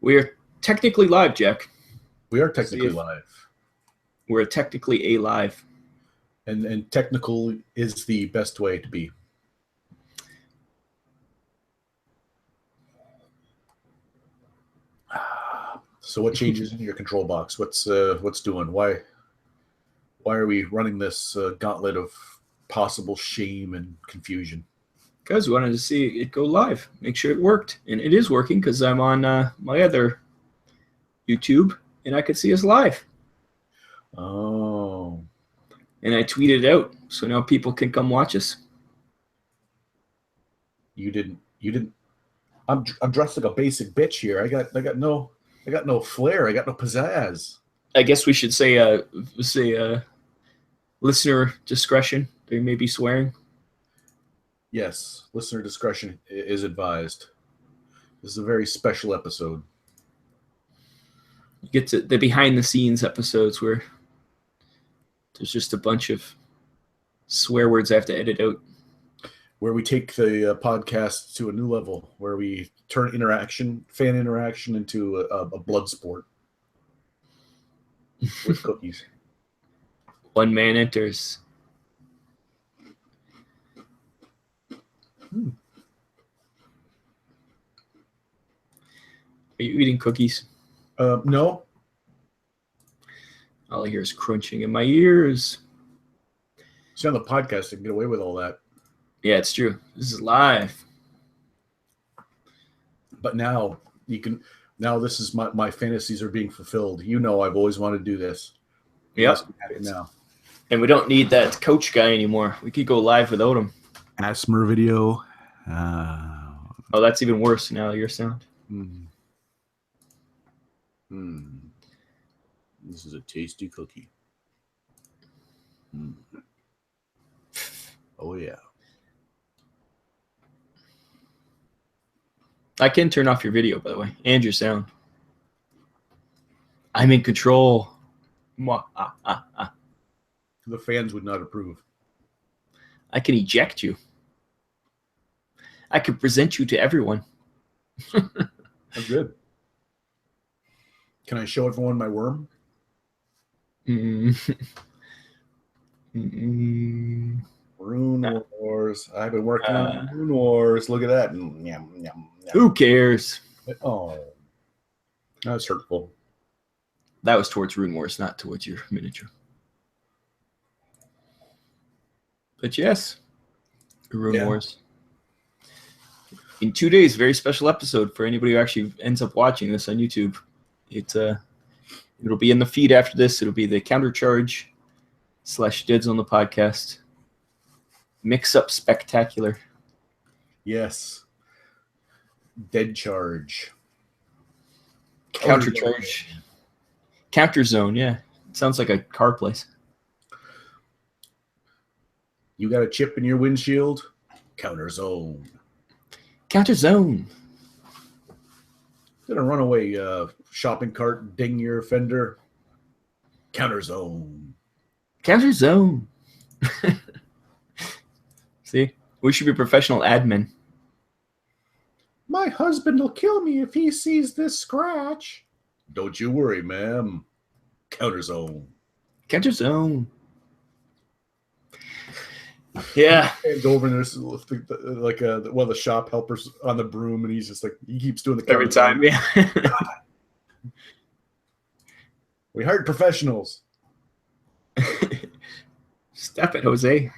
We are technically live, Jack. We are technically live. We're technically live. And technical is the best way to be. So what changes in your control box? What's doing? Why are we running this gauntlet of possible shame and confusion? Because we wanted to see it go live, make sure it worked, and it is working because I'm on my other YouTube and I could see us live. Oh. And I tweeted it out, so now people can come watch us. You didn't. I'm dressed like a basic bitch here. I got no flair. I got no pizzazz. I guess we should say listener discretion. They may be swearing. Yes, listener discretion is advised. This is a very special episode. You get to the behind the scenes episodes where there's just a bunch of swear words I have to edit out. Where we take the podcast to a new level, where we turn fan interaction into a blood sport with cookies. One man enters. Are you eating cookies? No. All I hear is crunching in my ears. See, on the podcast, I can get away with all that. Yeah, it's true. This is live. But now you can. Now this is my fantasies are being fulfilled. You know, I've always wanted to do this. Yep. Now. And we don't need that coach guy anymore. We could go live without him. ASMR video. Oh, that's even worse now, your sound. This is a tasty cookie. Oh, yeah. I can turn off your video, by the way, and your sound. I'm in control. The fans would not approve. I can eject you. I can present you to everyone. I'm good. Can I show everyone my worm? Rune Wars. I've been working on Rune Wars. Look at that. Who cares? Oh, that was hurtful. That was towards Rune Wars, not towards your miniature. But yes, Rune Wars. In 2 days, very special episode for anybody who actually ends up watching this on YouTube. It'll be in the feed after this. It'll be the Countercharge / Deadzone the Podcast mix up spectacular. Yes. Dead Charge. Countercharge. Counterzone, yeah. It sounds like a car place. You got a chip in your windshield? Counterzone. Counterzone. Did a runaway shopping cart ding your fender? Counterzone. Counterzone. See? We should be professional admin. My husband will kill me if he sees this scratch. Don't you worry, ma'am. Counterzone. Counterzone. Yeah. And go over and there's like one of the shop helpers on the broom, and he's just like, he keeps doing the every time. Yeah. We hired professionals. Step it, Jose.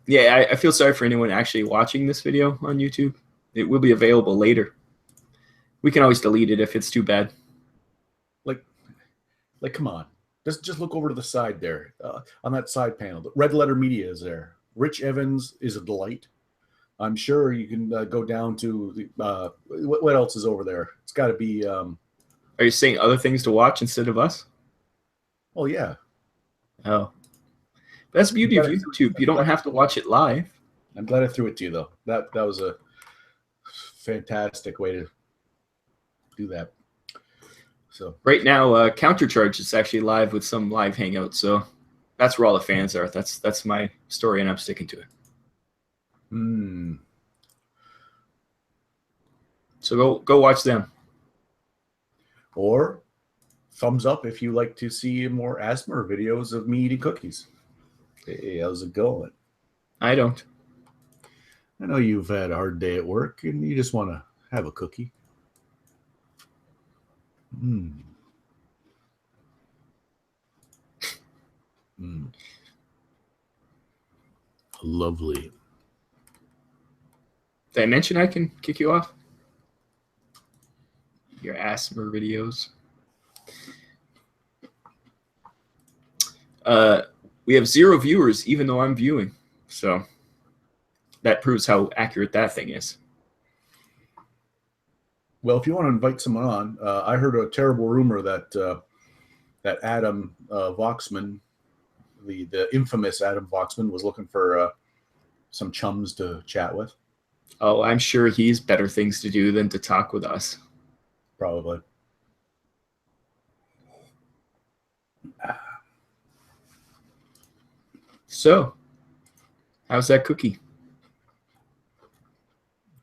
Yeah, I feel sorry for anyone actually watching this video on YouTube. It will be available later. We can always delete it if it's too bad. Like, come on. Just look over to the side there. On that side panel, the Red Letter Media is there. Rich Evans is a delight. I'm sure you can go down to the, what else is over there? It's got to be. Are you saying other things to watch instead of us? Oh yeah. Oh. That's the beauty of YouTube. You don't have to watch it live. I'm glad I threw it to you, though. That was a fantastic way to do that. So right now, Countercharge is actually live with some live hangouts. So that's where all the fans are. That's my story, and I'm sticking to it. So go watch them. Or thumbs up if you like to see more ASMR videos of me eating cookies. Hey, how's it going? I don't. I know you've had a hard day at work and you just want to have a cookie. Mm. Lovely. Did I mention I can kick you off? Your ASMR videos. We have 0 viewers, even though I'm viewing. So that proves how accurate that thing is. Well, if you want to invite someone on, I heard a terrible rumor that that Adam Voxman, the infamous Adam Voxman, was looking for some chums to chat with. Oh, I'm sure he's better things to do than to talk with us. Probably. So, how's that cookie?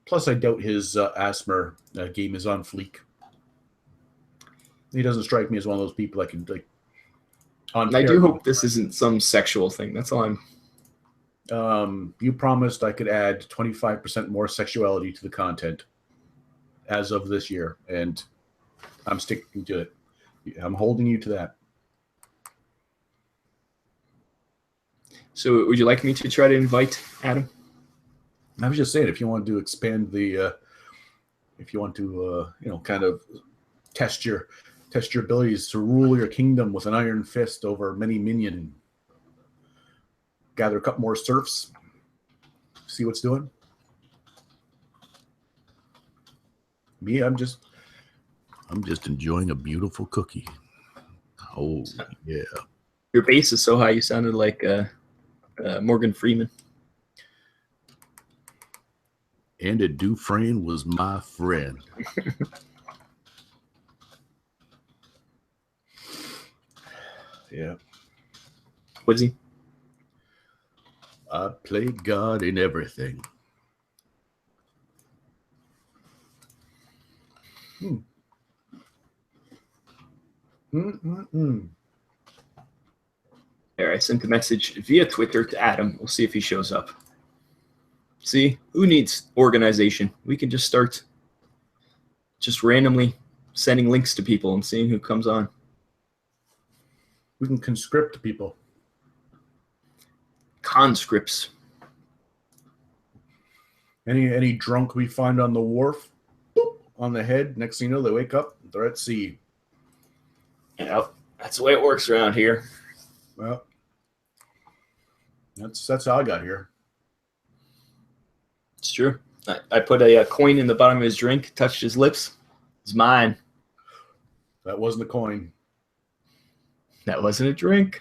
Plus, I doubt his ASMR game is on fleek. He doesn't strike me as one of those people that can like. I do hope this isn't some sexual thing. That's all I'm. You promised I could add 25% more sexuality to the content as of this year, and I'm sticking to it. I'm holding you to that. So, would you like me to try to invite Adam? I was just saying, if you want to expand the, if you want to, kind of test your abilities to rule your kingdom with an iron fist over many minion, gather a couple more serfs, see what's doing. Me, I'm just enjoying a beautiful cookie. Oh yeah. Your bass is so high, you sounded like Morgan Freeman. Andy Dufresne was my friend. Yeah. What is he? I play God in everything. There, I sent the message via Twitter to Adam. We'll see if he shows up. See, who needs organization? We can just start just randomly sending links to people and seeing who comes on. We can conscript people. Conscripts. Any drunk we find on the wharf, boop, on the head. Next thing you know, they wake up, they're at sea. Yeah, that's the way it works around here. Well, that's how I got here. It's true. I put a coin in the bottom of his drink, touched his lips. It's mine. That wasn't a coin. That wasn't a drink.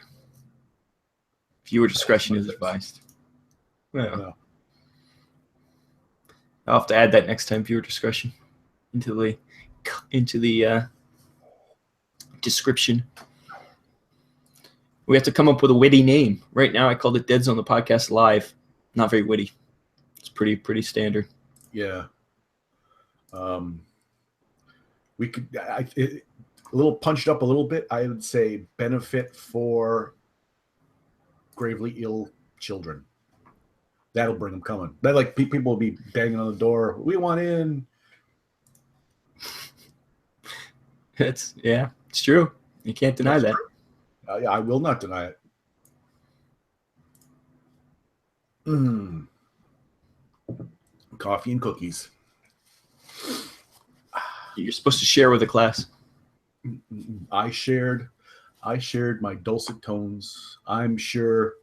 Viewer discretion is advised. Well, No. I'll have to add that next time. Viewer discretion into the description. We have to come up with a witty name. Right now, I called it Deadzone the Podcast Live. Not very witty. It's pretty standard. Yeah. We could a little punched up a little bit. I would say benefit for gravely ill children. That'll bring them coming. That like people will be banging on the door. We want in. It's true. You can't deny that. I will not deny it. Coffee and cookies. You're supposed to share with the class. I shared my dulcet tones. I am sure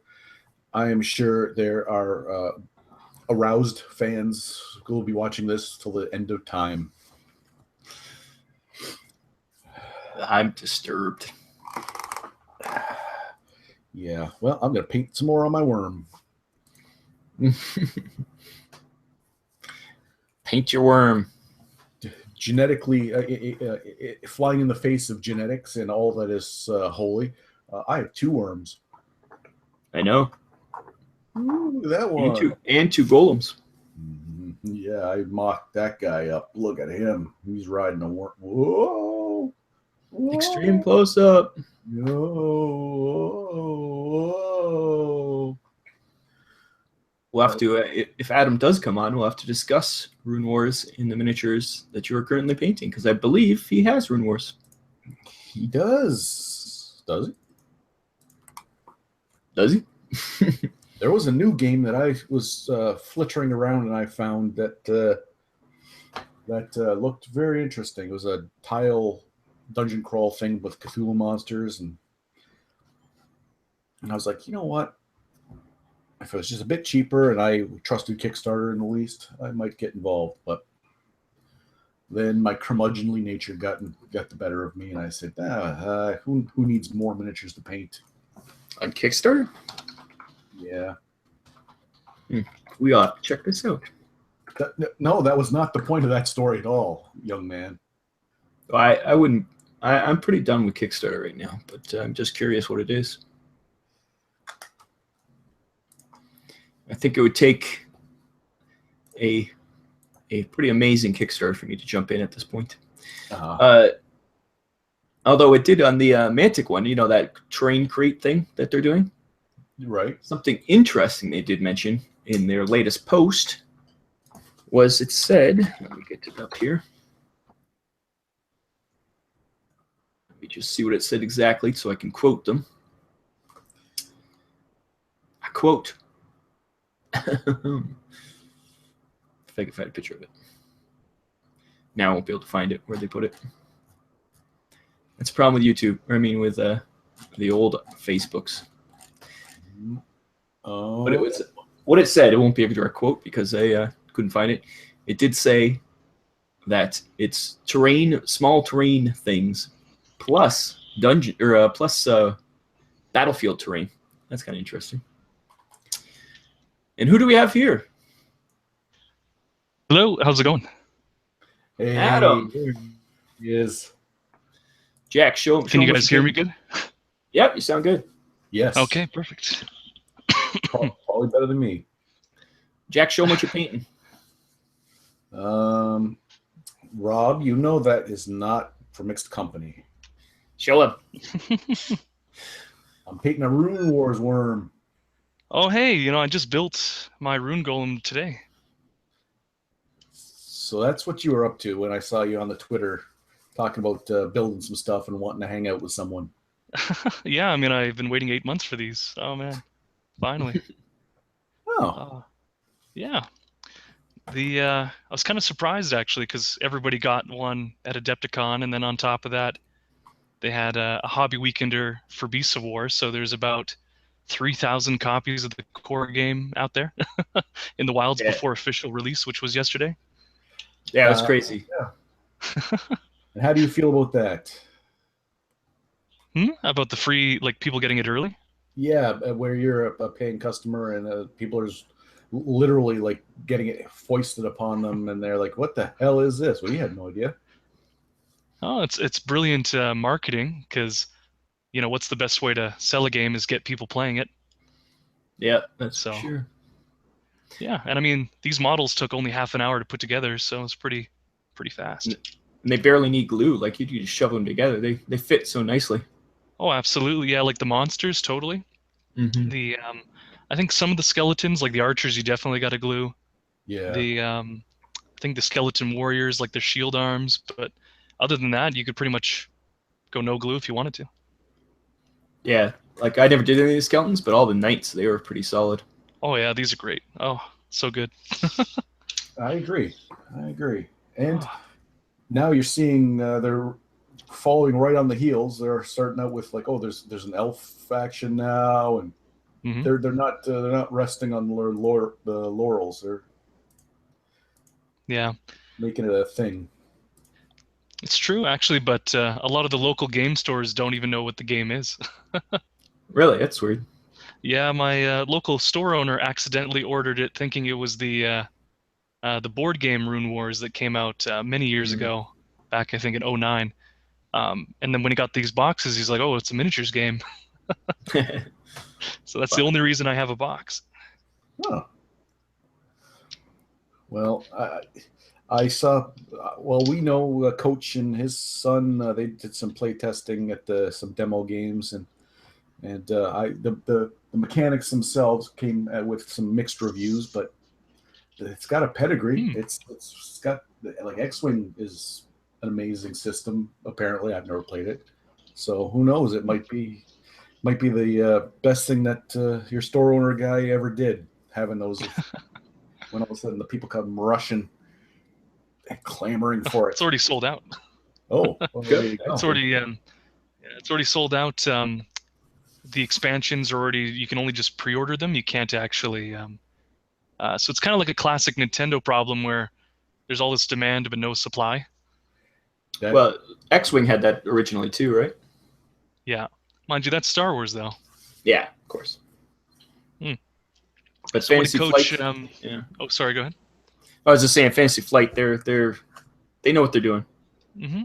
there are aroused fans who will be watching this till the end of time. I'm disturbed. Yeah, well, I'm going to paint some more on my worm. Paint your worm. Genetically, flying in the face of genetics and all that is holy, I have 2 worms. I know. Ooh, that one. And two golems. Yeah, I mocked that guy up. Look at him. He's riding a war. Whoa. Whoa. Extreme close up. Whoa. We'll have to, if Adam does come on, we'll have to discuss Rune Wars in the miniatures that you are currently painting, because I believe he has Rune Wars. He does. Does he? Does he? There was a new game that I was flittering around, and I found that looked very interesting. It was a tile dungeon crawl thing with Cthulhu monsters, and I was like, you know what? If it was just a bit cheaper and I trusted Kickstarter in the least, I might get involved. But then my curmudgeonly nature got the better of me, and I said, who needs more miniatures to paint? On Kickstarter? Yeah. We ought to check this out. No, that was not the point of that story at all, young man. I wouldn't. I'm pretty done with Kickstarter right now, but I'm just curious what it is. I think it would take a pretty amazing Kickstarter for me to jump in at this point. Although it did on the Mantic one, that train crate thing that they're doing. Right. Something interesting they did mention in their latest post was it said, let me get it up here. Let me just see what it said exactly so I can quote them. I quote, if I can find a picture of it. Now I won't be able to find it where they put it. That's a problem with YouTube, with the old Facebooks. But it was what it said. It won't be a direct quote because I couldn't find it. It did say that it's small terrain things, plus dungeon or plus battlefield terrain. That's kind of interesting. And who do we have here? Hello, how's it going? Hey, Adam. There he is. Jack, show Can you guys hear me good? Yep, you sound good. Yes. Okay, perfect. Probably better than me. Jack, show them what you're painting. Rob, you know that is not for mixed company. Show him. I'm painting a Rune Wars worm. Oh, hey, I just built my rune golem today. So that's what you were up to when I saw you on the Twitter talking about building some stuff and wanting to hang out with someone. Yeah, I've been waiting 8 months for these. Oh, man. Finally. Yeah. I was kind of surprised, actually, because everybody got one at Adepticon, and then on top of that, they had a hobby weekender for Beasts of War, so there's about 3,000 copies of the core game out there in the wilds before official release, which was yesterday. Yeah, it was crazy. Yeah. And how do you feel about that? About the free, people getting it early? Yeah, where you're a paying customer and people are literally getting it foisted upon them, and they're like, "What the hell is this?" Well, you had no idea. Oh, it's brilliant marketing because, what's the best way to sell a game is get people playing it. Yeah, that's for sure. Yeah, and these models took only half an hour to put together, so it's pretty fast. And they barely need glue. You just shove them together. They fit so nicely. Oh, absolutely. Yeah, the monsters, totally. Mm-hmm. I think some of the skeletons, like the archers, you definitely got to glue. Yeah. I think the skeleton warriors, their shield arms, but other than that, you could pretty much go no glue if you wanted to. Yeah, I never did any of the skeletons, but all the knights, they were pretty solid. Oh yeah, these are great. Oh, so good. I agree. And now you're seeing they're following right on the heels. They're starting out with there's an elf faction now, and they're not resting on the laurels. They're making it a thing. It's true, actually, but a lot of the local game stores don't even know what the game is. Really? That's weird. Yeah, my local store owner accidentally ordered it thinking it was the board game Rune Wars that came out many years ago, back I think in 2009. And then when he got these boxes, he's like, "Oh, it's a miniatures game." So that's the only reason I have a box. Oh. Well, I saw. Well, we know a coach and his son. They did some play testing at some demo games, and the mechanics themselves came with some mixed reviews, but it's got a pedigree. It's got like X-Wing is an amazing system. Apparently, I've never played it, so who knows? It might be the best thing that your store owner guy ever did. Having those, when all of a sudden the people come rushing and clamoring for it. It's already sold out. Oh, well, there you go. It's already sold out. The expansions are already. You can only just pre-order them. You can't actually. So it's kind of like a classic Nintendo problem where there's all this demand but no supply. Well, X-Wing had that originally too, right? Yeah, mind you, that's Star Wars though. Yeah, of course. But So Fantasy coach, Flight. yeah. Oh, sorry. Go ahead. I was just saying, Fantasy Flight. They know what they're doing. Mm-hmm.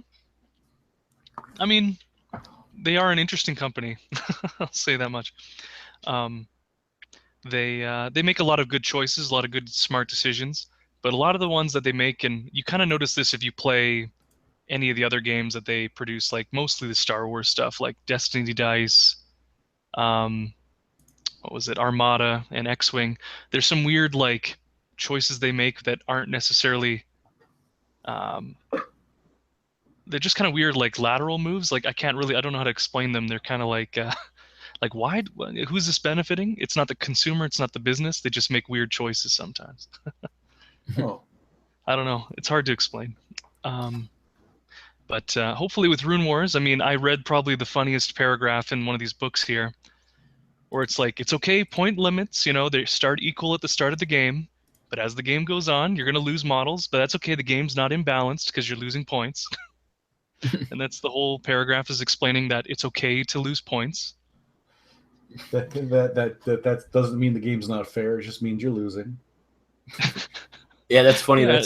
I mean, they are an interesting company. I'll say that much. They make a lot of good choices, a lot of good smart decisions, but a lot of the ones that they make, and you kind of notice this if you play any of the other games that they produce, like mostly the Star Wars stuff, like Destiny Dice, what was it, Armada and X-Wing. There's some weird like choices they make that aren't necessarily. They're just kind of weird, like lateral moves. Like I don't know how to explain them. They're kind of like why? Who's this benefiting? It's not the consumer. It's not the business. They just make weird choices sometimes. Oh. I don't know. It's hard to explain. But hopefully with Rune Wars, I mean, I read probably the funniest paragraph in one of these books here, where it's like, it's okay, point limits, they start equal at the start of the game, but as the game goes on, you're going to lose models, but that's okay, the game's not imbalanced because you're losing points. And that's the whole paragraph is explaining that it's okay to lose points. That doesn't mean the game's not fair, it just means you're losing. Yeah, that's funny. Yeah.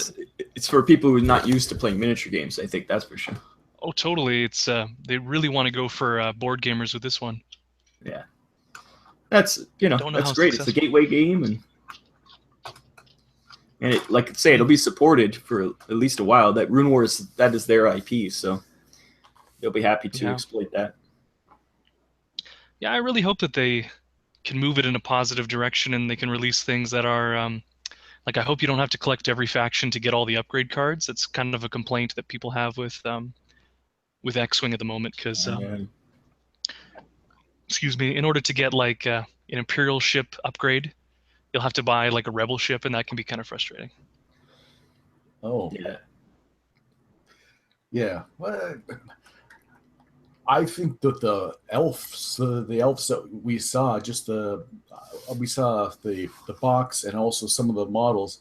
It's for people who are not used to playing miniature games. I think that's for sure. Oh, totally. It's they really want to go for board gamers with this one. Yeah, that's that's great. It's a gateway game, and it, like I say, it'll be supported for at least a while. That Rune Wars, that is their IP, so they'll be happy to exploit that. Yeah, I really hope that they can move it in a positive direction and they can release things that are like, I hope you don't have to collect every faction to get all the upgrade cards. That's kind of a complaint that people have with X-Wing at the moment, because excuse me, in order to get like an Imperial ship upgrade, you'll have to buy like a Rebel ship, and that can be kind of frustrating. Oh yeah, yeah. Well, I think that the elves that we saw, we saw the box and also some of the models.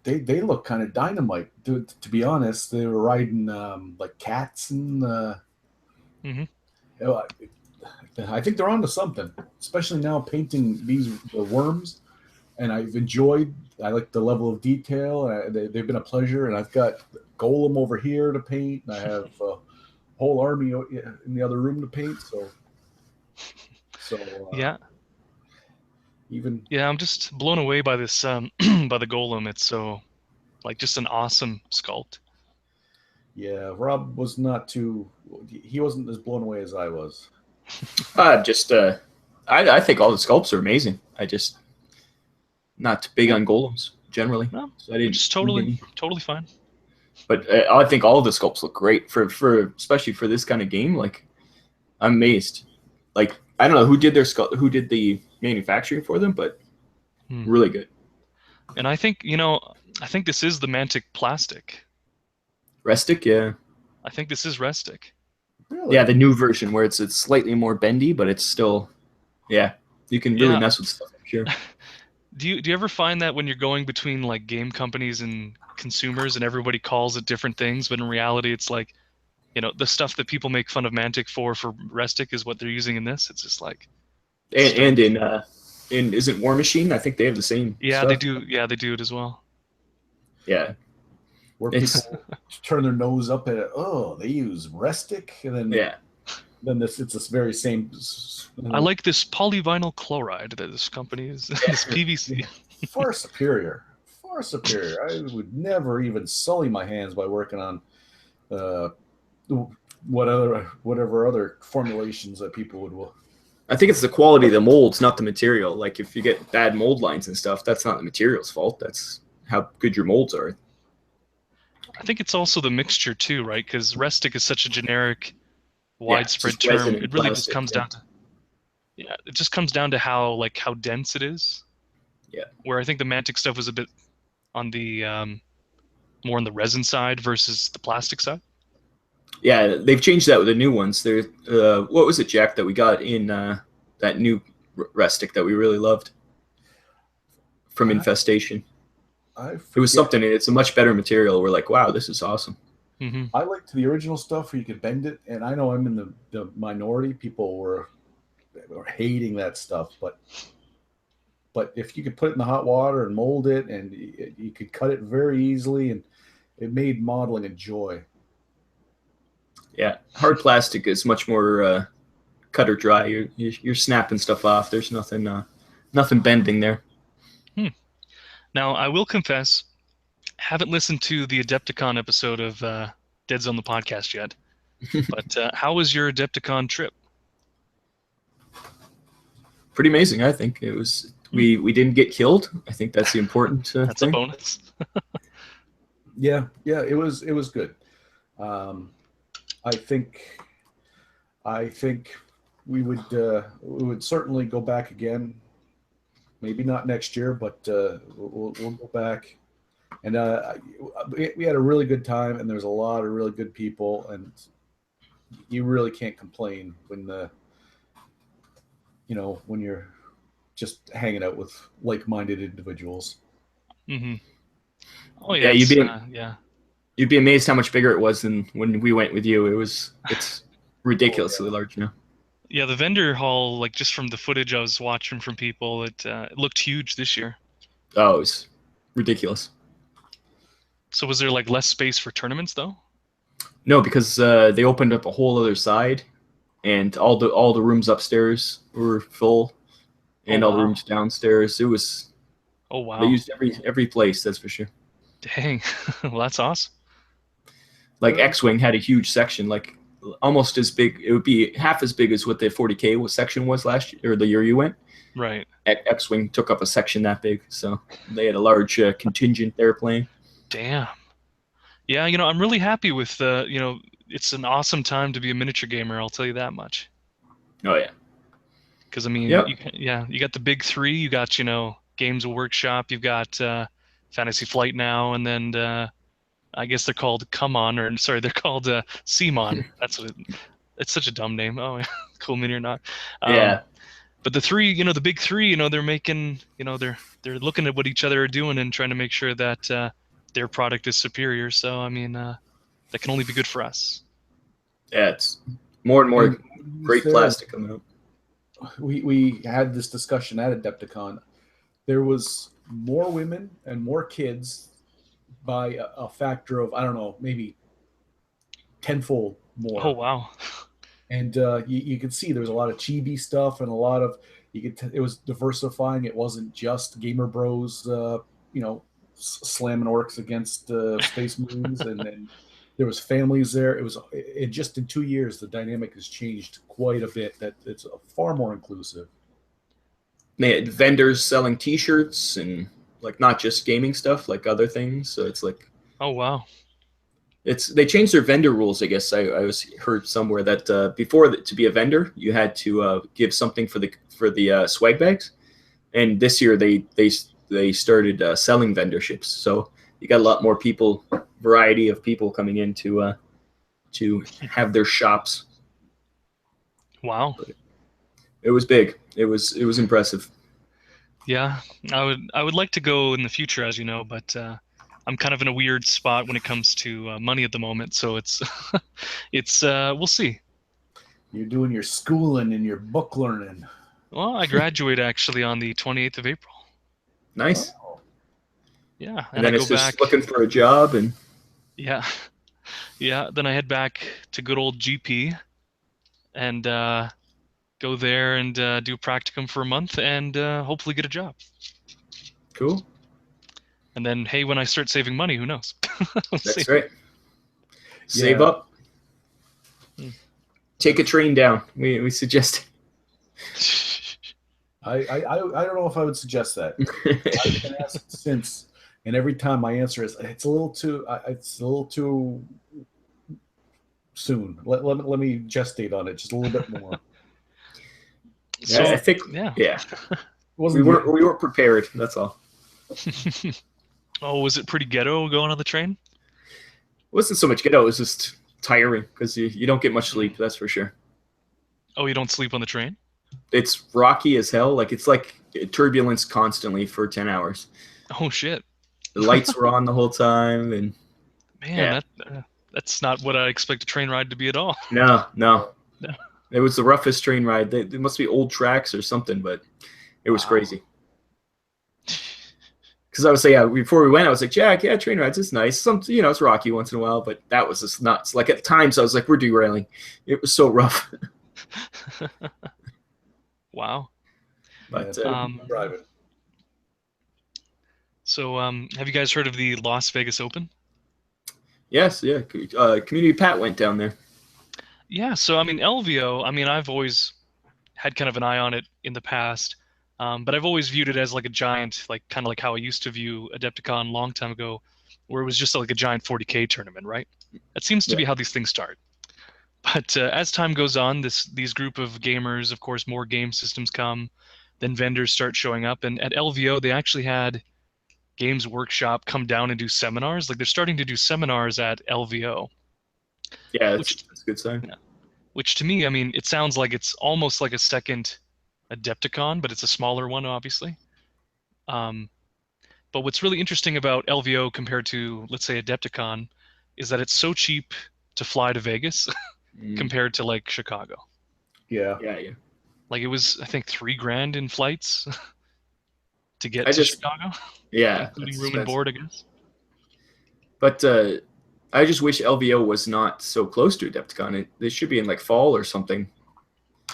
They look kind of dynamite. To be honest, they were riding like cats and. I think they're onto something, especially now painting these worms. And I like the level of detail. They've been a pleasure, and I've got Golem over here to paint, and I have whole army in the other room to paint. So yeah. I'm just blown away by this by the Golem. It's so like just an awesome sculpt. Yeah, Rob was he wasn't as blown away as I was. I think all the sculpts are amazing. I just not big on golems generally. No, so I didn't just totally fine. But I think all of the sculpts look great for especially for this kind of game. Like, I'm amazed. Like, I don't know who did the manufacturing for them, but really good. And I think this is the Mantic plastic. Restic, yeah. I think this is Restic. Really? Yeah, the new version where it's slightly more bendy, but it's still, you can really mess with stuff. I'm sure. Do you ever find that when you're going between like game companies and consumers and everybody calls it different things, but in reality it's like, the stuff that people make fun of Mantic for Restic is what they're using in this? It's just like, and in is it War Machine? I think they have the same. Yeah, stuff. they do. Yeah, they do it as well. Yeah, where people turn their nose up at it. Oh, they use Restic, and then it's this very same. I like this polyvinyl chloride that this company is. This PVC. Far superior. far superior. I would never even sully my hands by working on whatever other formulations that people would. I think it's the quality of the molds, not the material. Like if you get bad mold lines and stuff, that's not the material's fault. That's how good your molds are. I think it's also the mixture too, right? Because rustic is such a generic, widespread term. It really just comes down to it just comes down to how dense it is. Yeah. Where I think the Mantic stuff was a bit on the more on the resin side versus the plastic side. Yeah, they've changed that with the new ones. There, what was it, Jack, that we got in that new rustic that we really loved from Infestation? It was something. It's a much better material. We're like, wow, this is awesome. Mm-hmm. I liked the original stuff where you could bend it, and I know I'm in the minority. People were hating that stuff, but if you could put it in the hot water and mold it, and you could cut it very easily, and it made modeling a joy. Yeah, hard plastic is much more cut or dry. You're snapping stuff off. There's nothing bending there. Now, I will confess, haven't listened to the Adepticon episode of Deadzone the Podcast yet. But how was your Adepticon trip? Pretty amazing, I think. It was. We didn't get killed. I think that's the important that's thing. A bonus. Yeah, it was good. I think we would certainly go back again. Maybe not next year, but we'll go back. And we had a really good time, and there's a lot of really good people, and you really can't complain when when you're just hanging out with like-minded individuals. Mm-hmm. Oh yeah, you'd be amazed how much bigger it was than when we went with you. It's ridiculously large now. Yeah, the vendor hall, like just from the footage I was watching from people, it looked huge this year. Oh, it was ridiculous. So was there like less space for tournaments though? No, because they opened up a whole other side, and all the rooms upstairs were full, and all the rooms downstairs. It was. Oh wow! They used every place, that's for sure. Dang, well, that's awesome. Like X-Wing had a huge section, like almost as big. It would be half as big as what the 40K section was last year or the year you went. Right. X-Wing took up a section that big, so they had a large contingent there playing. Damn. Yeah, I'm really happy with it's an awesome time to be a miniature gamer. I'll tell you that much. Oh yeah. Because I mean, you got the big three. You got Games Workshop. You've got Fantasy Flight now, and then I guess they're called they're called CMON. That's what it's such a dumb name. Oh, cool mini or not. Yeah. But the three, the big three, they're making, they're looking at what each other are doing and trying to make sure that their product is superior. So I mean, that can only be good for us. Yeah, it's more and more great plastic coming out. We had this discussion at Adepticon. There was more women and more kids by a factor of, I don't know, maybe tenfold more. Oh wow! And you could see there was a lot of chibi stuff and a lot of it was diversifying. It wasn't just gamer bros, slamming orcs against space marines, and there was families there. Just in 2 years, the dynamic has changed quite a bit. That it's far more inclusive. They had vendors selling T-shirts and like not just gaming stuff, like other things. So it's like, oh wow, they changed their vendor rules. I guess I heard somewhere that before to be a vendor, you had to give something for the swag bags, and this year they started selling vendorships. So you got a lot more variety of people coming in to have their shops. Wow. It was big. It was impressive. Yeah, I would like to go in the future, as you know, but I'm kind of in a weird spot when it comes to money at the moment. So it's we'll see. You're doing your schooling and your book learning. Well, I graduate actually on the 28th of April. Nice. Oh. Yeah, and then I go back looking for a job and. Yeah. Then I head back to good old GP, and go there and do practicum for a month and hopefully get a job. Cool. And then, hey, when I start saving money, who knows? That's right. Save up. Take a train down. We suggest. I don't know if I would suggest that. I've been asked since, and every time my answer is it's a little too soon. Let me gestate on it just a little bit more. So I think we weren't prepared. That's all. Oh, was it pretty ghetto going on the train? It wasn't so much ghetto. It was just tiring because you don't get much sleep. That's for sure. Oh, you don't sleep on the train? It's rocky as hell. Like it's like turbulence constantly for 10 hours. Oh shit! The lights were on the whole time, and man, that's not what I expect a train ride to be at all. No. It was the roughest train ride. They must be old tracks or something, but it was crazy. Because I was saying, before we went, I was like, Jack, train rides is nice. It's rocky once in a while, but that was just nuts. Like at times, I was like, we're derailing. It was so rough. Wow. But driving. So, have you guys heard of the Las Vegas Open? Yes, yeah. Community Pat went down there. Yeah, so I mean, LVO, I've always had kind of an eye on it in the past, but I've always viewed it as like a giant, like kind of like how I used to view Adepticon a long time ago, where it was just like a giant 40K tournament, right? That seems to be how these things start. But as time goes on, these group of gamers, of course, more game systems come, then vendors start showing up, and at LVO, they actually had Games Workshop come down and do seminars. Like they're starting to do seminars at LVO. Yeah, that's a good sign. Yeah. Which to me, it sounds like it's almost like a second Adepticon, but it's a smaller one, obviously. But what's really interesting about LVO compared to, let's say, Adepticon is that it's so cheap to fly to Vegas compared to like Chicago. Yeah. Like it was, I think, $3,000 in flights to get to Chicago. Yeah, including room and board, I guess. But I just wish LVO was not so close to Adepticon. They should be in like fall or something.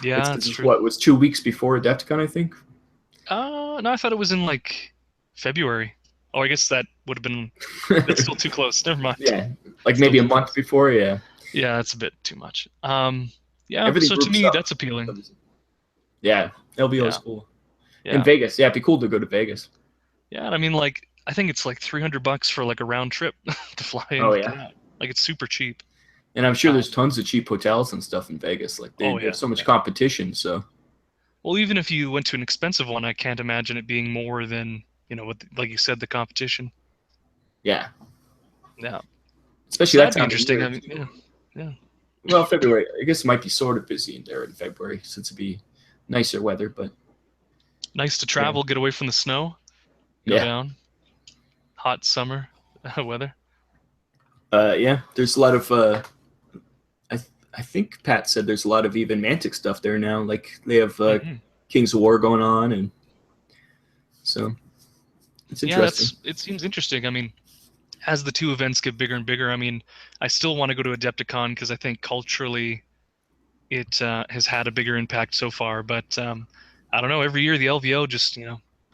Yeah, that's true. What was 2 weeks before Adepticon, I think? No, I thought it was in like February. Oh, I guess that would have been. That's still too close. Never mind. Yeah, like still maybe a month before. Yeah. Yeah, that's a bit too much. Yeah. So to me, that's appealing. Yeah, LVO is cool. Yeah. In Vegas, it'd be cool to go to Vegas. Yeah, like I think it's like $300 for like a round trip to fly in. Oh yeah. Like it's super cheap. And I'm sure there's tons of cheap hotels and stuff in Vegas. Like they have so much competition. So. Well, even if you went to an expensive one, I can't imagine it being more than like you said, the competition. Yeah. Yeah. Especially that's interesting. Yeah. Well, February, I guess it might be sort of busy in there in February since it'd be nicer weather, but. Nice to travel, get away from the snow, go down. Hot summer weather. Yeah, there's a lot of. I think Pat said there's a lot of even Mantic stuff there now. Like they have Kings of War going on, and so it's interesting. Yeah, it seems interesting. As the two events get bigger and bigger, I still want to go to Adepticon because I think culturally, it has had a bigger impact so far. But I don't know. Every year the LVO just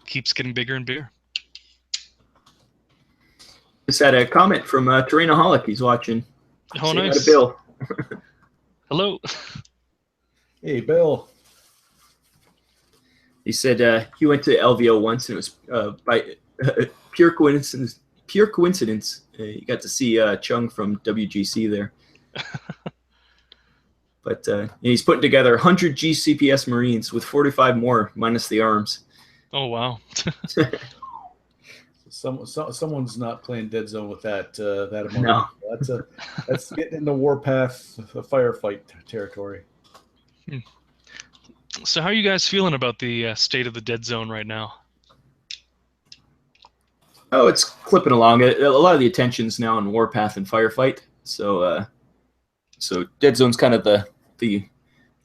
keeps getting bigger and bigger. Just had a comment from Terrainaholic. He's watching. Oh, nice. Hi, Bill. Hello. Hey, Bill. He said he went to LVO once, and it was by pure coincidence. You got to see Chung from WGC there. But he's putting together 100 GCPS Marines with 45 more minus the arms. Oh wow. Someone's not playing Deadzone with that amount. No. That's getting into Warpath firefight territory. So how are you guys feeling about the state of the Deadzone right now? Oh, it's clipping along. A lot of the attention's now on Warpath and firefight. So Deadzone's kind of the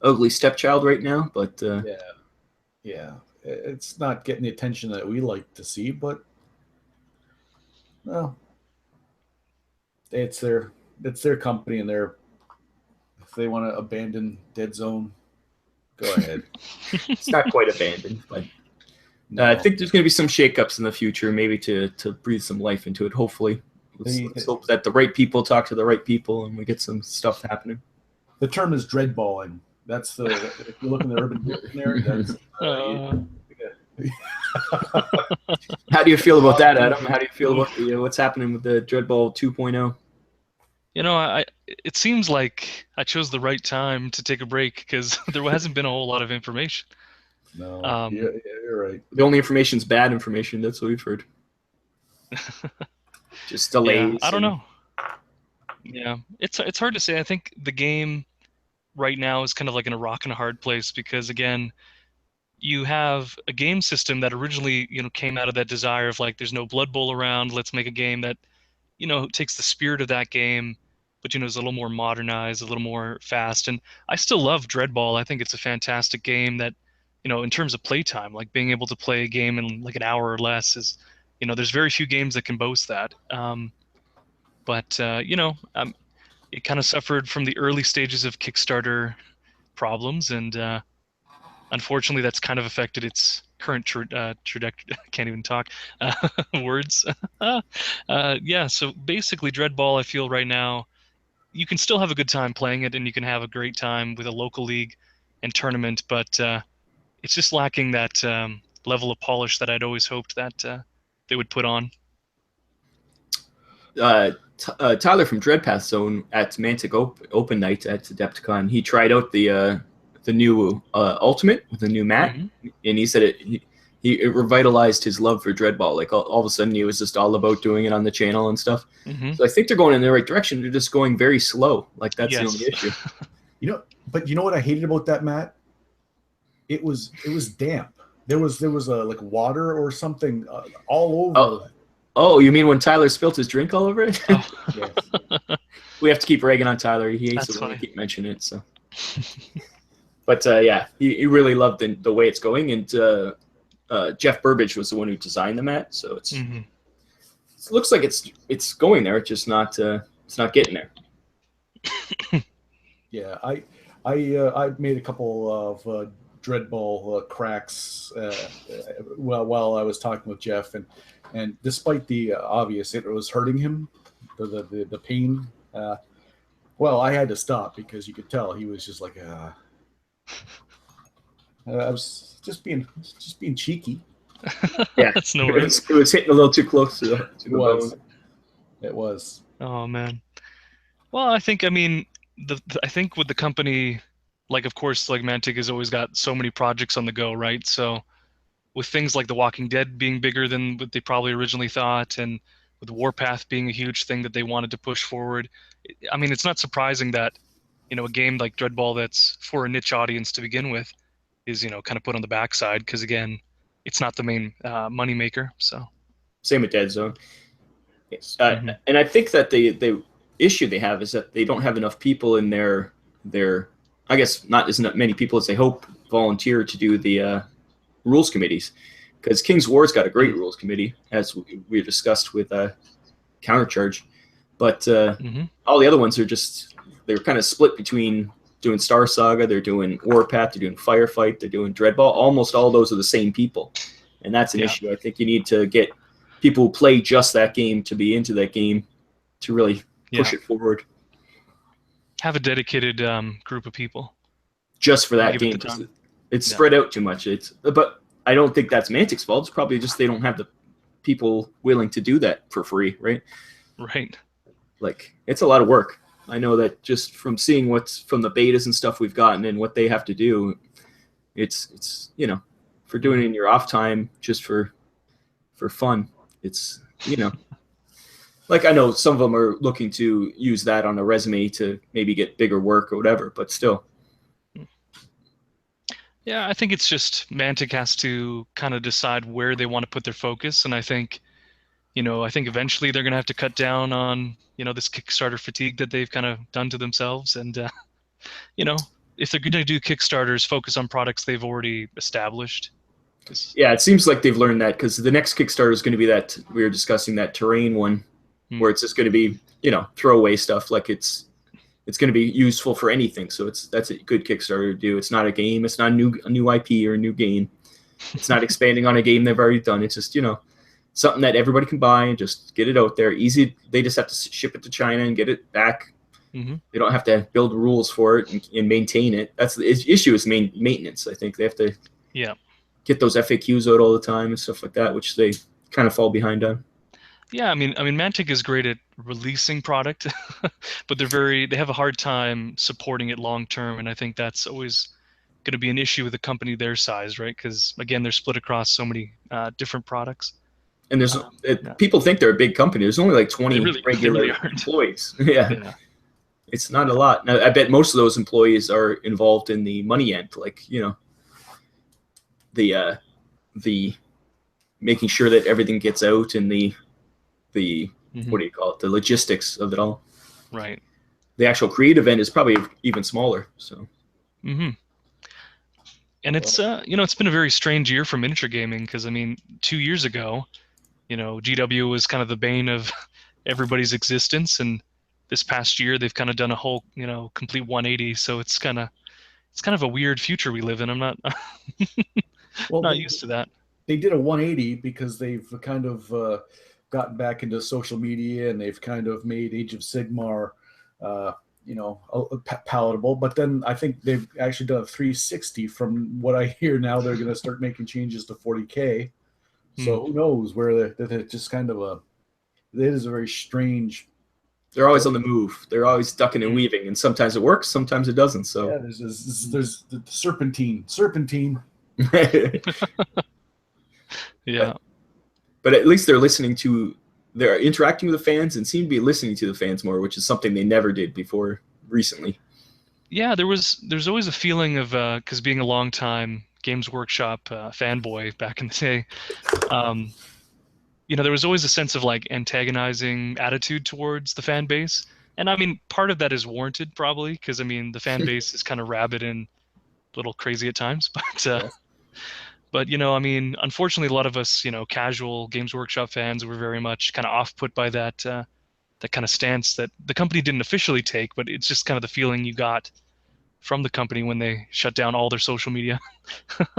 ugly stepchild right now. But yeah, it's not getting the attention that we like to see, but. Well, it's their company, and if they want to abandon Deadzone, go ahead. It's not quite abandoned, but No. I think there's going to be some shakeups in the future, maybe to breathe some life into it. Hopefully, let's hope that the right people talk to the right people, and we get some stuff happening. The term is dreadballing. That's if you look in the Urban Dictionary, that's. How do you feel about that, Adam? How do you feel about what's happening with the Dreadball 2.0? It seems like I chose the right time to take a break because there hasn't been a whole lot of information. No, you're right. The only information is bad information. That's what we've heard. Just delays. Yeah, I don't know. Yeah, it's hard to say. I think the game right now is kind of like in a rock and a hard place because, again, you have a game system that originally, came out of that desire of like, there's no Blood Bowl around. Let's make a game that, takes the spirit of that game, but, is a little more modernized, a little more fast. And I still love Dreadball. I think it's a fantastic game that, in terms of playtime, like being able to play a game in like an hour or less is, there's very few games that can boast that. It kind of suffered from the early stages of Kickstarter problems, and unfortunately, that's kind of affected its current trajectory. I can't even talk words. So basically, Dreadball, I feel right now, you can still have a good time playing it, and you can have a great time with a local league and tournament, but it's just lacking that level of polish that I'd always hoped that they would put on. Tyler from Deadzone at Mantic Open Night at Adepticon, he tried out the new Ultimate with the new mat, and he said it revitalized his love for Dreadball. Like all of a sudden, he was just all about doing it on the channel and stuff. So I think they're going in the right direction. They're just going very slow. Like that's the only issue. But you know what I hated about that mat? It was damp. There was like water or something all over. Oh, you mean when Tyler spilt his drink all over it? Oh. Yes. We have to keep ragging on Tyler. He hates it when we keep mentioning it. So, but he really loved the way it's going, and Jeff Burbage was the one who designed the mat. So it looks like it's going there. It's just not getting there. Yeah, I made a couple of Dreadball cracks while I was talking with Jeff, and despite the obvious it was hurting him, the pain. I had to stop because you could tell he was just like I was just being cheeky. Yeah, that's no worries. It was hitting a little too close to the bone. It was. Oh man. Well, I think I think with the company, like of course, like Mantic has always got so many projects on the go, right? So with things like The Walking Dead being bigger than what they probably originally thought, and with Warpath being a huge thing that they wanted to push forward, it's not surprising that, a game like Dreadball that's for a niche audience to begin with is, kind of put on the backside because, again, it's not the main money maker. So same with Deadzone. And I think that the issue they have is that they don't have enough people in their I guess not as many people as they hope volunteer to do the rules committees, because King's War's got a great rules committee, as we discussed with Countercharge, but all the other ones they're kind of split between doing Star Saga, they're doing Warpath, they're doing Firefight, they're doing Dreadball. Almost all those are the same people, and that's an issue. I think you need to get people who play just that game to be into that game to really push it forward. Have a dedicated group of people just for that game. It's spread out too much. But I don't think that's Mantic's fault. It's probably just they don't have the people willing to do that for free, right? Right. Like, it's a lot of work. I know that just from seeing what's from the betas and stuff we've gotten and what they have to do, it's for doing it in your off time just for fun. It's like, I know some of them are looking to use that on a resume to maybe get bigger work or whatever, but still. Yeah, I think it's just Mantic has to kind of decide where they want to put their focus, and I think eventually they're going to have to cut down on this Kickstarter fatigue that they've kind of done to themselves, and if they're going to do Kickstarters, focus on products they've already established. Yeah, it seems like they've learned that, because the next Kickstarter is going to be that we were discussing, that terrain one, where it's just going to be throwaway stuff, like it's going to be useful for anything. So that's a good Kickstarter to do. It's not a game. It's not a new IP or a new game. It's not expanding on a game they've already done. It's just, something that everybody can buy and just get it out there. Easy. They just have to ship it to China and get it back. Mm-hmm. They don't have to build rules for it and maintain it. That's the issue is maintenance. I think they have to get those FAQs out all the time and stuff like that, which they kind of fall behind on. Yeah, I mean, Mantic is great at releasing product, but they have a hard time supporting it long term, and I think that's always going to be an issue with a company their size, right? Because again, they're split across so many different products. And there's people think they're a big company. There's only like 20 regular employees. Yeah. It's not a lot. Now, I bet most of those employees are involved in the money end, like the making sure that everything gets out and the what do you call it? The logistics of it all. Right. The actual creative end is probably even smaller. So. Mm-hmm. And it's it's been a very strange year for miniature gaming because 2 years ago, GW was kind of the bane of everybody's existence, and this past year they've kind of done a whole complete 180. So it's kind of a weird future we live in. I'm not not used to that. They did a 180 because they've kind of gotten back into social media and they've kind of made Age of Sigmar palatable, but then I think they've actually done a 360. From what I hear now, they're going to start making changes to 40K. So who knows where they're just kind of it is a very strange. They're always on the move. They're always ducking and weaving, and sometimes it works, sometimes it doesn't. So yeah, there's the serpentine. Yeah, but at least they're interacting with the fans and seem to be listening to the fans more, which is something they never did before recently. Yeah, there's always a feeling of because being a long time Games Workshop fanboy back in the day, there was always a sense of like antagonizing attitude towards the fan base, and part of that is warranted probably because the fan base is kind of rabid and a little crazy at times, but unfortunately a lot of us casual Games Workshop fans were very much kind of off-put by that kind of stance that the company didn't officially take, but it's just kind of the feeling you got from the company when they shut down all their social media.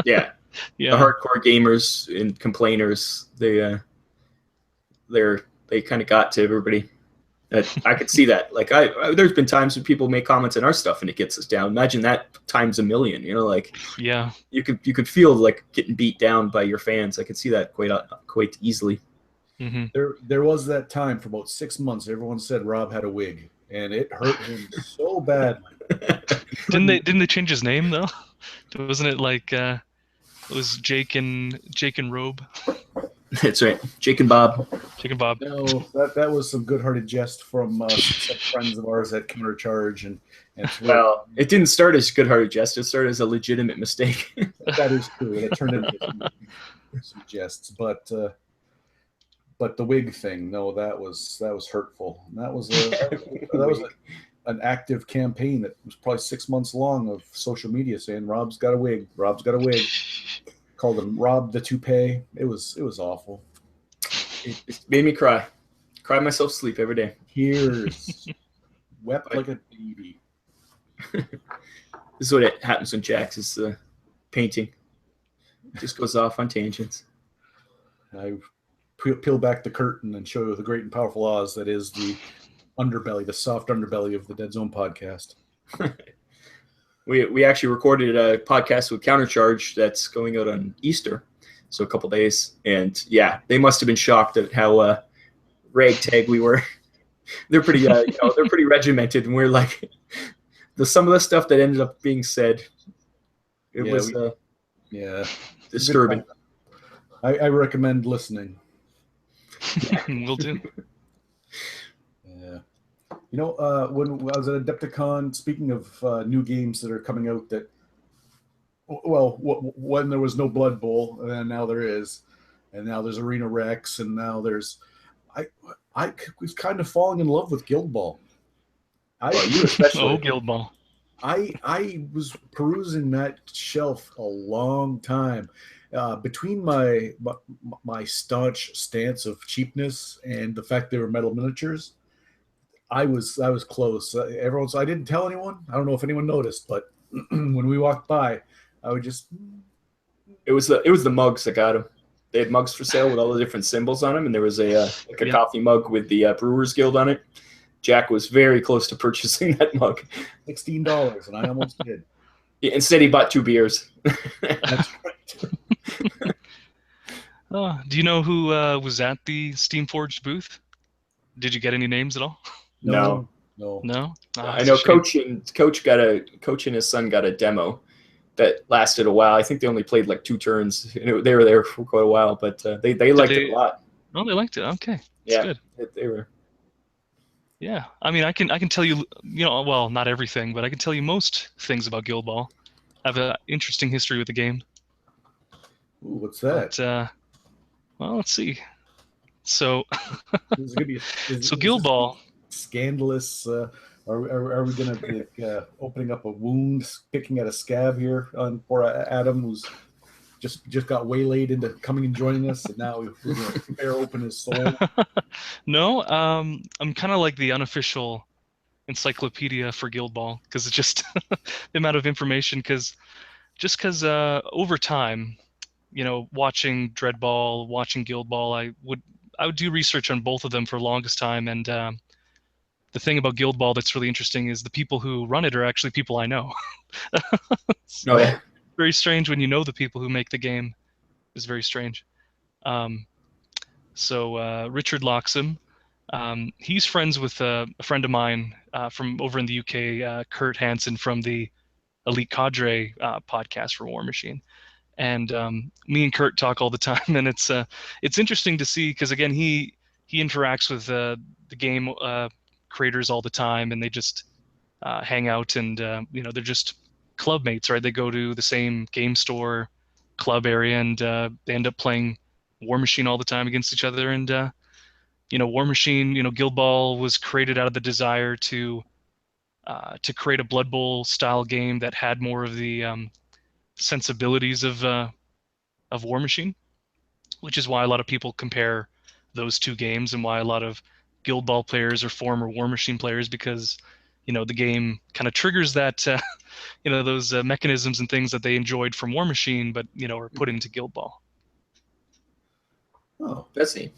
Yeah. The hardcore gamers and complainers, they kind of got to everybody. I could see that. Like there's been times when people make comments on our stuff and it gets us down. Imagine that times a million. You could feel like getting beat down by your fans. I could see that quite easily. Mm-hmm. There was that time for about 6 months. Everyone said Rob had a wig, and it hurt him so badly. Didn't they change his name though? Wasn't it like it was Jake and Robe? That's right, Jake and Bob. No, that was some good-hearted jest from some friends of ours at Countercharge, and well, it didn't start as good-hearted jest. It started as a legitimate mistake. That is true. It turned into some jests, but the wig thing, no, that was hurtful. And that was an active campaign that was probably 6 months long of social media saying Rob's got a wig. Called him Rob the Toupee. It was awful. It made me cry myself to sleep every day. Tears. Wept like a baby. This is what it happens when Jax is painting. It just goes off on tangents. I peel back the curtain and show you the great and powerful Oz that is the underbelly, the soft underbelly of the Deadzone podcast. We actually recorded a podcast with Countercharge that's going out on Easter, so a couple days, and yeah, they must have been shocked at how ragtag we were. They're pretty, they're pretty regimented, and we're like, some of the stuff that ended up being said, it was disturbing. I recommend listening. Will do. Yeah. When I was at Adepticon, speaking of new games that are coming out when there was no Blood Bowl, and then now there is, and now there's Arena Rex, and now there's, I was kind of falling in love with Guild Ball. You especially. Guild Ball. I was perusing that shelf a long time. Between my staunch stance of cheapness and the fact they were metal miniatures, I was close. I didn't tell anyone. I don't know if anyone noticed, but when we walked by, I would just, It was the mugs that got him. They had mugs for sale with all the different symbols on them, and there was a coffee mug with the Brewers Guild on it. Jack was very close to purchasing that mug. $16, and I almost did. Yeah, instead, he bought 2 beers. That's right. Do you know who was at the Steamforged booth? Did you get any names at all? No. No. I know Coach and his son got a demo that lasted a while. I think they only played like 2 turns. They were there for quite a while, but they liked it a lot. Oh, they liked it. Okay, that's good. They were. Yeah, I mean, I can tell you, well, not everything, but I can tell you most things about Guild Ball. I have an interesting history with the game. Ooh, what's that? But, well, let's see. So, so Guild Ball. Scandalous. Are we going to be opening up a wound, picking at a scab here on poor Adam, who's just got waylaid into coming and joining us, and now we're going to tear open his soul? No, I'm kind of like the unofficial encyclopedia for Guild Ball, because it's just the amount of information. Because over time, watching Dreadball, watching Guild Ball, I would do research on both of them for the longest time, and the thing about Guild Ball that's really interesting is the people who run it are actually people I know. Oh yeah. Very strange when you know the people who make the game. It's very strange. So Richard Loxham, he's friends with a friend of mine from over in the UK, Kurt Hansen from the Elite Cadre podcast for War Machine. And me and Kurt talk all the time, and it's interesting to see, because again, he interacts with the game creators all the time, and they just hang out, and they're just club mates, right? They go to the same game store club area, and they end up playing War Machine all the time against each other. And War Machine, Guild Ball was created out of the desire to create a Blood Bowl style game that had more of the sensibilities of War Machine, which is why a lot of people compare those 2 games, and why a lot of Guild Ball players are former War Machine players, because the game kind of triggers that those mechanisms and things that they enjoyed from War Machine, but are put into Guild Ball. Oh, that's neat.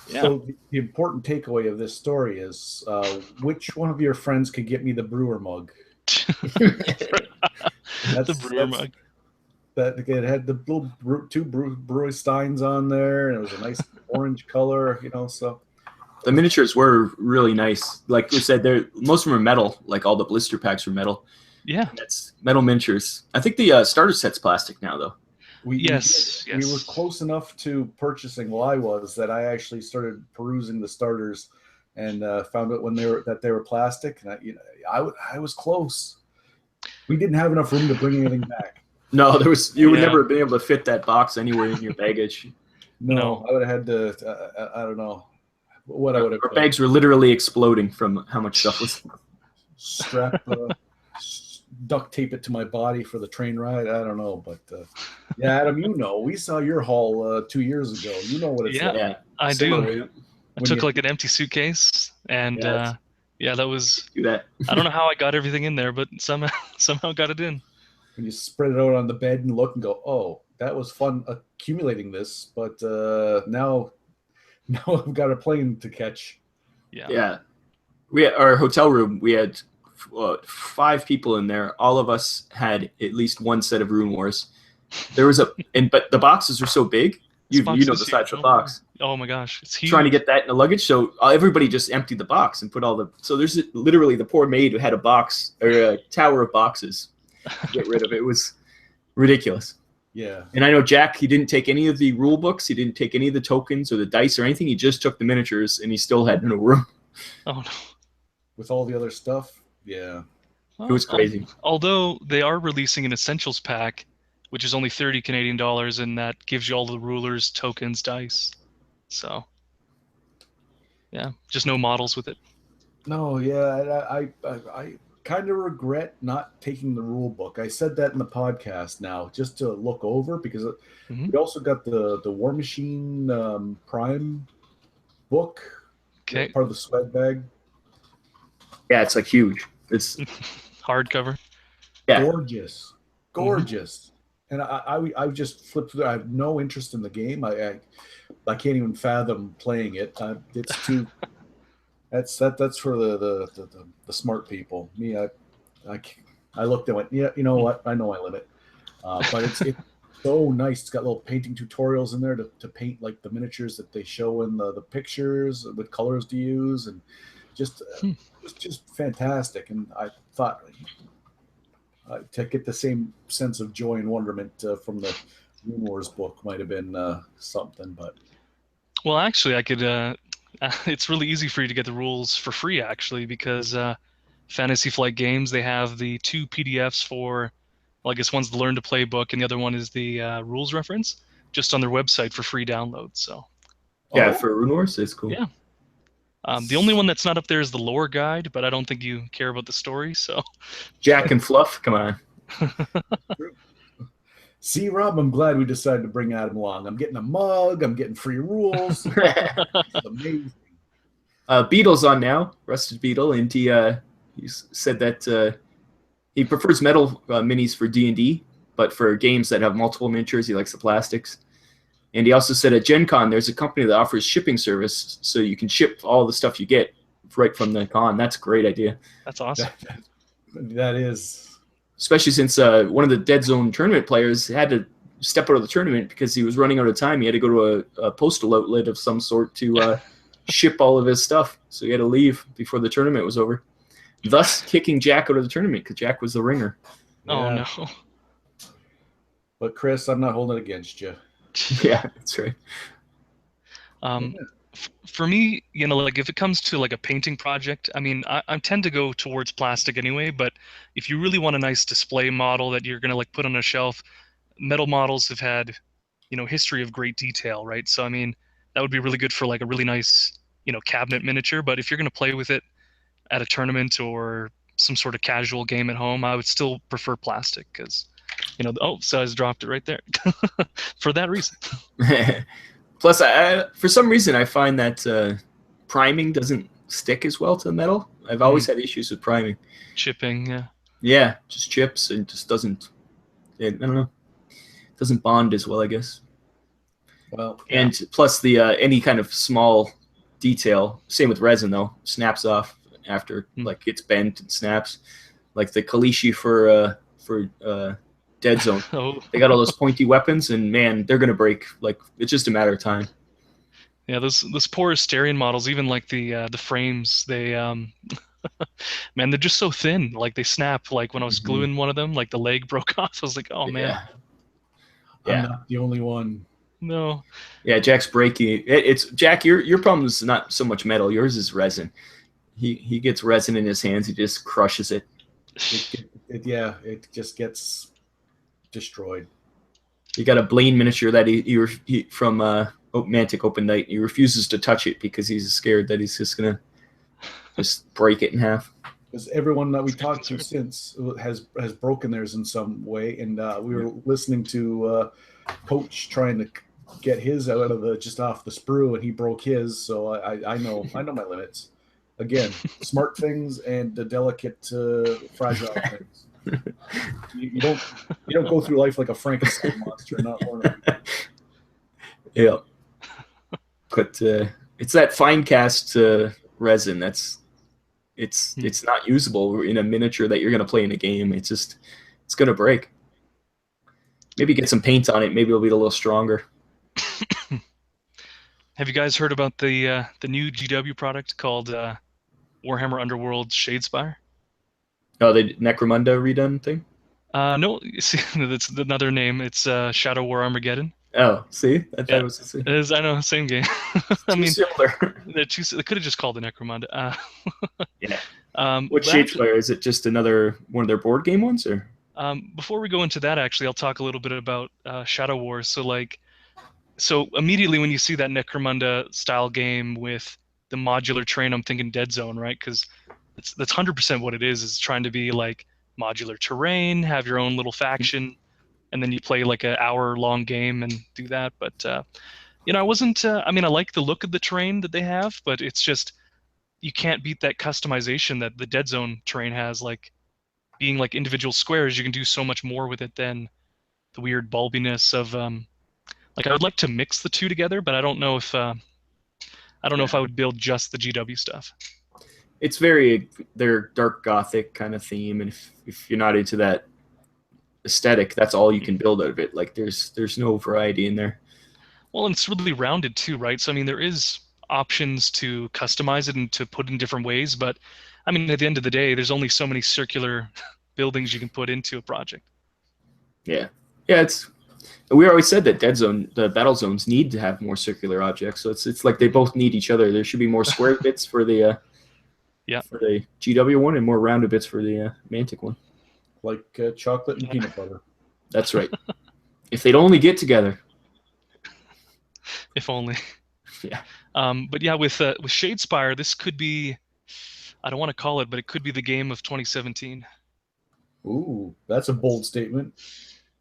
Yeah. So the important takeaway of this story is, which one of your friends could get me the brewer mug? The brewer mug. That it had the little 2 brewery steins on there, and it was a nice orange color, so. The miniatures were really nice. Like we said, most of them are metal. Like all the blister packs are metal. Yeah. That's metal miniatures. I think the starter set's plastic now, though. Yes. We were close enough to purchasing, well, I was, that I actually started perusing the starters and found out that they were plastic. And I was close. We didn't have enough room to bring anything back. No, you would never have been able to fit that box anywhere in your baggage. No, I would have had to. I don't know what I would have. Our bags were literally exploding from how much stuff was. Strap, duct tape it to my body for the train ride. I don't know, but yeah, Adam, we saw your haul 2 years ago. You know what it's like. Yeah, I do. I took like an empty suitcase, and that was. Do that. I don't know how I got everything in there, but somehow got it in. When you spread it out on the bed and look and go, oh, that was fun accumulating this, but now I've got a plane to catch. Yeah. We had our hotel room. We had 5 people in there. All of us had at least 1 set of Rune Wars. There was but the boxes are so big. You know the size of the box. Oh my gosh, it's huge. Trying to get that in the luggage, so everybody just emptied the box and put all the. So there's literally the poor maid who had a box or a tower of boxes to get rid of. It was ridiculous. Yeah. And I know Jack, he didn't take any of the rule books. He didn't take any of the tokens or the dice or anything. He just took the miniatures, and he still had no room. Oh no. With all the other stuff, yeah. It was crazy. Although they are releasing an Essentials pack, which is only 30 Canadian dollars, and that gives you all the rulers, tokens, dice. So, yeah, just no models with it. No, yeah, I kind of regret not taking the rule book. I said that in the podcast now, just to look over, because we also got the War Machine Prime book, part of the swag bag. Yeah, it's like huge. It's hardcover. Yeah. Gorgeous. And I just flipped through. I have no interest in the game. I can't even fathom playing it. It's too. That's for the smart people. Me, I looked and went, yeah, you know what? I know my limit. But it's so nice. It's got little painting tutorials in there to paint like the miniatures that they show in the pictures, what colors to use, and just it was just fantastic. And I thought to get the same sense of joy and wonderment from the Rune Wars book might have been something. But well, actually, I could. It's really easy for you to get the rules for free, actually, because Fantasy Flight Games, they have the 2 PDFs for, well, I guess one's the Learn to Play book, and the other one is the rules reference, just on their website for free download. So yeah, for Rune Wars, it's cool. Yeah. The only one that's not up there is the lore guide, but I don't think you care about the story. So Jack and Fluff, come on. See, Rob, I'm glad we decided to bring Adam along. I'm getting a mug. I'm getting free rules. Amazing. Beetle's on now, Rusted Beetle, and he said that he prefers metal minis for D&D, but for games that have multiple miniatures, he likes the plastics. And he also said at Gen Con, there's a company that offers shipping service, so you can ship all the stuff you get right from the con. That's a great idea. That's awesome. That is. Especially since one of the Deadzone tournament players had to step out of the tournament because he was running out of time. He had to go to a postal outlet of some sort to ship all of his stuff. So he had to leave before the tournament was over, thus kicking Jack out of the tournament because Jack was the ringer. Oh, no. But, Chris, I'm not holding it against you. Yeah, that's right. For me, like if it comes to like a painting project, I mean, I tend to go towards plastic anyway, but if you really want a nice display model that you're going to like put on a shelf, metal models have had, history of great detail, right? So, I mean, that would be really good for like a really nice, cabinet miniature. But if you're going to play with it at a tournament or some sort of casual game at home, I would still prefer plastic because, so I just dropped it right there for that reason. Plus, for some reason, I find that priming doesn't stick as well to the metal. I've always had issues with priming. Chipping, yeah. Yeah, just chips and just doesn't. I don't know. Doesn't bond as well, I guess. Well, and plus the any kind of small detail. Same with resin though. Snaps off after like it's bent and snaps. Like the Kalishi for Deadzone. Oh. They got all those pointy weapons, and man, they're gonna break. Like it's just a matter of time. Yeah, those poor Asterion models, even like the frames, they man, they're just so thin. Like they snap. Like when I was gluing one of them, like the leg broke off. I was like, oh man. I'm not the only one. No. Yeah, Jack's breaking. It's Jack. Your problem is not so much metal. Yours is resin. He gets resin in his hands. He just crushes it. It just gets destroyed. You got a Blaine miniature that he from Mantic Open Night. He refuses to touch it because he's scared that he's just gonna just break it in half. Because everyone that we talked to since has broken theirs in some way, and we were listening to Coach trying to get his out of just off the sprue, and he broke his. So I know my limits. Again, smart things and the delicate, fragile things. You don't go through life like a Frankenstein monster, not learning. Yeah, but it's that fine cast resin it's not usable in a miniature that you're gonna play in a game. It's gonna break. Maybe get some paint on it. Maybe it'll be a little stronger. Have you guys heard about the new GW product called Warhammer Underworld Shadespire? Oh, the Necromunda redone thing? No, see, that's another name. It's Shadow War Armageddon. Oh, see? I thought it was the same. It is, I know, same game. I mean, similar. They could have just called it Necromunda. Yeah. What Shadespire? Is it just another one of their board game ones? Or? Before we go into that, actually, I'll talk a little bit about Shadow War. So immediately when you see that Necromunda style game with the modular terrain, I'm thinking Deadzone, right? Because that's 100% what it is trying to be like modular terrain, have your own little faction, and then you play like an hour-long game and do that. But I wasn't. I like the look of the terrain that they have, but it's just you can't beat that customization that the Deadzone terrain has. Like being like individual squares, you can do so much more with it than weird bulbiness of like I would like to mix the two together, but I don't know if I would build just the GW stuff. It's their dark gothic kind of theme, and if you're not into that aesthetic, that's all you can build out of it. Like there's no variety in there. Well, and it's really rounded too, right? So I mean, there is options to customize it and to put in different ways, but I mean, at the end of the day, there's only so many circular buildings you can put into a project. Yeah, we always said that the battle zones need to have more circular objects. So it's like they both need each other. There should be more square bits for the for the GW one and more rounded bits for the Mantic one. Like chocolate and peanut butter. That's right. If they'd only get together. If only. Yeah. But yeah, with Shadespire, this could be, I don't want to call it, but it could be the game of 2017. Ooh, that's a bold statement.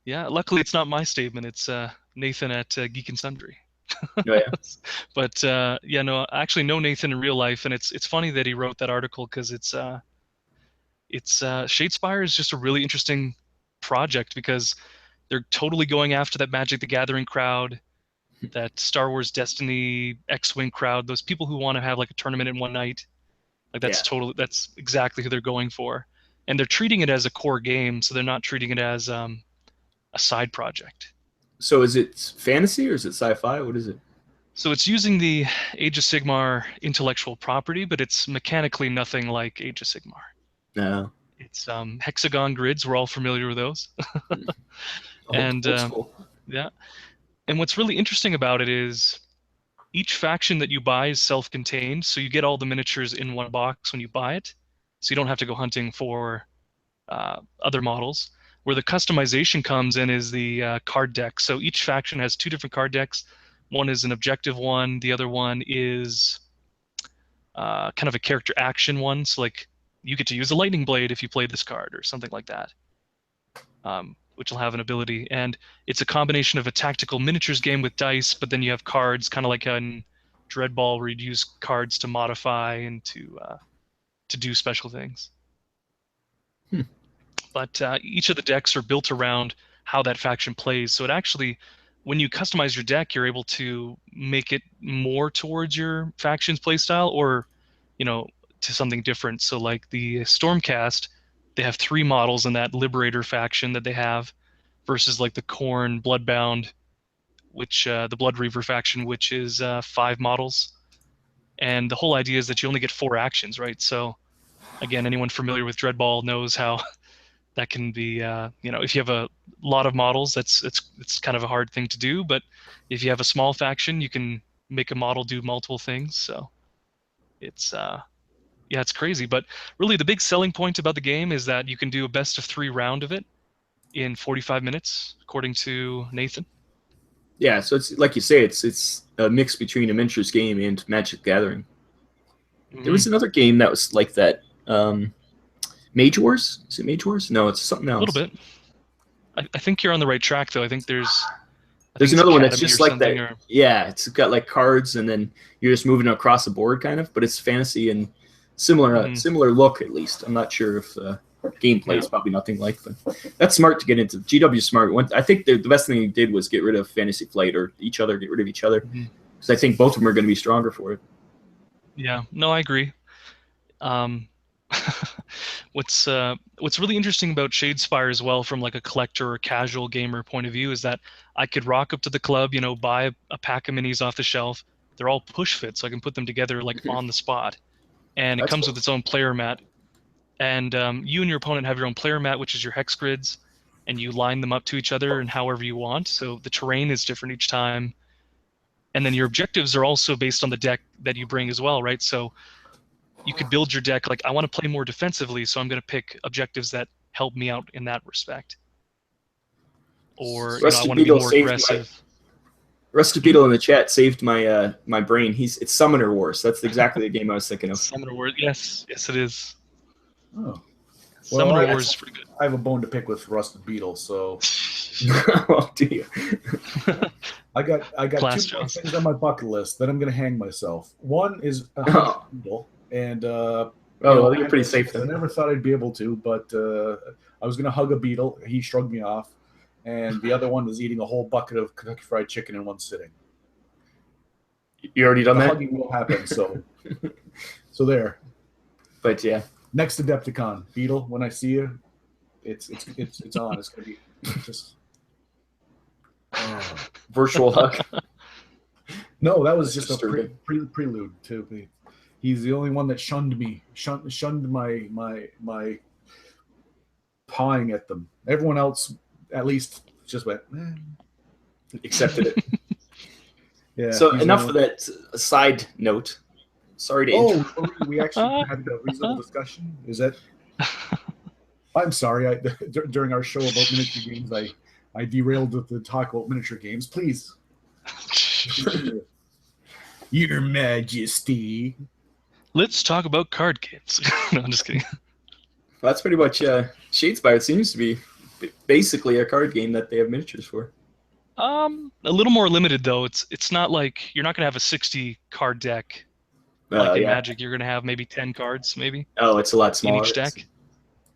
Yeah, luckily it's not my statement. It's Nathan at Geek and Sundry. Oh, yeah. But yeah, no, I actually know Nathan in real life, and it's funny that he wrote that article because it's Shadespire is just a really interesting project because they're totally going after that Magic the Gathering crowd, that Star Wars Destiny X-Wing crowd, those people who want to have like a tournament in one night. Like that's exactly who they're going for. And they're treating it as a core game, so they're not treating it as a side project. So is it fantasy or is it sci-fi? What is it? So it's using the Age of Sigmar intellectual property, but it's mechanically nothing like Age of Sigmar. No. It's hexagon grids. We're all familiar with those. And yeah. And what's really interesting about it is each faction that you buy is self-contained, so you get all the miniatures in one box when you buy it, so you don't have to go hunting for other models. Where the customization comes in is the card deck. So each faction has two different card decks. One is an objective one. The other one is kind of a character action one. So like you get to use a lightning blade if you play this card or something like that, which will have an ability. And it's a combination of a tactical miniatures game with dice, but then you have cards, kind of like in Dreadball, where you'd use cards to modify and to do special things. But each of the decks are built around how that faction plays. So it actually, when you customize your deck, you're able to make it more towards your faction's playstyle or, to something different. So like the Stormcast, they have 3 models in that Liberator faction that they have versus like the Khorne Bloodbound, which the Blood Reaver faction, which is 5 models. And the whole idea is that you only get 4 actions, right? So again, anyone familiar with Dreadball knows how that can be, if you have a lot of models, it's kind of a hard thing to do. But if you have a small faction, you can make a model do multiple things. So it's it's crazy. But really, the big selling point about the game is that you can do a best of 3 round of it in 45 minutes, according to Nathan. Yeah, so it's like you say, it's a mix between a miniatures game and Magic the Gathering. Mm-hmm. There was another game that was like that. Mage Wars? Is it Mage Wars? No, it's something else. A little bit. I think you're on the right track, though. I think there's another one that's just like that. Yeah, it's got like cards, and then you're just moving across the board, kind of. But it's fantasy and similar look, at least. I'm not sure if gameplay is probably nothing like, but that's smart to get into. GW smart. I think the best thing he did was get rid of Fantasy Flight or get rid of each other, because I think both of them are going to be stronger for it. Yeah, no, I agree. What's really interesting about Shadespire as well, from like a collector or casual gamer point of view, is that I could rock up to the club, buy a pack of minis off the shelf. They're all push fit, so I can put them together like on the spot. And it comes with its own player mat. And you and your opponent have your own player mat, which is your hex grids, and you line them up to each other and however you want. So the terrain is different each time. And then your objectives are also based on the deck that you bring as well, right? So you could build your deck like, I want to play more defensively, so I'm going to pick objectives that help me out in that respect. Or I want to be more aggressive. Rusty Beetle in the chat saved my my brain. It's Summoner Wars. That's exactly the game I was thinking of. Summoner Wars, yes, it is. Oh, Summoner Wars is pretty good. I have a bone to pick with Rusty Beetle, so. Oh, do you? I got two more things on my bucket list that I'm going to hang myself. One is a Beetle, and you're pretty safe then. I never thought I'd be able to, but I was going to hug a beetle. He shrugged me off. and the other one is eating a whole bucket of Kentucky Fried Chicken in one sitting. You already done The that? hugging will happen, so there. But yeah. Next Adepticon, Beetle, when I see you, it's on. It's gonna be just Virtual hug. No, that was just a Disturbing. prelude to me. He's the only one that shunned me, shunned my pawing at them. Everyone else, at least, just went, Accepted it. Yeah. So enough of that side note. Sorry to we actually had a reasonable discussion. Is that? I'm sorry. During our show about miniature games, I derailed the talk about miniature games. Please. Your Majesty. Let's talk about card games. No, I'm just kidding. Well, that's pretty much Shadespire. It seems to be basically a card game that they have miniatures for. A little more limited though. It's not like you're not gonna have a 60 card deck like in Magic. You're gonna have maybe 10 cards, maybe. Oh, it's a lot smaller. In each deck.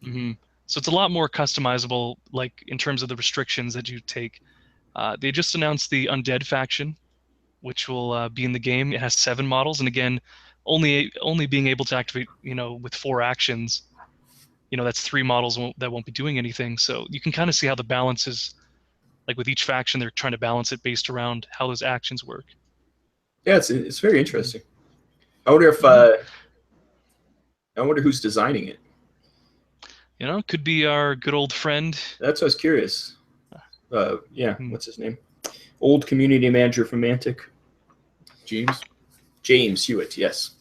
Mm-hmm. So it's a lot more customizable, like in terms of the restrictions that you take. They just announced the Undead faction, which will be in the game. It has 7 models, and again, only being able to activate, with 4 actions. That's 3 models that won't be doing anything. So you can kind of see how the balance is. Like with each faction, they're trying to balance it based around how those actions work. Yeah, it's very interesting. I wonder if I wonder who's designing it. Could be our good old friend. That's what I was curious. What's his name? Old community manager from Mantic. James Hewitt, yes.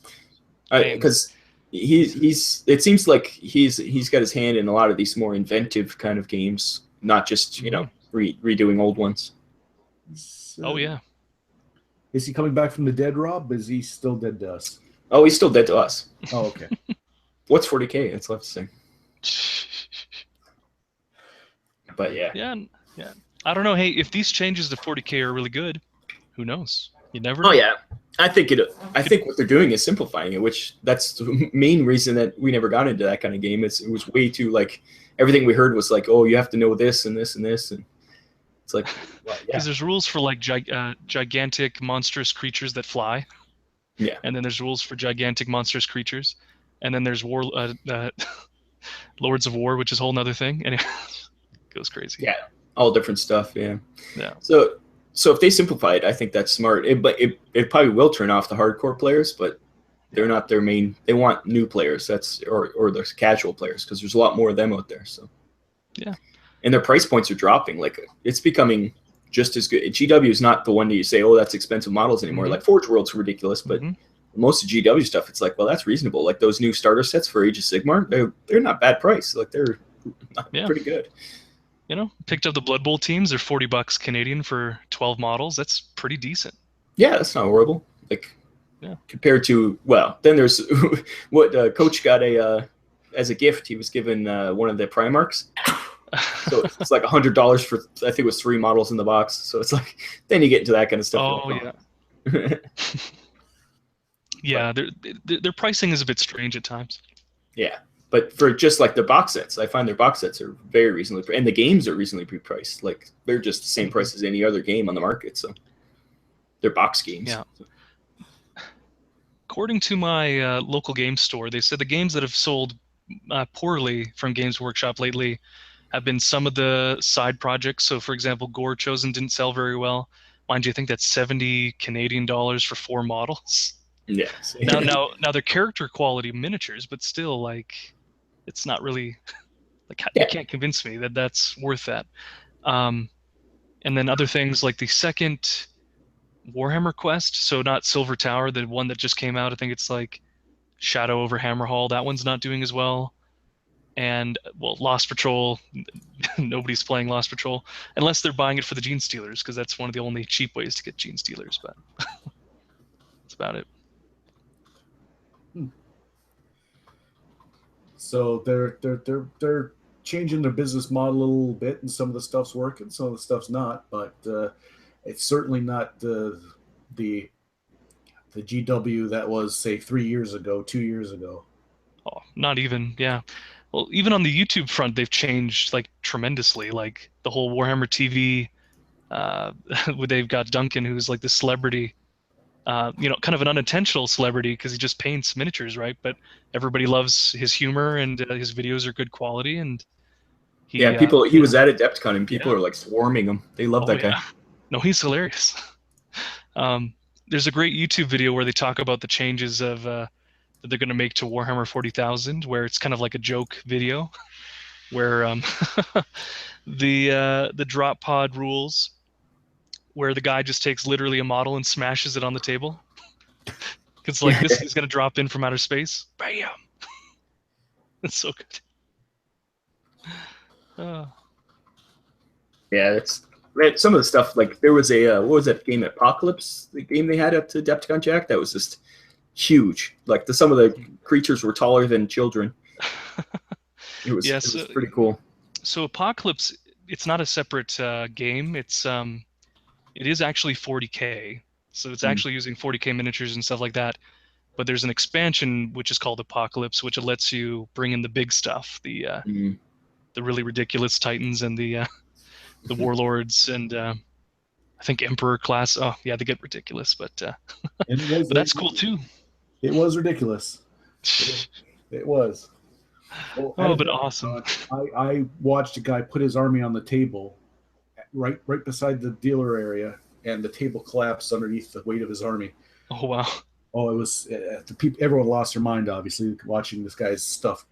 Because he's it seems like he's got his hand in a lot of these more inventive kind of games, not just redoing old ones. Oh yeah. Is he coming back from the dead, Rob? Is he still dead to us? Oh, he's still dead to us. Oh, okay. What's 40K? That's left to say. But yeah. Yeah. I don't know. Hey, if these changes to 40K are really good, who knows? You never know. Oh yeah. I think what they're doing is simplifying it, which that's the main reason that we never got into that kind of game. It was way too everything we heard was like, oh, you have to know this and this and this, and it's like, because there's rules for gigantic monstrous creatures that fly. Yeah. And then there's rules for gigantic monstrous creatures, and then there's Lords of War, which is a whole nother thing, and it goes crazy. Yeah, all different stuff. Yeah. Yeah. So if they simplify it, I think that's smart. But it probably will turn off the hardcore players, but they're not their main. They want new players. Or the casual players, because there's a lot more of them out there. So yeah, and their price points are dropping. Like it's becoming just as good. GW is not the one that you say, oh, that's expensive models anymore. Mm-hmm. Like Forge World's ridiculous, but most of GW stuff, it's like, well, that's reasonable. Like those new starter sets for Age of Sigmar, they're not bad price. Like they're pretty good. Picked up the Blood Bowl teams. They're $40 Canadian for 12 models. That's pretty decent. Yeah, that's not horrible. Compared to, well, then there's what Coach got as a gift. He was given one of the Primarchs. So it's like $100 for, I think it was 3 models in the box. So it's like, then you get into that kind of stuff. Oh yeah. Yeah, their pricing is a bit strange at times. Yeah. But for just like the box sets, I find their box sets are very reasonably, and the games are reasonably priced. Like they're just the same price as any other game on the market. So they're box games. Yeah. According to my local game store, they said the games that have sold poorly from Games Workshop lately have been some of the side projects. So, for example, Gore Chosen didn't sell very well. Mind you, I think that's 70 Canadian dollars for 4 models. Yes. Now they're character quality miniatures, but still, it's not really you can't convince me that that's worth that. And then other things like the second Warhammer Quest, so not Silver Tower, the one that just came out. I think it's like Shadow over Hammerhall. That one's not doing as well. And Lost Patrol, nobody's playing Lost Patrol unless they're buying it for the Gene Stealers, because that's one of the only cheap ways to get Gene Stealers. But that's about it. So they're changing their business model a little bit, and some of the stuff's working, some of the stuff's not. But it's certainly not the GW that was, say, 3 years ago, 2 years ago. Oh, not even. Yeah. Well, even on the YouTube front, they've changed like tremendously. Like the whole Warhammer TV, where they've got Duncan, who's like the celebrity, kind of an unintentional celebrity because he just paints miniatures, right? But everybody loves his humor and his videos are good quality. And he was at Adepticon and people are like swarming him. They love that guy. No, he's hilarious. There's a great YouTube video where they talk about the changes of that they're going to make to Warhammer 40,000, where it's kind of like a joke video, where the drop pod rules, where the guy just takes literally a model and smashes it on the table. It's like this is going to drop in from outer space. Bam! It's so good. Yeah, it's some of the stuff. Like there was a what was that game, Apocalypse? The game they had at Adepticon, Jack. That was just huge. Like some of the creatures were taller than children. It was pretty cool. So Apocalypse, it's not a separate game. It is actually 40K. So it's actually using 40K miniatures and stuff like that. But there's an expansion which is called Apocalypse, which lets you bring in the big stuff, the really ridiculous Titans and the warlords and I think Emperor class. Oh yeah, they get ridiculous, but but that's cool too. It was ridiculous. It was. Well, but awesome. I watched a guy put his army on the table, right beside the dealer area, and the table collapsed underneath the weight of his army. Oh wow. Oh, it was everyone lost their mind, obviously, watching this guy's stuff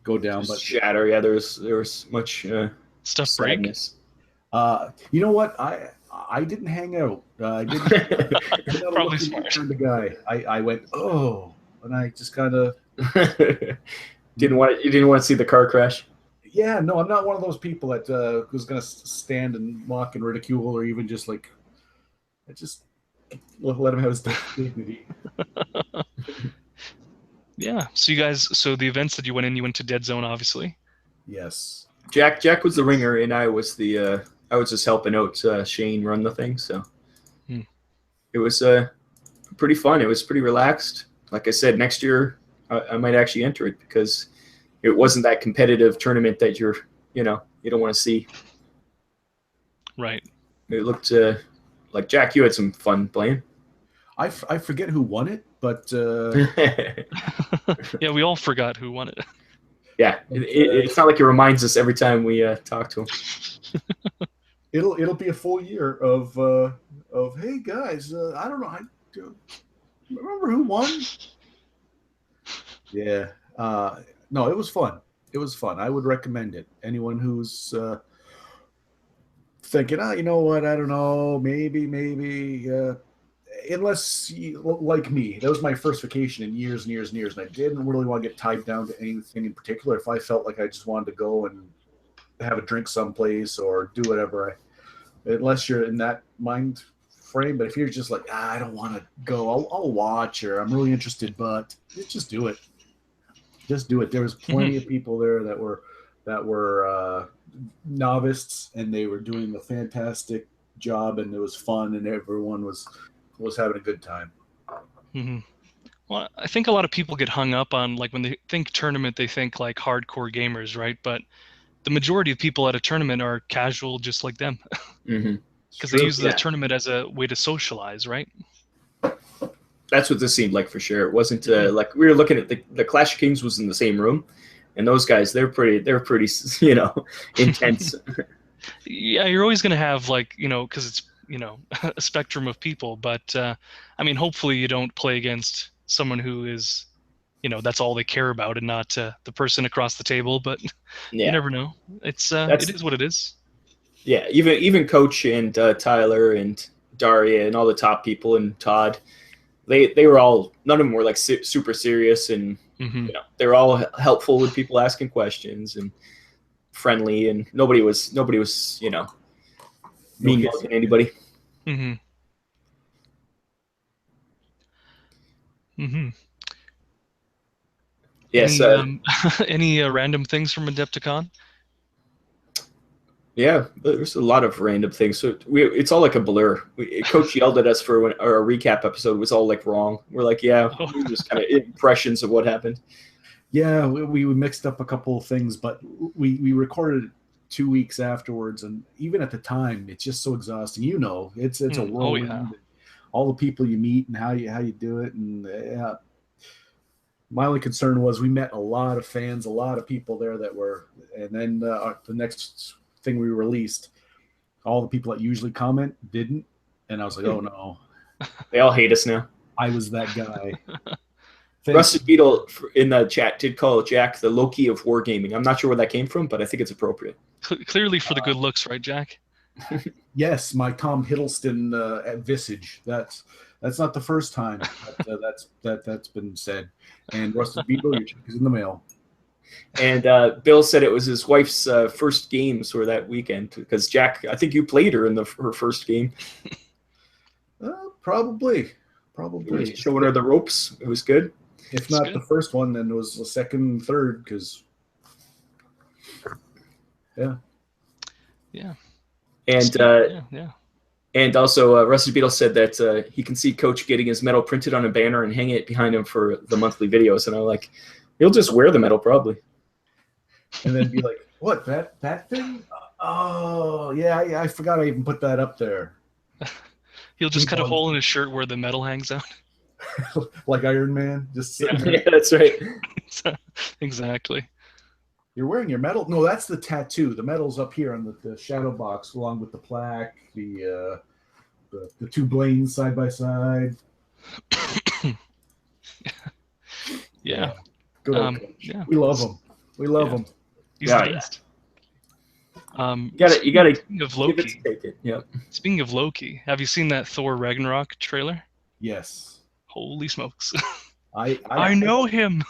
go down. But shatter. Yeah, there was much stuff sadness. You know what? I didn't hang out. I didn't. Probably smart. Kind of guy. I went, oh, and I just kind of didn't want to see the car crash. Yeah, no, I'm not one of those people that was going to stand and mock and ridicule, or even just like, I just let him have his dignity. Yeah. So you guys, the events that you went to Deadzone, obviously. Yes. Jack was the ringer, and I was just helping out Shane run the thing. So it was pretty fun. It was pretty relaxed. Like I said, next year I might actually enter it because it wasn't that competitive tournament that you don't want to see. Right. It looked like Jack, you had some fun playing. I forget who won it, but yeah, we all forgot who won it. Yeah, it's not like it reminds us every time we talk to him. It'll be a full year of hey guys, I don't know, I remember who won. Yeah, no, it was fun. It was fun. I would recommend it. Anyone who's thinking, you know what, I don't know, maybe, unless you, like me, that was my first vacation in years and years and years, and I didn't really want to get tied down to anything in particular. If I felt like I just wanted to go and have a drink someplace or do whatever, unless you're in that mind frame. But if you're just like, I don't want to go, I'll watch, or I'm really interested, but just do it. Just do it. There was plenty of people there that were novices, and they were doing a fantastic job, and it was fun, and everyone was having a good time. Mm-hmm. Well, I think a lot of people get hung up on, like, when they think tournament, they think like hardcore gamers, right? But the majority of people at a tournament are casual, just like them, because they use the tournament as a way to socialize, right? That's what this seemed like for sure. It wasn't like we were looking at the Clash of Kings was in the same room, and those guys they're pretty intense. Yeah, you're always gonna have, like, because it's a spectrum of people, but I mean, hopefully you don't play against someone who is that's all they care about, and not the person across the table. But you never know. It is what it is. Yeah, even Coach and Tyler and Daria and all the top people and Todd, they were all, none of them were like super serious, and they were all helpful with people asking questions and friendly, and nobody was mean mugging anybody. Yes. Any random things from Adepticon? Yeah, there's a lot of random things. So it's all like a blur. Coach yelled at us for our recap episode was all like wrong. We're like, we just kind of impressions of what happened. Yeah, we mixed up a couple of things, but we recorded 2 weeks afterwards, and even at the time, it's just so exhausting. It's a Oh whirlwind. yeah. All the people you meet and how you do it, and my only concern was we met a lot of fans, a lot of people there that were, and then the next thing we released, all the people that usually comment didn't, and I was like, oh no, They all hate us now. I was that guy. Rusted Beetle in the chat did call Jack the Loki of wargaming. I'm not sure where that came from, but I think it's appropriate. Clearly for the good looks, right, Jack? Yes, my Tom Hiddleston visage. That's not the first time that's been said. And Rusted Beetle, your check is in the mail. And Bill said it was his wife's first games for that weekend because Jack, I think you played her in her first game. Probably. Showing her the ropes. It was good. If not the first one, then it was the second, third, because And yeah. And also, Rusty Beetle said that he can see Coach getting his medal printed on a banner and hanging it behind him for the monthly videos. And I'm like, he'll just wear the medal probably. And then be like, what, that thing? Oh, yeah, I forgot I even put that up there. He'll just cut a hole in his shirt where the medal hangs out. Like Iron Man? Just yeah, that's right. Exactly. You're wearing your medal? No, that's the tattoo. The medal's up here on the shadow box, along with the plaque, the two Blaines side by side. Yeah. Good old Coach. Yeah. We love him. We love him. He's the best. You gotta speaking of Loki. take it. Yep. Speaking of Loki, have you seen that Thor Ragnarok trailer? Yes. Holy smokes! I know him.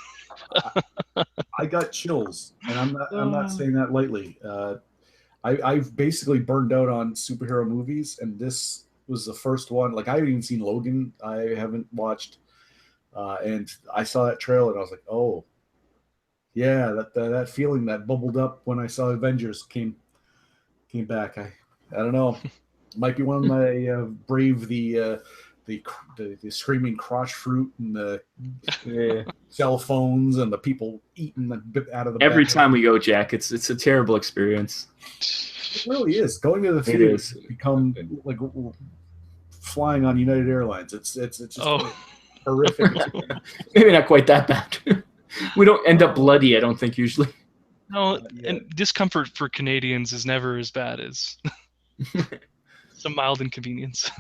I got chills, and I'm not saying that lightly. I've basically burned out on superhero movies, and this was the first one. Like, I haven't even seen Logan. I haven't watched, and I saw that trailer, and I was like, oh, yeah, that feeling that bubbled up when I saw Avengers came back. I don't know. Might be one of my brave the screaming crotch fruit and the cell phones and the people eating the bit out of the every bag. time we go, Jack. It's a terrible experience. It really is. Going to the theater has become like flying on United Airlines. It's just horrific. Maybe not quite that bad. We don't end up bloody, I don't think, usually. No, and discomfort for Canadians is never as bad as some mild inconvenience.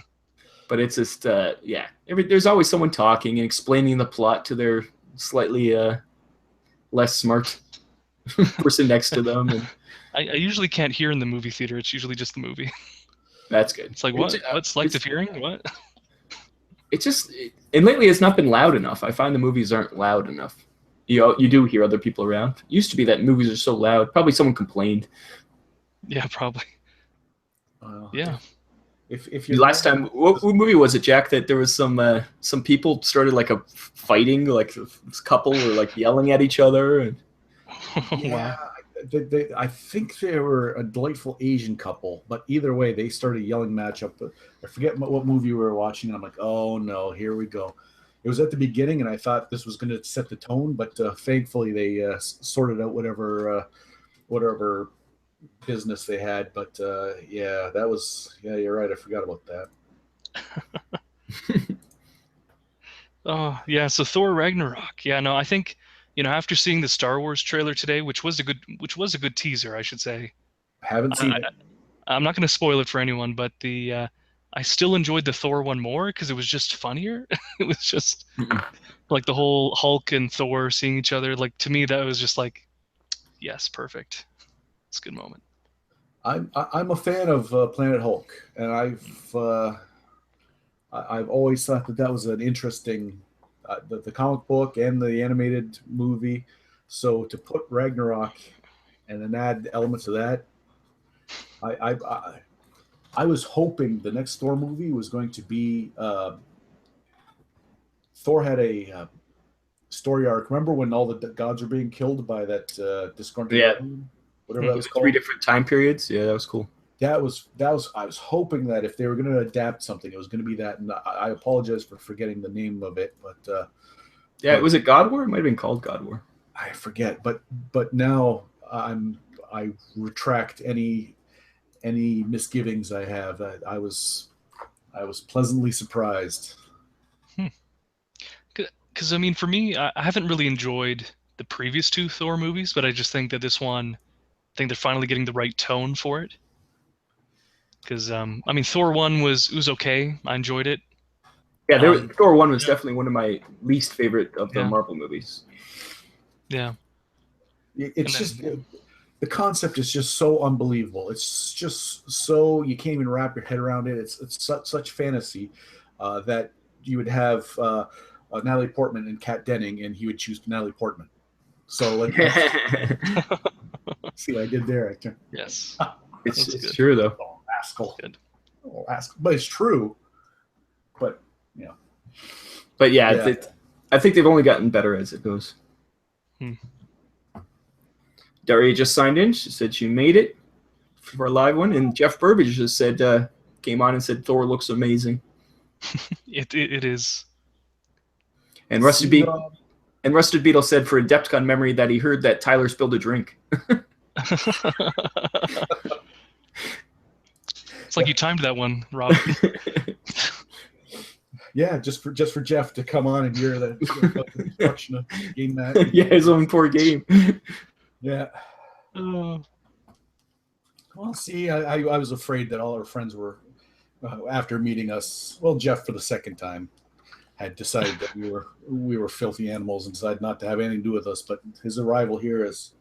But it's just, there's always someone talking and explaining the plot to their slightly less smart person next to them. And I usually can't hear in the movie theater. It's usually just the movie. That's good. It's like, what's selective hearing? What? It's just, and lately it's not been loud enough. I find the movies aren't loud enough. You do hear other people around. It used to be that movies are so loud. Probably someone complained. Yeah, probably. Yeah. If you last time, what movie was it, Jack? That there was some people started like a fighting, like this couple were like yelling at each other. And yeah, I think they were a delightful Asian couple, but either way, they started yelling matchup. I forget what movie we were watching, and I'm like, oh no, here we go. It was at the beginning, and I thought this was going to set the tone, but thankfully they sorted out whatever business they had. But you're right. I forgot about that. Oh yeah, so Thor Ragnarok. Yeah, no, I think after seeing the Star Wars trailer today, which was a good teaser, I should say. Haven't seen it. I'm not going to spoil it for anyone, but I still enjoyed the Thor one more because it was just funnier. It was just like the whole Hulk and Thor seeing each other. Like, to me, that was just like, yes, perfect. It's a good moment. I'm a fan of Planet Hulk, and I've always thought that was an interesting the comic book and the animated movie. So to put Ragnarok and then add elements of that, I was hoping the next Thor movie was going to be Thor had a story arc. Remember when all the gods were being killed by that disgruntled whatever that was called? 3 different time periods. Yeah, that was cool. That was. I was hoping that if they were going to adapt something, it was going to be that. And I apologize for forgetting the name of it, but was it God War? It might have been called God War. I forget, but now I retract any misgivings I have. I was pleasantly surprised. Because I mean, for me, I haven't really enjoyed the previous two Thor movies, but I just think that this one, I think they're finally getting the right tone for it. Because I mean, Thor 1 was okay. I enjoyed it. Yeah, Thor 1 was definitely one of my least favorite of the Marvel movies. Yeah. It's just the concept is just so unbelievable. It's just so you can't even wrap your head around it. It's such fantasy that you would have Natalie Portman and Kat Denning, and he would choose Natalie Portman. So like, see what I did there? Yes, it's true though. Oh, rascal. Good. Oh, rascal. But it's true. But But yeah. I think they've only gotten better as it goes. Daria just signed in. She said she made it for a live one, and Jeff Burbage just said came on and said Thor looks amazing. It is. And Rusted Beetle said for Adepticon memory that he heard that Tyler spilled a drink. It's like you timed that one, Rob. Yeah, just for Jeff to come on and hear the instruction of game that. Yeah, his own poor game. Yeah. Well, see, I was afraid that all our friends were, after meeting us, well, Jeff for the second time, had decided that we were filthy animals and decided not to have anything to do with us. But his arrival here is,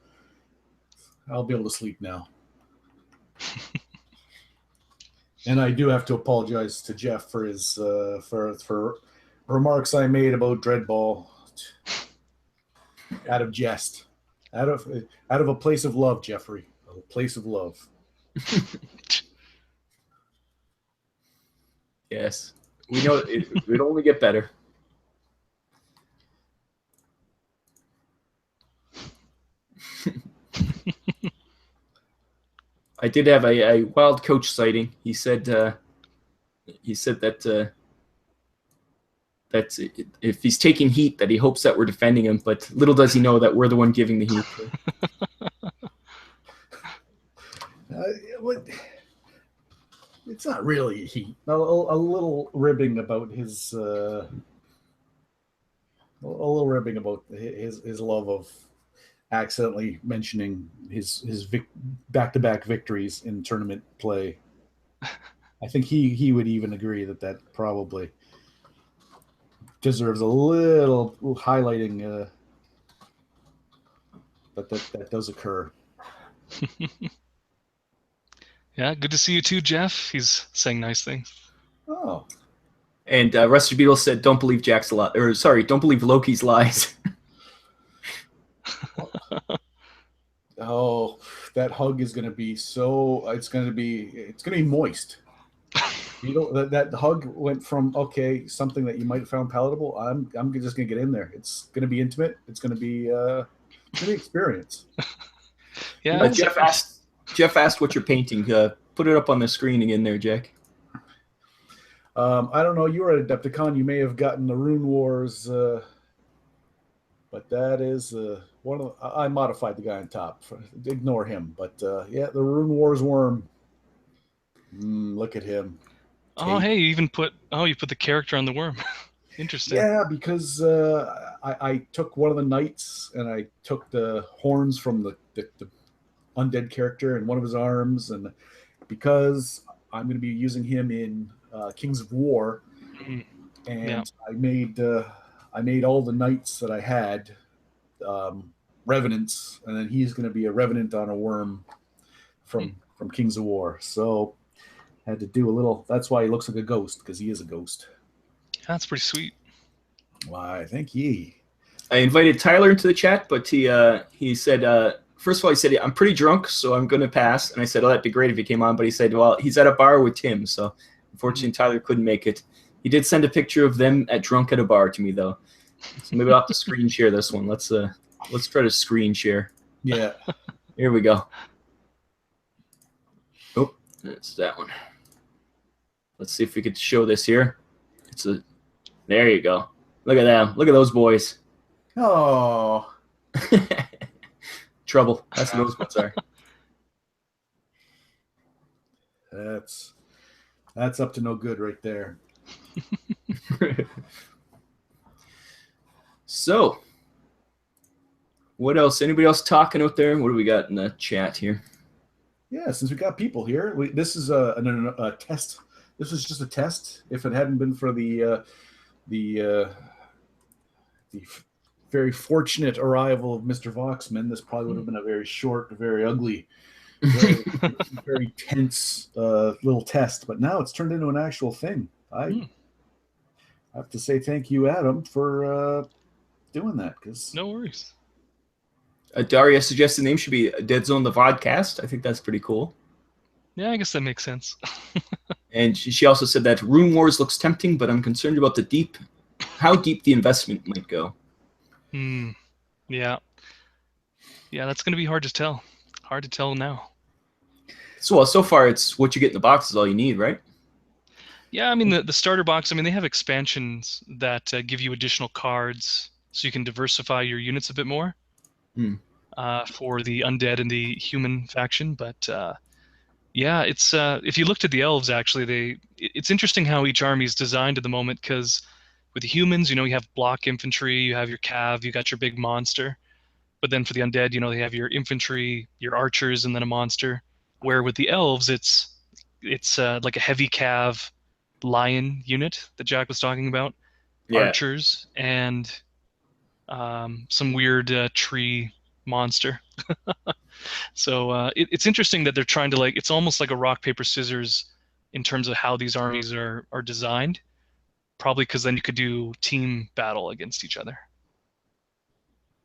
I'll be able to sleep now. And I do have to apologize to Jeff for his for remarks I made about Dreadball. Out of jest, out of a place of love, Jeffrey, a place of love. Yes, we know it would only get better. I did have a wild coach sighting. He said that if he's taking heat, that he hopes that we're defending him. But little does he know that we're the one giving the heat. It's not really heat. A little ribbing about his his love of accidentally mentioning his back-to-back victories in tournament play. I think he would even agree that probably deserves a little highlighting that does occur. Yeah, good to see you too, Jeff. He's saying nice things. Oh. And Rusty Beetle said, "Don't believe Jack's don't believe Loki's lies." Oh, that hug is going to be it's going to be moist. That hug went from something that you might have found palatable. I'm just going to get in there. It's going to be intimate. It's going to be experience. Yeah. Jeff asked what you're painting. Put it up on the screen again there, Jack. I don't know. You were at Adepticon. You may have gotten the Rune Wars, but that is one of I modified the guy on top. Ignore him. But the Rune Wars worm. Look at him. Oh, hey, you put the character on the worm. Interesting. Yeah, because I took one of the knights and I took the horns from the undead character and one of his arms, and because I'm going to be using him in Kings of War, and I made all the knights that I had revenants, and then he's going to be a revenant on a worm from Kings of War. So had to do a little. That's why he looks like a ghost, because he is a ghost. That's pretty sweet. Why, thank ye. I invited Tyler into the chat, but he said. First of all, he said, I'm pretty drunk, so I'm going to pass. And I said, that'd be great if he came on. But he said, well, he's at a bar with Tim. So unfortunately, Tyler couldn't make it. He did send a picture of them drunk at a bar to me, though. So maybe I'll have to screen share this one. Let's try to screen share. Yeah. Here we go. Oh, that's that one. Let's see if we could show this here. There you go. Look at them. Look at those boys. Oh, Trouble. That's what those ones are. That's up to no good right there. So, what else? Anybody else talking out there? What do we got in the chat here? Yeah, since we got people here, this is a test. This was just a test. If it hadn't been for the very fortunate arrival of Mr. Voxman, this probably would have been a very short, very ugly, very tense little test. But now it's turned into an actual thing. I have to say thank you, Adam, for doing that. No worries. Daria suggested the name should be Deadzone the Vodcast. I think that's pretty cool. Yeah, I guess that makes sense. And she also said that Rune Wars looks tempting, but I'm concerned about how deep the investment might go. Yeah. Yeah, that's going to be hard to tell. Hard to tell now. So far, it's what you get in the box is all you need, right? Yeah, I mean, the starter box, I mean, they have expansions that give you additional cards so you can diversify your units a bit more for the undead and the human faction. But yeah, it's if you looked at the elves, actually, it's interesting how each army is designed at the moment, because with the humans, you have block infantry, you have your cav, you got your big monster. But then for the undead, they have your infantry, your archers, and then a monster. Where with the elves, it's like a heavy cav lion unit that Jack was talking about, archers, and some weird tree monster. So it's interesting that they're trying to, it's almost like a rock paper scissors in terms of how these armies are designed. Probably because then you could do team battle against each other.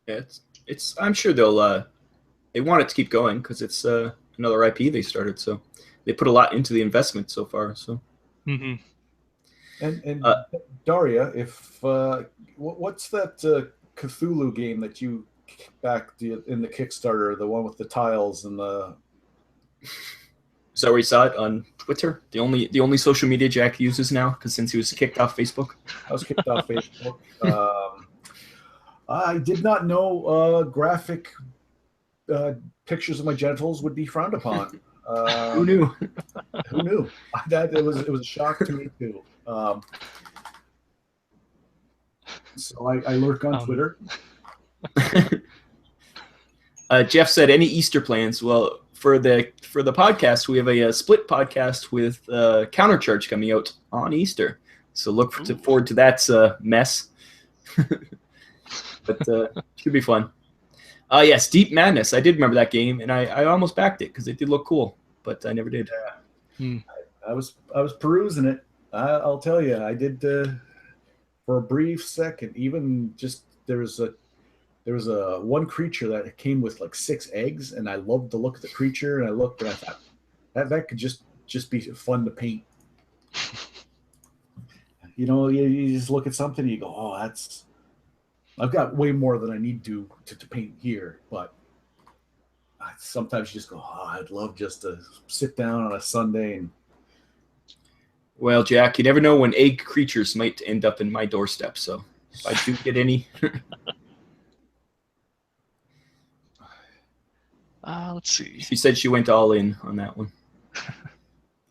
Yeah, it's. I'm sure they want it to keep going because it's another IP they started. So they put a lot into the investment so far. So. Mm-hmm. And Daria, what's that Cthulhu game that you backed in the Kickstarter, the one with the tiles and the? Is that where you saw it on Twitter? The only social media Jack uses now, because since he was kicked off Facebook. I was kicked off Facebook. I did not know graphic pictures of my genitals would be frowned upon. Who knew? Who knew? It was a shock to me too. So I lurk on Twitter. Jeff said, "Any Easter plans?" Well, for the podcast, we have a split podcast with Countercharge coming out on Easter. So look forward to that mess. But it should be fun. Yes, Deep Madness. I did remember that game, and I almost backed it because it did look cool, but I never did. Yeah. I was perusing it. I'll tell you, I did for a brief second. Even just there was a one creature that came with like 6 eggs, and I loved the look of the creature. And I looked, and I thought that could just be fun to paint. You just look at something, and you go, "Oh, that's." I've got way more than I need to paint here, but sometimes you just go, "Oh, I'd love just to sit down on a Sunday and." Well, Jack, you never know when egg creatures might end up in my doorstep. So if I do get any. Let's see. She said she went all in on that one.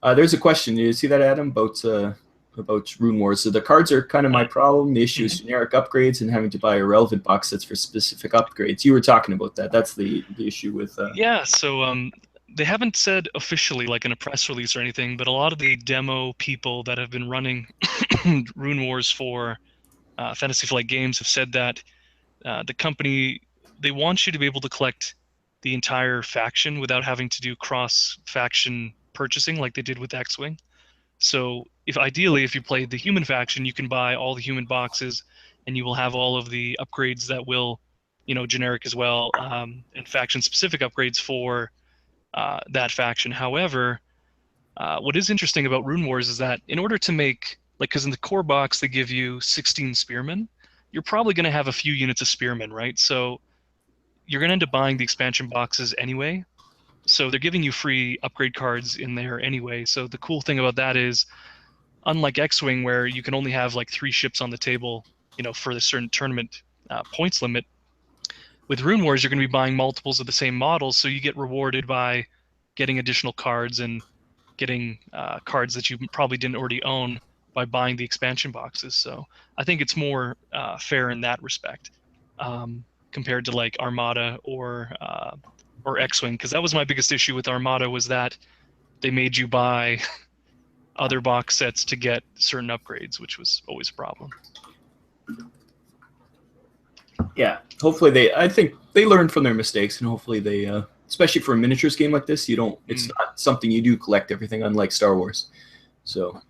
There's a question. Did you see that, Adam, about Rune Wars? So the cards are kind of my problem. The issue is generic upgrades and having to buy irrelevant box sets for specific upgrades. You were talking about that. That's the issue with. Yeah. So they haven't said officially, like in a press release or anything, but a lot of the demo people that have been running Rune Wars for Fantasy Flight Games have said that the company, they want you to be able to collect the entire faction without having to do cross-faction purchasing like they did with X-Wing. So ideally, if you play the human faction, you can buy all the human boxes, and you will have all of the upgrades that will, generic as well, and faction-specific upgrades for that faction. However, what is interesting about Rune Wars is that in order to make, because in the core box they give you 16 spearmen, you're probably going to have a few units of spearmen, right? So you're going to end up buying the expansion boxes anyway. So they're giving you free upgrade cards in there anyway. So the cool thing about that is, unlike X-Wing, where you can only have like 3 ships on the table, for the certain tournament points limit, With Rune Wars, you're going to be buying multiples of the same models, so you get rewarded by getting additional cards and getting cards that you probably didn't already own by buying the expansion boxes. So I think it's more fair in that respect, compared to like Armada or X-Wing, because that was my biggest issue with Armada, was that they made you buy other box sets to get certain upgrades, which was always a problem. Yeah, hopefully I think they learned from their mistakes, and hopefully they, especially for a miniatures game like this, it's not something you do collect everything, unlike Star Wars. So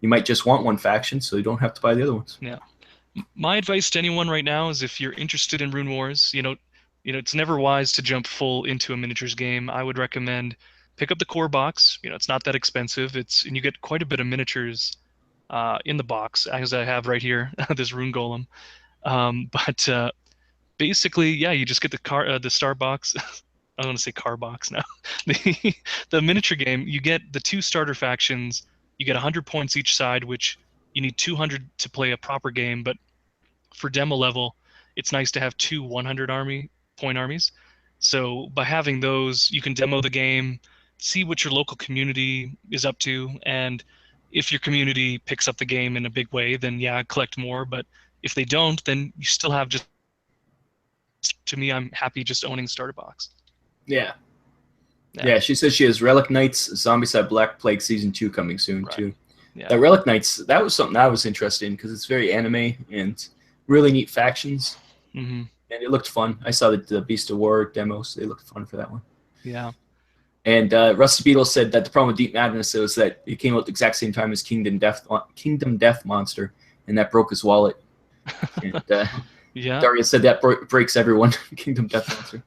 you might just want one faction, so you don't have to buy the other ones. Yeah. My advice to anyone right now is, if you're interested in Rune Wars, it's never wise to jump full into a miniatures game. I would recommend pick up the core box. It's not that expensive. And you get quite a bit of miniatures in the box, as I have right here, this Rune Golem. But basically, yeah, you just get the star box. I want to say car box now. The miniature game, you get the 2 starter factions. You get 100 points each side, which you need 200 to play a proper game. But for demo level, it's nice to have 2 100 point armies. So by having those, you can demo the game, see what your local community is up to, and if your community picks up the game in a big way, then yeah, collect more. But if they don't, then you still have just, to me, I'm happy just owning the starter box. Yeah. Yeah, she says she has Relic Knights, Zombicide Black Plague Season 2 coming soon, too. Yeah. That Relic Knights, that was something I was interested in, because it's very anime and really neat factions. Mm-hmm. And it looked fun. I saw the Beast of War demos. They looked fun for that one. Yeah. And Rusty Beetle said that the problem with Deep Madness was that it came out the exact same time as Kingdom Death Monster, and that broke his wallet. And yeah. Daria said that breaks everyone. Kingdom Death Monster.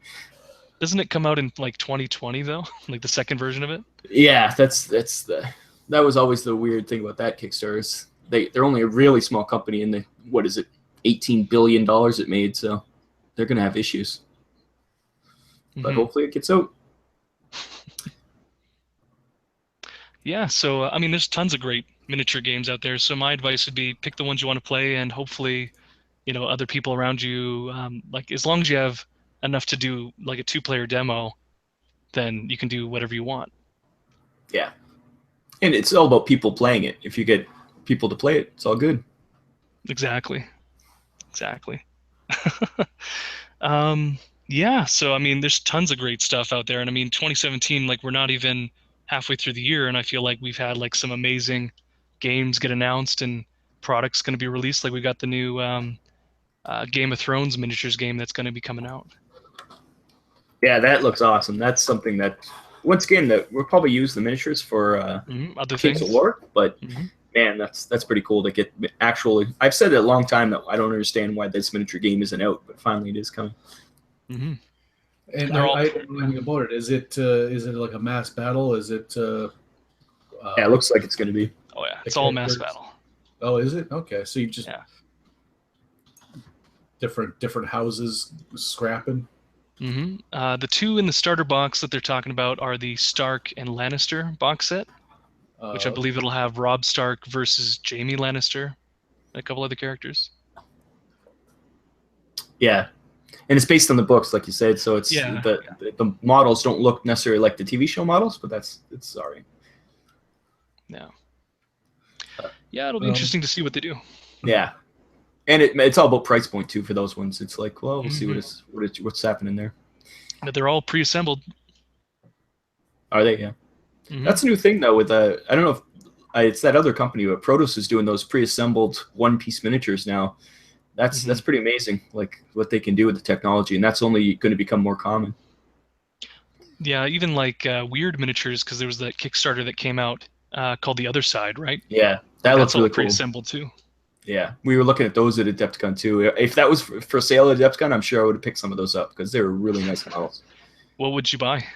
Doesn't it come out in like 2020 though? Like the second version of it? Yeah, that was always the weird thing about that Kickstarter. Is they're only a really small company, and what is it, $18 billion it made, so they're gonna have issues. But hopefully it gets out. Yeah, so I mean, there's tons of great miniature games out there. So my advice would be pick the ones you want to play, and hopefully, other people around you, like as long as you have enough to do like a 2-player demo, then you can do whatever you want. Yeah. And it's all about people playing it. If you get people to play it, it's all good. Exactly. Yeah, so I mean, there's tons of great stuff out there. And I mean, 2017, like, we're not even halfway through the year, and I feel like we've had like some amazing games get announced and products going to be released. Like we got the new Game of Thrones miniatures game that's going to be coming out. Yeah, that looks awesome. That's something that, once again, that we'll probably use the miniatures for other Kings things. of War, but man, that's pretty cool to get actually. I've said it a long time that I don't understand why this miniature game isn't out, but finally it is coming. And I don't know anything about it. Is it like a mass battle? Is it? Yeah, it looks like it's going to be. Oh yeah, it's all mass battle. Oh, is it? Okay, so you just different houses scrapping. The 2 in the starter box that they're talking about are the Stark and Lannister box set, which I believe it'll have Robb Stark versus Jaime Lannister, and a couple other characters. Yeah, and it's based on the books, like you said. So it's the models don't look necessarily like the TV show models, but it's all right. Yeah. Yeah, it'll be interesting to see what they do. Yeah. And it's all about price point too for those ones. It's like, well, we'll see what's happening there. But they're all pre-assembled. Are they? Yeah. That's a new thing though. With I don't know if it's that other company, but Protos is doing those pre-assembled one-piece miniatures now. That's pretty amazing. Like what they can do with the technology, and that's only going to become more common. Yeah, even like weird miniatures, because there was that Kickstarter that came out called The Other Side, right? Yeah, that looks really cool. Pre-assembled too. Yeah, we were looking at those at Adepticon too. If that was for sale at Adepticon, I'm sure I would have picked some of those up because they were really nice models. What would you buy?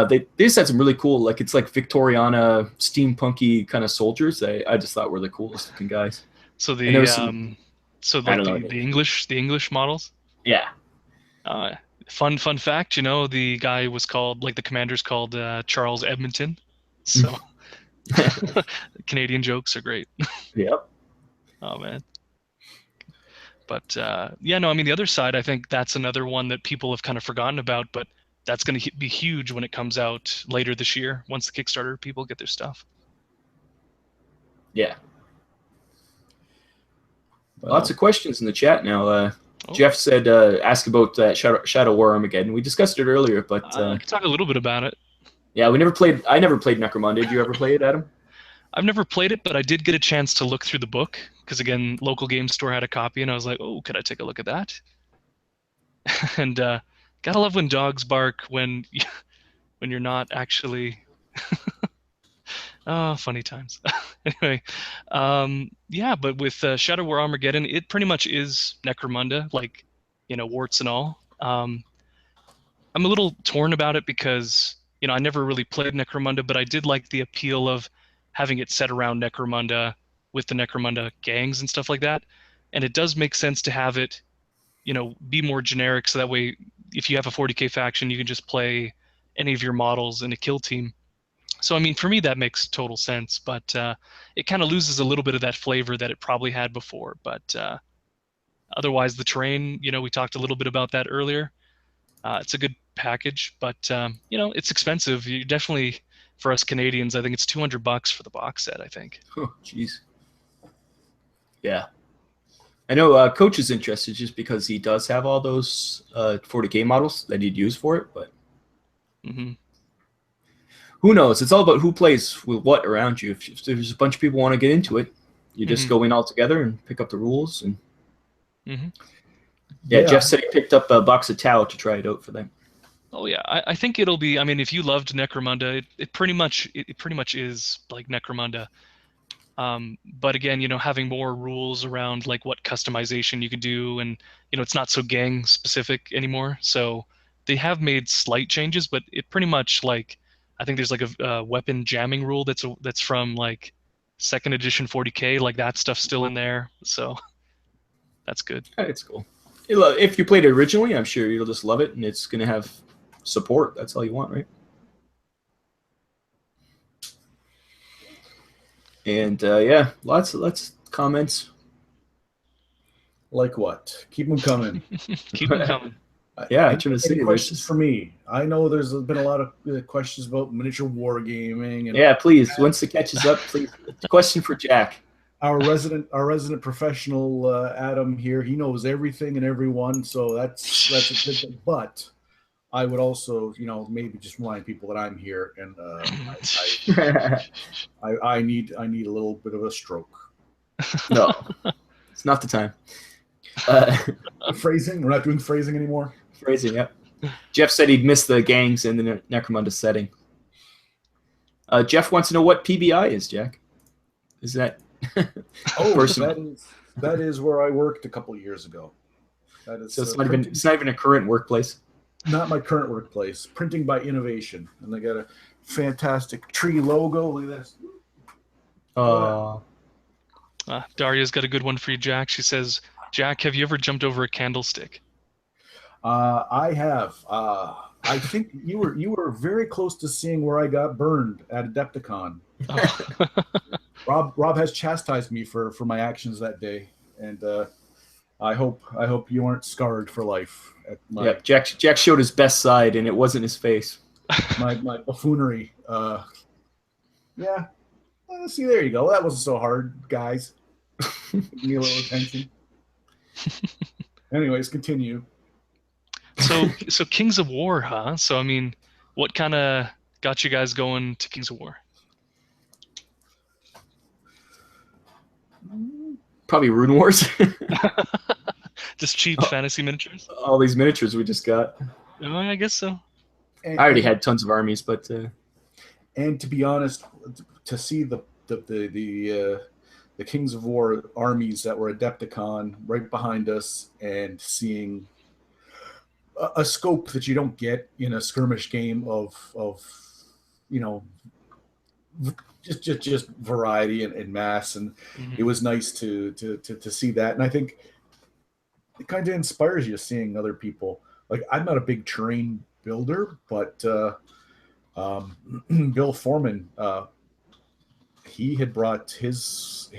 They just had some really cool, like it's like Victoriana steampunky kind of soldiers. I just thought were the coolest looking guys. So the English models. Yeah. Fun fact, the guy was called, like the commander's called Charles Edmonton. So Canadian jokes are great. Yep. Oh man. But yeah, no, I mean, the other side, I think that's another one that people have kind of forgotten about, but that's going to be huge when it comes out later this year, once the Kickstarter people get their stuff. Yeah. Well, Lots of questions in the chat now. Jeff said, ask about Shadow War Armageddon. We discussed it earlier, but I can talk a little bit about it. Yeah, I never played Necromunda. Did you ever play it, Adam? I've never played it, but I did get a chance to look through the book because, again, local game store had a copy, and I was like, oh, could I take a look at that? And gotta love when dogs bark when you're not actually. Oh, funny times. Anyway, yeah, but with Shadow War Armageddon, it pretty much is Necromunda, like, warts and all. I'm a little torn about it because, I never really played Necromunda, but I did like the appeal of having it set around Necromunda with the Necromunda gangs and stuff like that. And it does make sense to have it, be more generic, so that way if you have a 40k faction, you can just play any of your models in a kill team. So, I mean, for me, that makes total sense, but it kind of loses a little bit of that flavor that it probably had before. But otherwise, the terrain, we talked a little bit about that earlier. It's a good package, but, it's expensive. You definitely, for us Canadians, I think it's $200 for the box set, I think. Oh, jeez. Yeah. I know Coach is interested just because he does have all those 40k models that he'd use for it, but who knows? It's all about who plays with what around you. If there's a bunch of people want to get into it, you just go in all together and pick up the rules. And yeah, Jeff said he picked up a box of Tau to try it out for them. Oh yeah, I think it'll be. I mean, if you loved Necromunda, it pretty much is like Necromunda. But again, having more rules around like what customization you can do, and it's not so gang specific anymore. So they have made slight changes, but it pretty much, like, I think there's like a weapon jamming rule that's from like 2nd edition 40k, like that stuff's still in there. So that's good. It's cool. If you played it originally, I'm sure you'll just love it, and it's going to have support. That's all you want, right? And yeah, lots of comments. Like what? Keep them coming. Keep them coming. Yeah, I'm trying to see questions for me. I know there's been a lot of questions about miniature wargaming. Yeah, please. Once it catches up, please. Question for Jack. Our resident professional Adam here. He knows everything and everyone, so that's a good thing. But I would also, maybe just remind people that I'm here, and I need a little bit of a stroke. No, it's not the time. Phrasing? We're not doing phrasing anymore. Phrasing, yep. Jeff said he'd miss the gangs in the Necromunda setting. Jeff wants to know what PBI is, Jack. Is that? That is where I worked a couple of years ago. That is. So it's not even a current workplace. Not my current workplace. Printing by Innovation, and they got a fantastic tree logo. Look at this. Daria's got a good one for you, Jack. She says, Jack, have you ever jumped over a candlestick? I have. I think you were very close to seeing where I got burned at Adepticon. Oh. Rob has chastised me for my actions that day, and I hope you aren't scarred for life. Jack showed his best side, and it wasn't his face. my buffoonery. Yeah. See, there you go. That wasn't so hard, guys. Give me a little attention. Anyways, continue. So Kings of War, huh? So I mean, what kind of got you guys going to Kings of War? Probably Rune Wars. Just cheap fantasy miniatures? All these miniatures we just got. Oh, I guess so. I already had tons of armies, but and to be honest, to see the Kings of War armies that were Adepticon right behind us, and seeing a scope that you don't get in a skirmish game of just variety and mass, and it was nice to see that. And I think it kind of inspires you seeing other people. Like, I'm not a big terrain builder, but Bill Foreman, he had brought his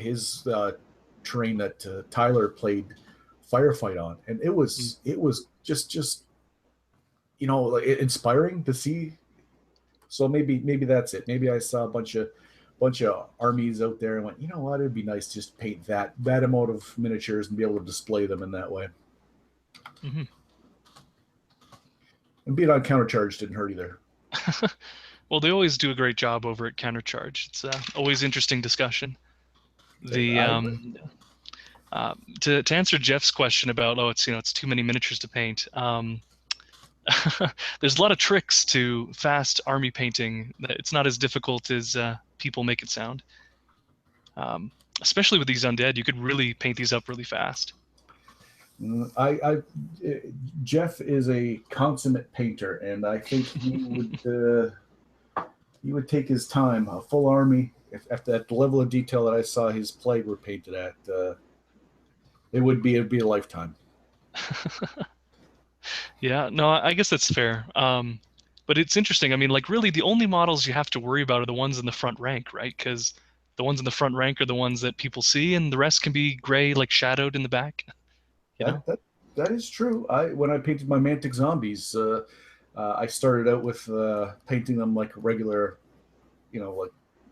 terrain that Tyler played firefight on, and it was just like, inspiring to see. So maybe that's it. Maybe I saw a bunch of armies out there and went, you know what, it'd be nice to just paint that amount of miniatures and be able to display them in that way. Mm-hmm. And being on Countercharge didn't hurt either. Well, they always do a great job over at Countercharge. It's always interesting discussion. To answer Jeff's question about it's too many miniatures to paint. There's a lot of tricks to fast army painting. It's not as difficult as people make it sound. Especially with these undead, you could really paint these up really fast. Jeff is a consummate painter, and I think he would take his time. A full army, at the level of detail that I saw his plague were painted at, it'd be a lifetime. Yeah, no, I guess that's fair. But it's interesting. I mean, like, really, the only models you have to worry about are the ones in the front rank, right? Because the ones in the front rank are the ones that people see, and the rest can be gray, like shadowed in the back. That is true. When I painted my Mantic zombies, I started out with painting them like regular, like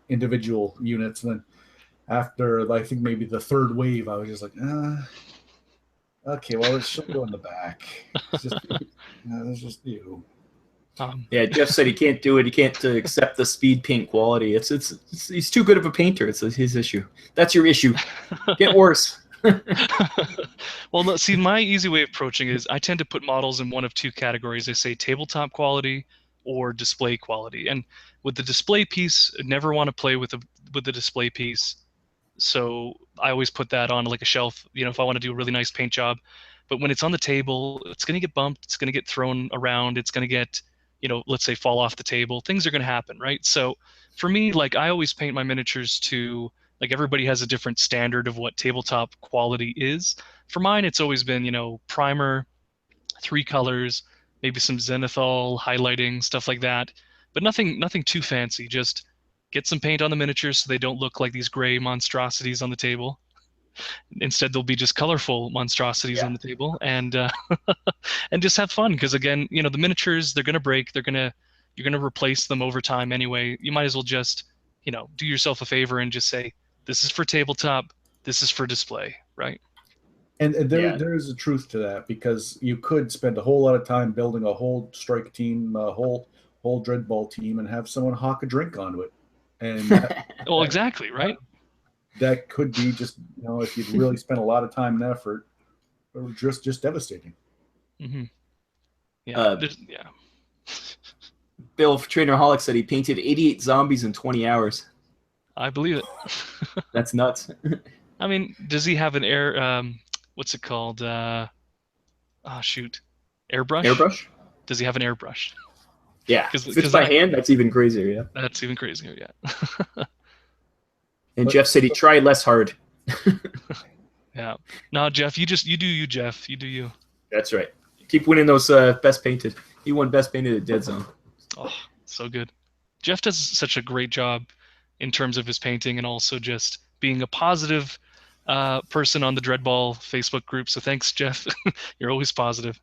individual units, and then after I think maybe the third wave, I was just like, okay, well, it should go in the back. It's just you. Yeah, Jeff said he can't do it. He can't accept the speed paint quality. It's he's too good of a painter. It's his issue. That's your issue. Get worse. Well, no, see, my easy way of approaching is I tend to put models in one of two categories. I say tabletop quality or display quality. And with the display piece, I never want to play with the display piece. So I always put that on like a shelf, if I want to do a really nice paint job. But when it's on the table, it's going to get bumped. It's going to get thrown around. It's going to get, let's say, fall off the table. Things are going to happen, right? So for me, like, I always paint my miniatures to, like, everybody has a different standard of what tabletop quality is. For mine, it's always been, primer, 3 colors, maybe some zenithal highlighting, stuff like that. But nothing too fancy. Just get some paint on the miniatures so they don't look like these gray monstrosities on the table. Instead, they'll be just colorful monstrosities on the table, and and just have fun. Because again, the miniatures, they're gonna break. You're gonna replace them over time anyway. You might as well just do yourself a favor and just say, this is for tabletop, this is for display, right? And there is a truth to that, because you could spend a whole lot of time building a whole strike team, a whole dreadball team, and have someone hawk a drink onto it. And well, exactly, right? That could be just, if you've really spent a lot of time and effort, or just devastating. Mm-hmm. Yeah. Bill Trainerholic said he painted 88 zombies in 20 hours. I believe it. That's nuts. I mean, does he have an what's it called? Airbrush? Airbrush? Does he have an airbrush? Yeah. If it's by hand, that's even crazier, yeah. That's even crazier, yeah. And Jeff said he tried less hard. Yeah. No, Jeff, you do you, Jeff. You do you. That's right. Keep winning those best painted. He won best painted at Deadzone. Oh, so good. Jeff does such a great job in terms of his painting, and also just being a positive person on the Dreadball Facebook group. So thanks, Jeff. You're always positive.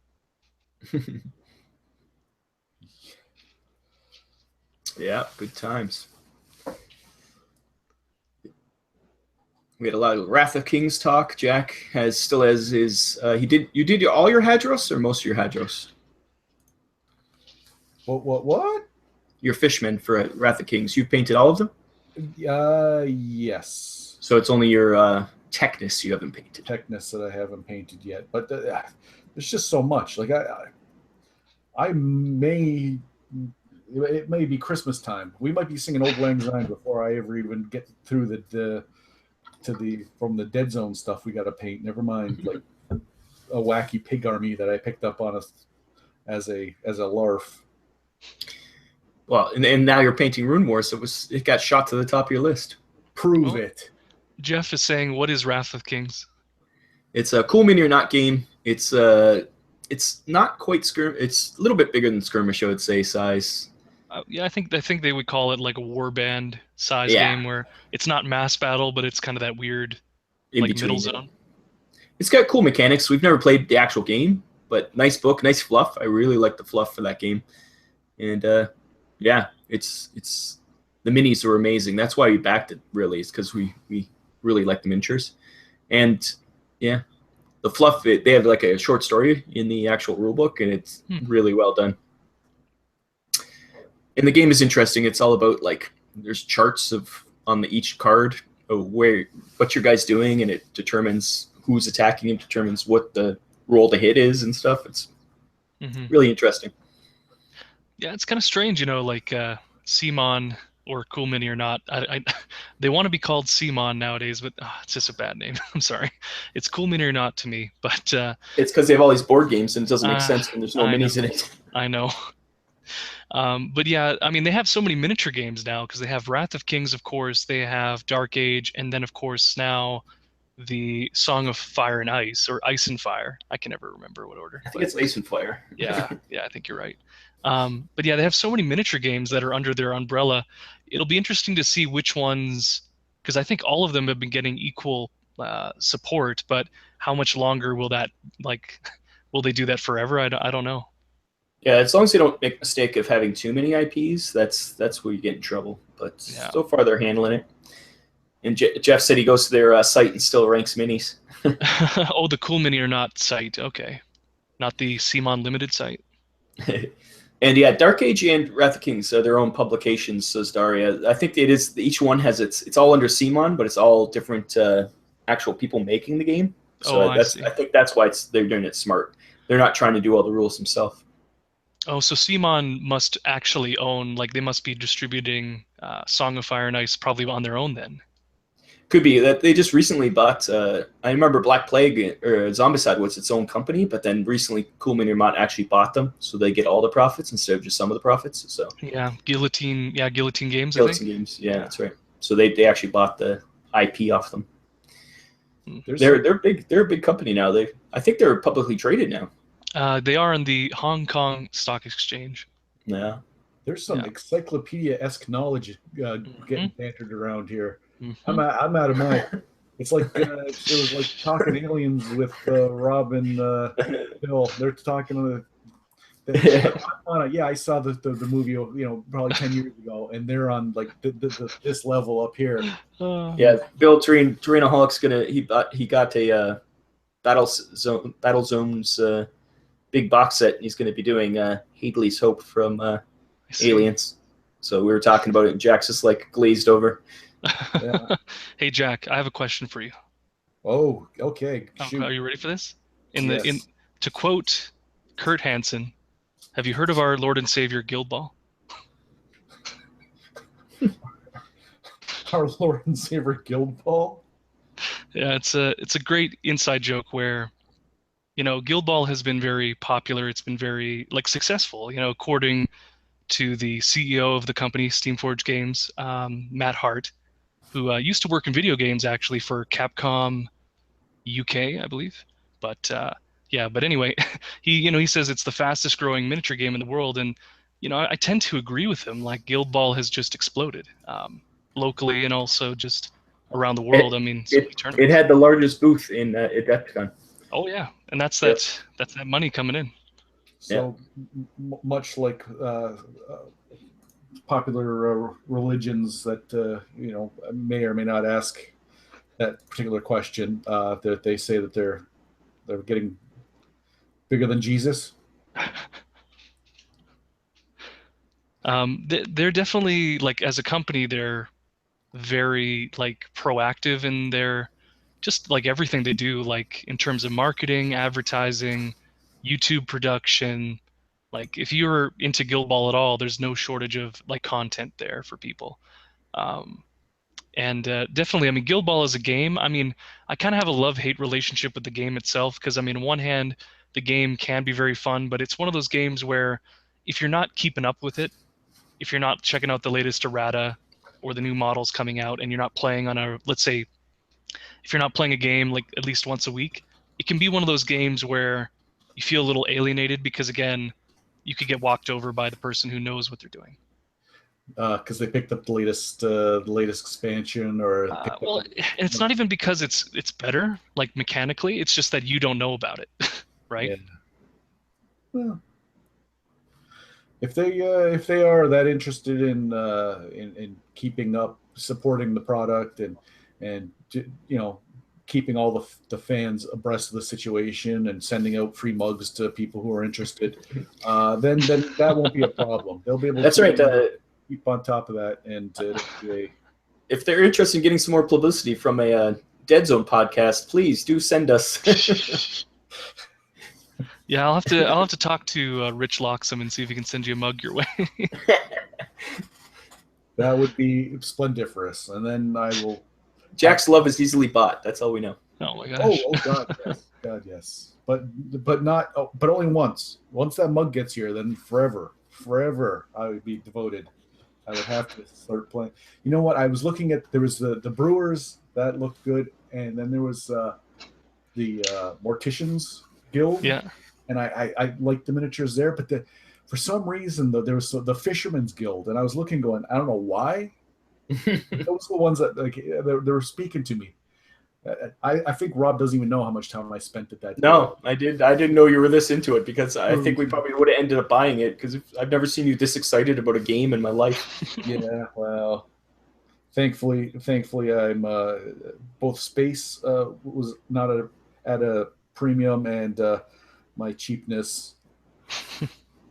Yeah, good times. We had a lot of Wrath of Kings talk. Jack still has his. You did all your Hadros or most of your Hadros? What? Your fishmen for Wrath of Kings. You painted all of them? Yes. So it's only your Technus you haven't painted. Technus that I haven't painted yet, but there's just so much. Like I may. It may be Christmas time. We might be singing Old Lang Syne before I ever even get through from the Deadzone stuff we got to paint. Never mind like a wacky pig army that I picked up on as a larf. Well, and now you're painting Rune War, so it got shot to the top of your list. Prove it. Jeff is saying, what is Wrath of Kings? It's a cool mini or not game. It's not quite skirmish. It's a little bit bigger than skirmish, I would say, size. Yeah, I think they would call it like a warband size game, where it's not mass battle, but it's kind of that weird middle zone. It's got cool mechanics. We've never played the actual game, but nice book, nice fluff. I really like the fluff for that game. And yeah, it's the minis are amazing. That's why we backed it, really, is because we really like the miniatures. And yeah, the fluff, they have like a short story in the actual rulebook, and it's really well done. And the game is interesting. It's all about like there's charts on each card of what your guy's doing, and it determines who's attacking him, determines what the roll to hit is and stuff. It's really interesting. Yeah, it's kind of strange, you know, like CMON or Cool Mini or not. They want to be called CMON nowadays, but it's just a bad name. I'm sorry. It's Cool Mini or not to me, but it's because they have all these board games and it doesn't make sense when there's no minis in it. I know. But yeah, I mean, they have so many miniature games now because they have Wrath of Kings, of course, they have Dark Age, and then of course now the Song of Fire and Ice, or Ice and Fire. I can never remember what order. I think it's Ice and Fire. Yeah, I think you're right. But yeah, they have so many miniature games that are under their umbrella. It'll be interesting to see which ones, because I think all of them have been getting equal support, but how much longer will that, like, will they do that forever? I don't know. Yeah, as long as they don't make a mistake of having too many IPs, that's where you get in trouble. But so far they're handling it. And Jeff said he goes to their site and still ranks minis. Oh, the Cool Mini or not site. Okay. Not the CMON Limited site. And yeah, Dark Age and Wrath of Kings are their own publications, says Daria. I think it is, each one has it's all under CMON, but it's all different actual people making the game. So I think that's why they're doing it smart. They're not trying to do all the rules themselves. Oh, so CMON must actually own, like they must be distributing Song of Fire and Ice probably on their own then. Could be that they just recently bought. I remember Black Plague or Zombicide was its own company, but then recently Cool Mini actually bought them, so they get all the profits instead of just some of the profits. So yeah, Guillotine Games. Guillotine Games, yeah, that's right. So they actually bought the IP off them. They're big. They're a big company now. I think they're publicly traded now. They are on the Hong Kong Stock Exchange. Yeah, there's some encyclopedia-esque knowledge getting bantered around here. I'm out of my. It's like it was like talking aliens with Rob and Bill. They're talking. I saw the movie, probably 10 years ago, and they're on like this level up here. Yeah, Bill Torinoholic's he got a Battle Zones big box set, and he's going to be doing Hadley's Hope from Aliens. So we were talking about it, and Jack's just like glazed over. Yeah. Hey Jack, I have a question for you. Oh, okay. Shoot. Are you ready for this? To quote Kurt Hansen, have you heard of our Lord and Savior Guild Ball? Our Lord and Savior Guild Ball? Yeah, it's a great inside joke where, Guild Ball has been very popular. It's been very successful. According to the CEO of the company, Steamforge Games, Matt Hart, who used to work in video games actually for Capcom UK, I believe. But anyway, he says it's the fastest growing miniature game in the world, and I tend to agree with him. Like Guild Ball has just exploded locally and also just around the world. It had the largest booth in Adepticon. Oh yeah, and that's that money coming in. So much like popular religions that may or may not ask that particular question, that they say that they're getting bigger than Jesus. They're definitely, as a company, they're very proactive in their just everything they do, in terms of marketing, advertising, YouTube production. If you're into Guild Ball at all, there's no shortage of content there for people. And definitely, Guild Ball is a game. I kind of have a love-hate relationship with the game itself because, on one hand, the game can be very fun, but it's one of those games where if you're not keeping up with it, if you're not checking out the latest errata or the new models coming out, and you're not playing on let's say, if you're not playing a game at least once a week, it can be one of those games where you feel a little alienated because, again, you could get walked over by the person who knows what they're doing. because they picked up the latest expansion, or well, it's not even because it's better, like mechanically. It's just that you don't know about it, right? Yeah. Well, if they are that interested in keeping up, supporting the product, and keeping all the fans abreast of the situation and sending out free mugs to people who are interested, then that won't be a problem. They'll be able That's to right. keep on top of that, and If they're interested in getting some more publicity from a Deadzone podcast, please do send us. Yeah, I'll have to talk to Rich Loxham and see if he can send you a mug your way. that would be splendiferous. And then I will. Jack's love is easily bought. That's all we know. Oh my gosh. Oh God, yes, God, yes. But not. Oh, but only once. Once that mug gets here, then forever, I would be devoted. I would have to start playing. You know what? I was looking at, there was the Brewers that looked good, and then there was the Morticians Guild. Yeah. And I liked the miniatures there, but for some reason there was the Fisherman's Guild, and I was looking, going, I don't know why. Those were the ones that they were speaking to me. I think Rob doesn't even know how much time I spent at that. No, I didn't know you were this into it, because I think we probably would have ended up buying it, because I've never seen you this excited about a game in my life. Yeah, well, thankfully I'm both space was not at a premium, and my cheapness.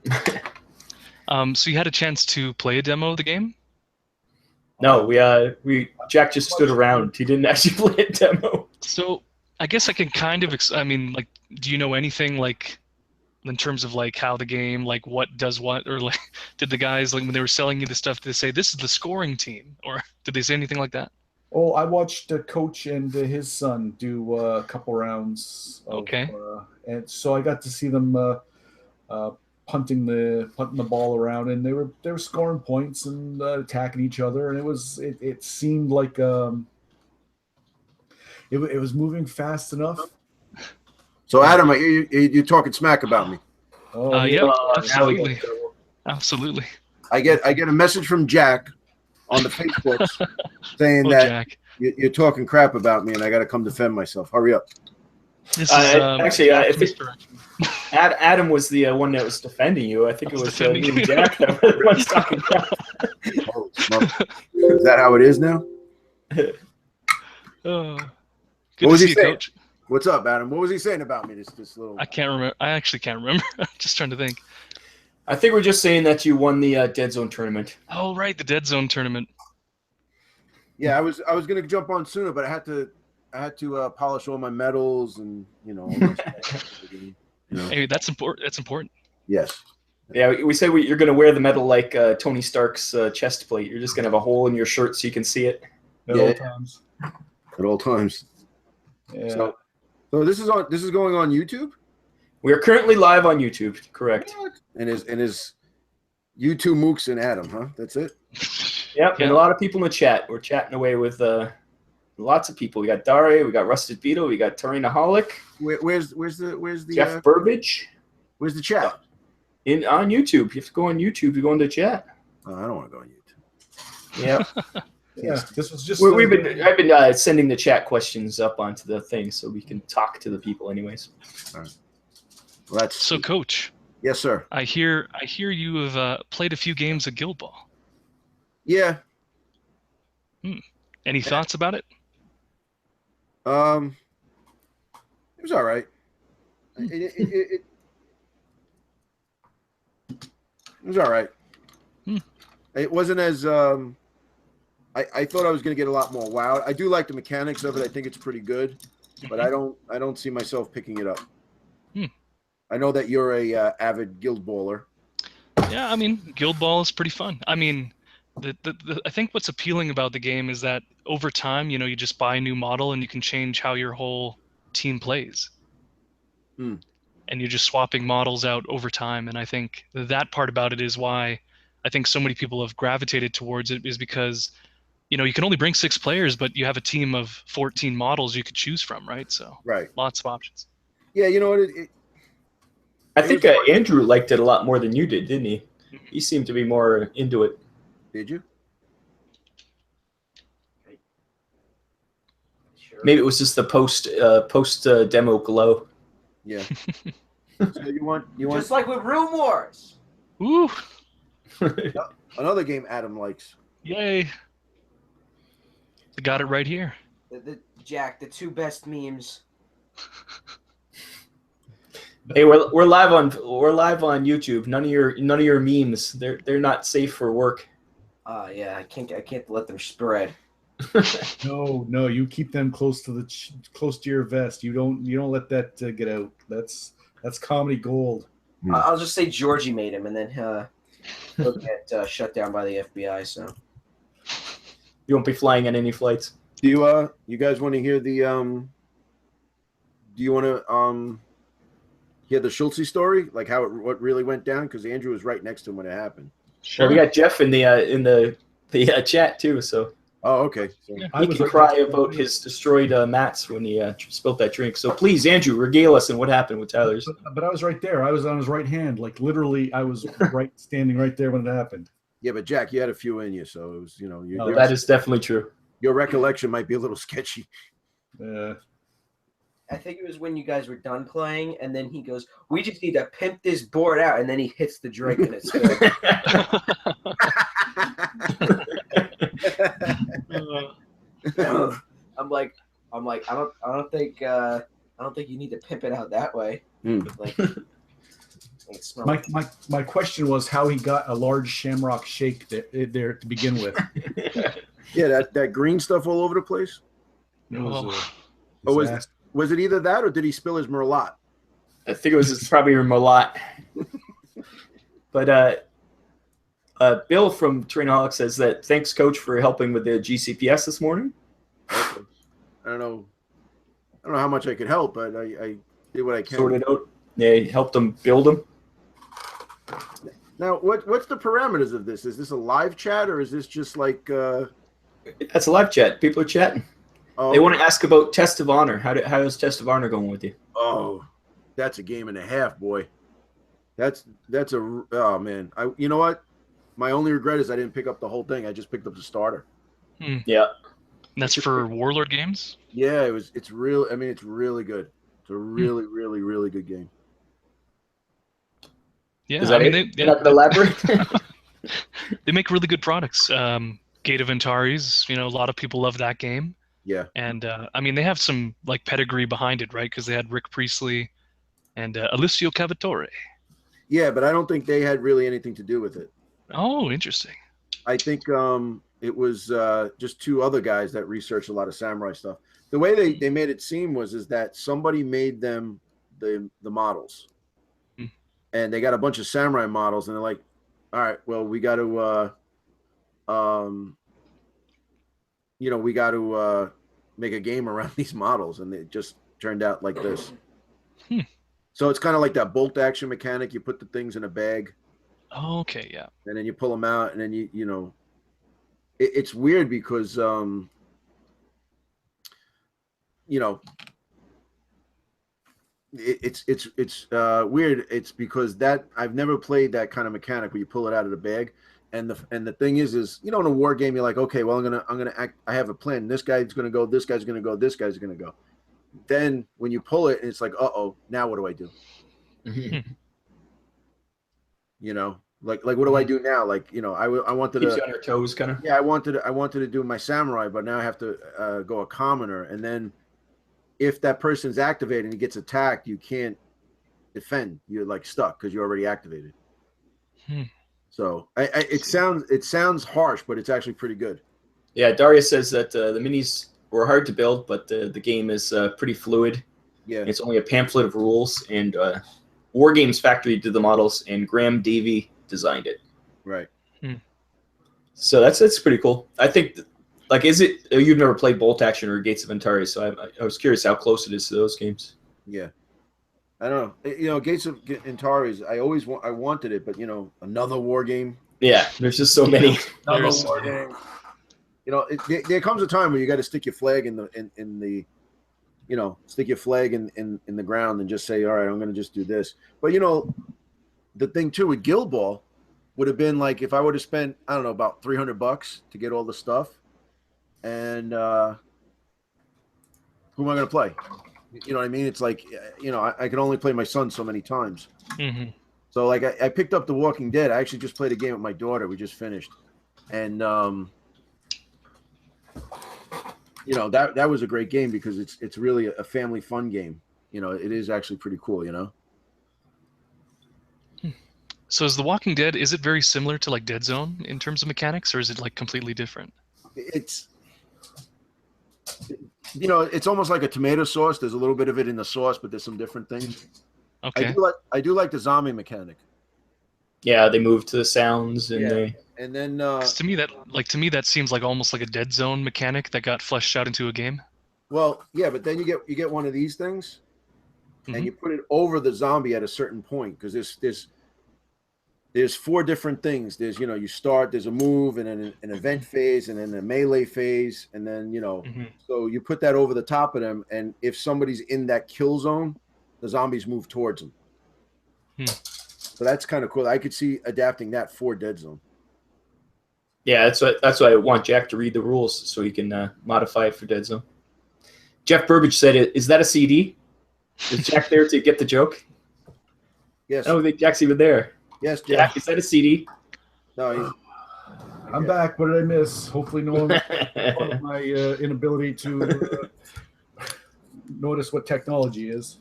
So you had a chance to play a demo of the game? No, Jack just stood around. He didn't actually play a demo. So I guess I can kind of, do you know anything like in terms of like how the game, like what does what, or like did the guys, like when they were selling you the stuff, did they say this is the scoring team, or did they say anything like that? Oh, I watched the coach and his son do a couple rounds. Okay. And so I got to see them punting the ball around, and they were scoring points and attacking each other, and it seemed like it was moving fast enough. So Adam, you're talking smack about me. Oh yeah, absolutely. Absolutely. I get a message from Jack on the Facebook saying that Jack, you're talking crap about me, and I got to come defend myself. Hurry up. this is actually, I think misdirection. Adam was the one that was defending you. I think it was defending me and you. Jack that were the ones talking crap. Oh, is that how it is now? Oh, What good to was he see you, saying? Coach. What's up, Adam? What was he saying about me? This little. I can't remember. I actually can't remember. I'm just trying to think. I think we're just saying that you won the Deadzone tournament. Oh, right, the Deadzone tournament. Yeah, I was gonna jump on sooner, but I had to polish all my medals and all this stuff. Hey, that's important. That's important. Yes. Yeah, we say you're going to wear the medal like Tony Stark's chest plate. You're just going to have a hole in your shirt so you can see it. At all times. At all times. Yeah. So this is going on YouTube? We are currently live on YouTube, correct? And is YouTube Mooks and Adam, huh? That's it? Yep, and a lot of people in the chat. We're chatting away with lots of people. We got Daria, we got Rusted Beetle, we got Tarinaholic. Where's the Jeff Burbage? Where's the chat? On YouTube. You have to go on YouTube to go into chat. Oh, I don't want to go on YouTube. Yeah. Yeah, this was just. I've been sending the chat questions up onto the thing so we can talk to the people, anyways. All right. Well, that's So, Coach. Yes, sir. I hear you have played a few games of Guild Ball. Yeah. Any thoughts about it? It was all right. It was all right. It wasn't as I thought I was going to get a lot more wow. I do like the mechanics of it. I think it's pretty good, but I don't see myself picking it up. I know that you're a avid Guild Baller. Yeah, I mean, Guild Ball is pretty fun. I mean, I think what's appealing about the game is that over time, you just buy a new model and you can change how your whole team plays. And you're just swapping models out over time. And I think that part about it is why I think so many people have gravitated towards it, is because, you can only bring 6 players, but you have a team of 14 models you could choose from, right? So right, lots of options. Yeah, you know what? I think Andrew liked it a lot more than you did, didn't he? He seemed to be more into it. Did you? Maybe it was just the post demo glow. Yeah. So you want just like with Room Wars. Ooh, another game Adam likes. yay! I got it right here. Jack, the 2 best memes. Hey, we're live on YouTube. None of your memes. They're not safe for work. Yeah, I can't let them spread. No, you keep them close to your vest. You don't let that get out. That's comedy gold. I'll just say Georgie made him, and then he'll get shut down by the FBI. So You won't be flying on any flights. Do you guys want to hear the do you want to hear the Schultze story, like what really went down? Because Andrew was right next to him when it happened. Sure. Well, we got Jeff in the chat too, so Oh, okay. So, Yeah. he can cry about his destroyed mats when he spilled that drink. So please, Andrew, regale us on what happened with Tyler's. But I was right there. I was on his right hand. Like literally, I was standing right there when it happened. yeah, but Jack, you had a few in you, so it was That is definitely true. your recollection might be a little sketchy. I think it was when you guys were done playing, and then he goes, "We just need to pimp this board out," and then he hits the drink and it's spilled. I'm like, I don't think you need to pimp it out that way. Like, it smells. My question was how he got a large shamrock shake there to begin with. Yeah, that green stuff all over the place. It was Was it either that or did he spill his Merlot? I think it was probably a lot. But Bill from Trainaholic says that thanks, Coach, for helping with the GCPS this morning. Okay. I don't know how much I could help, but I did what I can. Sorted out. Yeah, he helped them build them. Now, what's the parameters of this? Is this a live chat or is this just like? That's a live chat. People are chatting. Oh, They want to ask about Test of Honor. How's Test of Honor going with you? Oh, that's a game and a half, boy. Oh man. You know what? My only regret is I didn't pick up the whole thing. I just picked up the starter. Yeah. And that's for Warlord games? Yeah, it's real. I mean, it's really good. It's a really, really, really good game. Yeah, Is that I mean, it? You're not gonna elaborate? they make really good products. Gate of Antares, a lot of people love that game. Yeah. And I mean, they have some like pedigree behind it, right? Because they had Rick Priestley and Alessio Cavatore. Yeah, but I don't think they had really anything to do with it. Oh, interesting. I think it was just 2 other guys that researched a lot of samurai stuff. The way they made it seem is that somebody made them the models, and they got a bunch of samurai models, and they're like, all right, well, we got to we got to make a game around these models, and it just turned out like this. So it's kind of like that bolt action mechanic. You put the things in a bag. Oh, okay, yeah. And then you pull them out, and then it's weird because it's weird. It's because that I've never played that kind of mechanic where you pull it out of the bag. And the thing is in a war game, you're like, okay, well, I'm gonna act. I have a plan. This guy's gonna go. This guy's gonna go. This guy's gonna go. Then when you pull it, it's like, now what do I do? Like what do I do now? Like, I wanted Keeps to you on your toes, kind of. Yeah, I wanted to do my samurai, but now I have to go a commoner, and then if that person's activated and he gets attacked, you can't defend. You're like stuck because you're already activated. So it sounds harsh, but it's actually pretty good. Yeah, Daria says that the minis were hard to build, but the game is pretty fluid. Yeah, it's only a pamphlet of rules, and War Games Factory did the models, and Graham Davey designed it. Right. So that's pretty cool. I think, is it? You've never played Bolt Action or Gates of Antares, so I was curious how close it is to those games. Yeah. I don't know. Gates of Antares, I wanted it, but another war game. Yeah, there's just so many. Another war game. There comes a time where you got to stick your flag in the stick your flag in the ground and just say, all right, I'm going to just do this. But the thing too with Guild Ball would have been like if I would have spent, I don't know, about $300 to get all the stuff, and who am I going to play? You know what I mean? It's like, I can only play my son so many times. Mm-hmm. So like I picked up The Walking Dead. I actually just played a game with my daughter. We just finished, and that was a great game because it's really a family fun game. It is actually pretty cool. So is The Walking Dead, is it very similar to like Deadzone in terms of mechanics, or is it like completely different? It's almost like a tomato sauce. There's a little bit of it in the sauce, but there's some different things. Okay. I do like the zombie mechanic. Yeah, they move to the sounds and they. And then 'Cause to me that seems like almost like a Deadzone mechanic that got fleshed out into a game. well, yeah, but then you get one of these things, Mhm. and you put it over the zombie at a certain point because there's 4 different things. There's you start, there's a move, and then an event phase, and then a melee phase, and then Mhm. so you put that over the top of them, and if somebody's in that kill zone, the zombies move towards them. So that's kind of cool. I could see adapting that for Deadzone. Yeah, that's why I want Jack to read the rules so he can modify it for Deadzone. Jeff Burbage said, "Is that a CD? Is Jack there to get the joke?" Yes. I don't think Jack's even there. Yes, Jack, Jack. is that a CD? No, I'm back. What did I miss? Hopefully, no one of my inability to notice what technology is.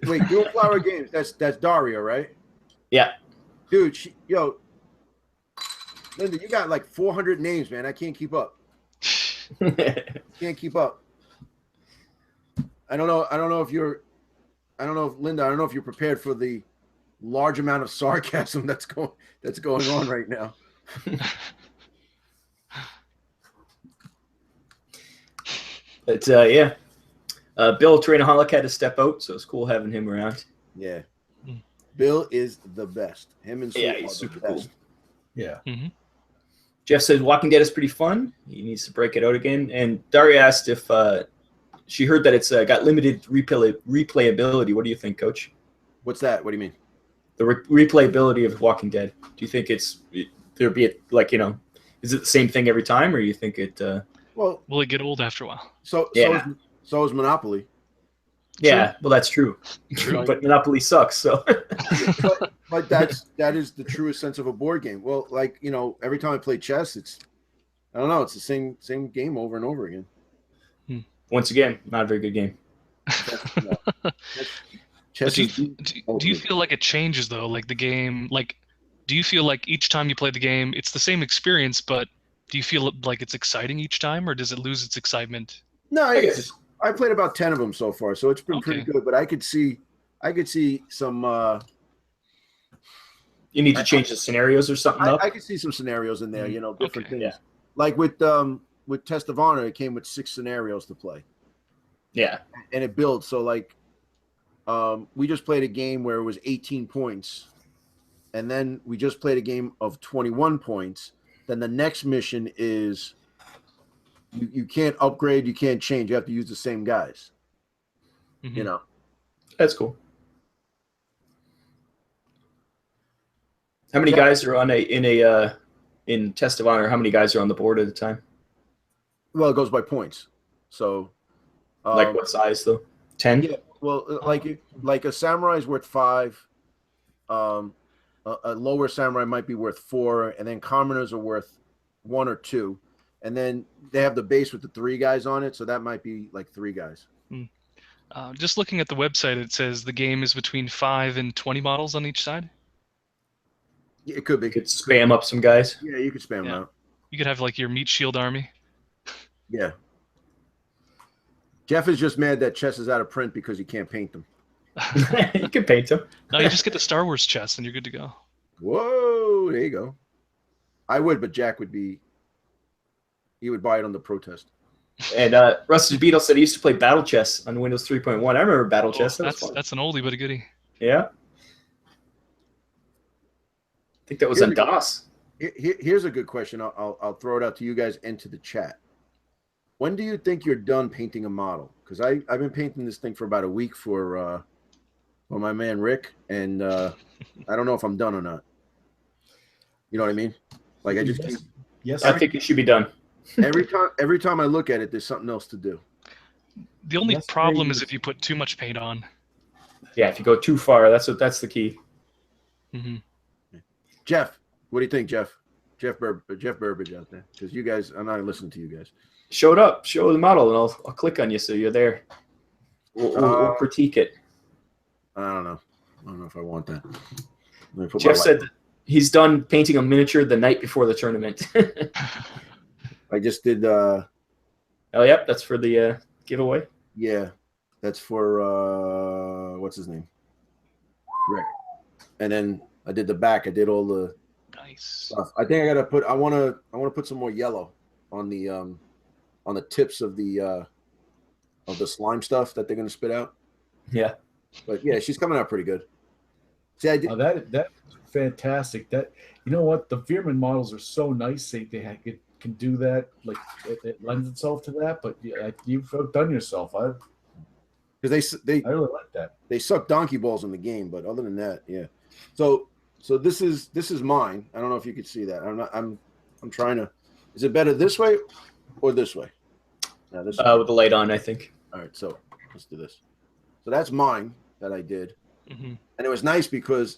wait, Dual Flower Games. That's Daria, right? Yeah. Dude, Linda, you got like 400 names, man. I can't keep up. Can't keep up. I don't know if Linda, I don't know if you're prepared for the large amount of sarcasm that's going on right now. But yeah. Bill Trainaholic had to step out, so it's cool having him around. Yeah. Bill is the best. Him and Sue Yeah, are he's the super best. cool. Yeah. Mm-hmm. Jeff says Walking Dead is pretty fun. He needs to break it out again. And Daria asked if she heard that it's got limited replayability. What do you think, Coach? What's that? What do you mean? The replayability of Walking Dead. Do you think is it the same thing every time, or you think it? Well, Will it get old after a while? so is Monopoly. Yeah, well, that's true. True. But Monopoly sucks. So. But that is the truest sense of a board game. Well, every time I play chess, it's the same game over and over again. Once again, not a very good game. Chess do you feel like it changes though? Like the game, do you feel like each time you play the game, it's the same experience, but do you feel like it's exciting each time, or does it lose its excitement? No, I played about 10 of them so far, so it's been pretty good. But I could see some. You need to change the scenarios or something up. I could see some scenarios in there, different things. Yeah. Like with Test of Honor, it came with 6 scenarios to play. Yeah. And it builds. So we just played a game where it was 18 points, and then we just played a game of 21 points. Then the next mission is you can't upgrade, you can't change. You have to use the same guys. Mm-hmm. That's cool. How many guys are in Test of Honor? How many guys are on the board at a time? Well, it goes by points. So, like what size though? 10? Yeah. Well, like a samurai is worth 5. A lower samurai might be worth 4, and then commoners are worth 1 or 2, and then they have the base with the 3 guys on it, so that might be like 3 guys. Just looking at the website, it says the game is between 5 and 20 models on each side. Yeah, it could be. You could spam up some guys. Yeah, you could spam them out. You could have like your meat shield army. Yeah. Jeff is just mad that chess is out of print because he can't paint them. You can paint them. No, you just get the Star Wars chest and you're good to go. Whoa, there you go. I would, but Jack would buy it on the protest. And Rusted Beetle said he used to play Battle Chess on Windows 3.1. I remember Battle Chess. That's an oldie but a goodie. Yeah. I think that was on DOS. Here's a good question. I'll throw it out to you guys and to the chat. When do you think you're done painting a model? Because I've been painting this thing for about a week for my man Rick, and I don't know if I'm done or not. You know what I mean? Like I just keep, Yes, I think it should be done. every time I look at it, there's something else to do. The only Yes, problem please. is if you put too much paint on. Yeah, if you go too far, that's the key. Hmm. Jeff, what do you think, Jeff? Jeff Burbage out there, because you guys, I'm not listening to you guys. Show the model, and I'll click on you so you're there. We'll critique it. I don't know if I want that. Let me put Jeff my said that he's done painting a miniature the night before the tournament. I just did. Oh, yep, that's for the giveaway. Yeah, that's for what's his name, Rick. And then I did the back. I did all the Nice. stuff. I think I gotta put. I wanna put some more yellow on the tips of the slime stuff that they're gonna spit out. Yeah. But yeah, she's coming out pretty good. See, I did. that's fantastic. That, you know what, the Veerman models are so nice. They can do that. Like it lends itself to that. But yeah, you've outdone yourself. Because they I really like that. they suck donkey balls in the game, but other than that, yeah. So this is mine. I don't know if you could see that. I'm trying to. Is it better this way or this way? No, this way. With the light on, I think. All right, so let's do this. So that's mine that I did, Hmm. and it was nice because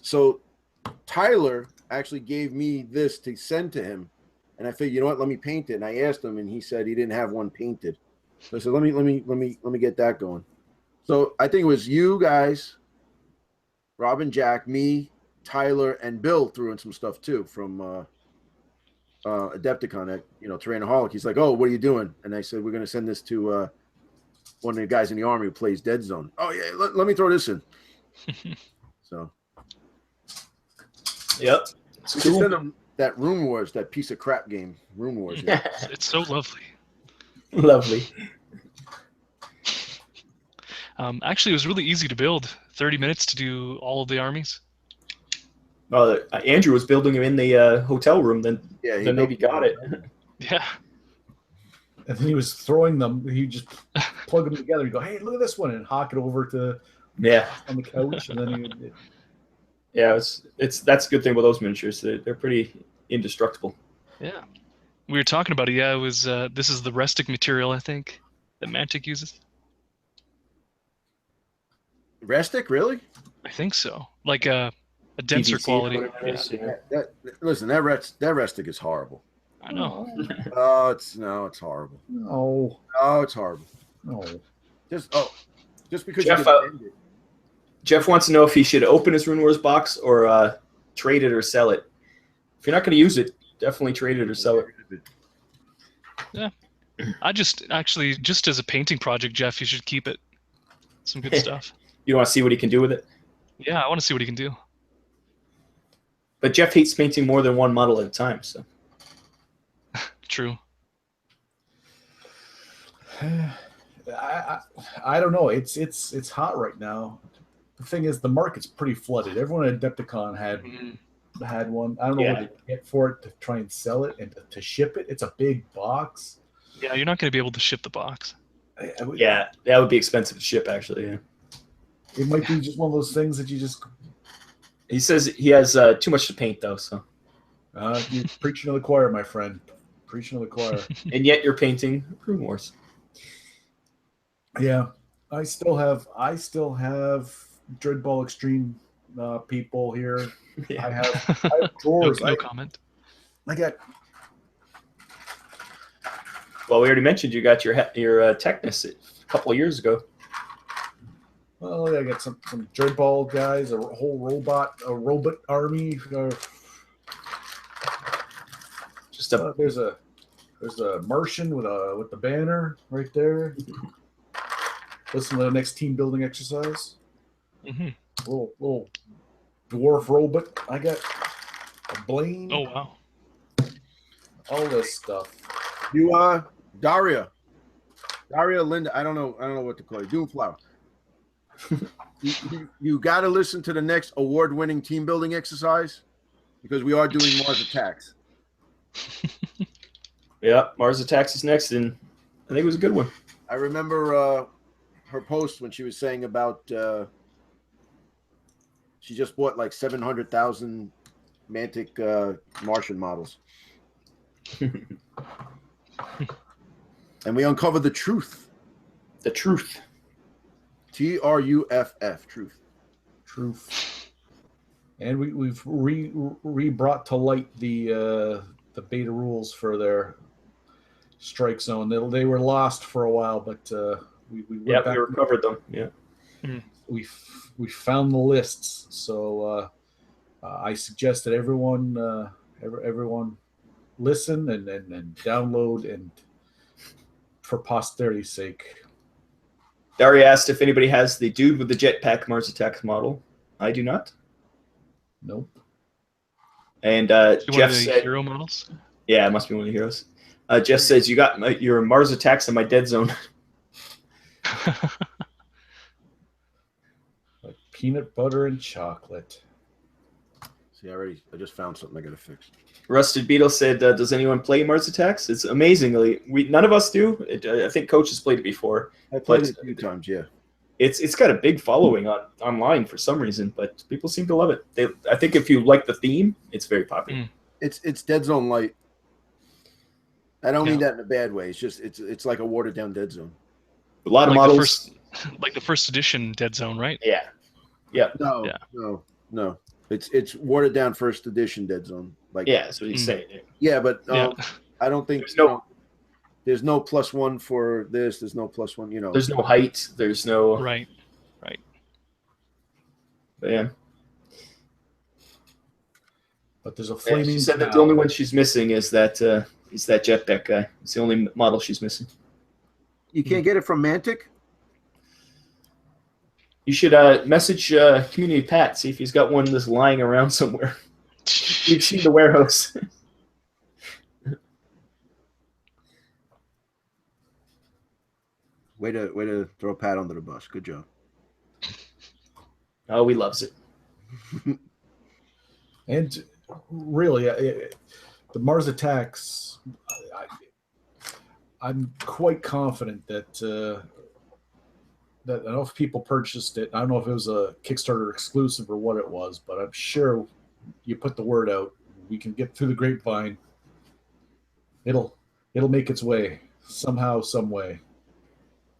Tyler actually gave me this to send to him, and I figured, you know what, let me paint it. And I asked him, and he said he didn't have one painted. So I said, let me get that going. So I think it was you guys, Robin, Jack, me, Tyler, and Bill threw in some stuff too from Adepticon at Terrainaholic. He's like, oh, what are you doing? And I said, we're going to send this to one of the guys in the army who plays Deadzone. Oh yeah, let me throw this in. So Yep. we should send them that Rune Wars, that piece of crap game, Rune Wars. Yeah. It's so lovely. Lovely. Actually, it was really easy to build. 30 minutes to do all of the armies. Andrew was building him in the hotel room. Then Yeah, maybe got it. Yeah. And then he was throwing them. He just plug them together. You go, hey, look at this one, and hawk it over to Yeah. on the couch, and then Yeah, that's a good thing about those miniatures. They're pretty indestructible. Yeah. We were talking about it. Yeah, it was. This is the rustic material, I think, that Mantic uses. Restic, really? I think so. Like a denser PVC, quality. whatever it is, yeah. That Restic is horrible. I know. Oh, it's horrible. no, Oh, it's horrible. no. Just because Jeff, you can bend it. Jeff wants to know if he should open his Rune Wars box or trade it or sell it. If you're not going to use it, definitely trade it or sell it. Yeah. I just as a painting project, Jeff, you should keep it. Some good stuff. You want to see what he can do with it? Yeah, I want to see what he can do. But Jeff hates painting more than one model at a time, so. True. I don't know. It's hot right now. The thing is, the market's pretty flooded. Everyone at Adepticon had one. I don't know what they get for it to try and sell it and to ship it. It's a big box. Yeah, you're not going to be able to ship the box. Yeah, that would be expensive to ship, actually. Yeah. It might be just one of those things that you just. He says he has too much to paint, though. So. You're preaching to the choir, my friend. Preaching to the choir. And yet you're painting Rune Wars. Yeah, I still have Dreadball Extreme people here. Yeah. I have drawers. No comment. I got. Well, we already mentioned you got your Technus a couple of years ago. Well, I got some Dreadball guys, a whole robot army. Just a There's a Martian with the banner right there. Listen to the next team building exercise. Mm-hmm. Little dwarf robot. I got a Blaine. Oh wow. All this stuff. You Daria Linda. I don't know what to call you. Doomflower. you got to listen to the next award-winning team building exercise because we are doing Mars Attacks. Yeah, Mars Attacks is next, and I think it was a good one. I remember her post when she was saying about she just bought like 700,000 Mantic Martian models. And we uncovered the truth. The truth. TRUFF, truth. Truth. And we've brought to light the beta rules for their strike zone. They were lost for a while, but we recovered them. Yeah. We found the lists. So I suggest that everyone listen and download, and for posterity's sake. Dari asked if anybody has the dude with the jetpack Mars Attacks model. I do not. Nope. And Jeff said, hero models? Yeah, it must be one of the heroes. Jeff says, you got your Mars Attacks in my dead zone. Like peanut butter and chocolate. See, I just found something I got to fix. Rusted Beetle said, does anyone play Mars Attacks? It's amazingly, none of us do. I think Coach has played it before. I played it a few times, yeah. It's got a big following online for some reason, but people seem to love it. I think if you like the theme, it's very popular. It's Dead Zone light. I don't mean that in a bad way. It's just it's like a watered down Dead Zone. A lot of models, like the first edition Dead Zone, right? Yeah. No. It's watered down first edition Dead Zone. Like that's what he's saying. Yeah, but I don't think there's no +1 for this. There's no +1. There's no height. There's no right. But yeah. But there's a flaming. She said that the only one she's missing is that jetpack guy. It's the only model she's missing. You can't get it from Mantic? You should message Community Pat, see if he's got one that's lying around somewhere. We've seen the warehouse. Way to throw Pat under the bus. Good job. Oh, he loves it. And really, the Mars Attacks, I'm quite confident that enough people purchased it. I don't know if it was a Kickstarter exclusive or what it was, but I'm sure you put the word out, we can get through the grapevine. It'll make its way somehow, some way.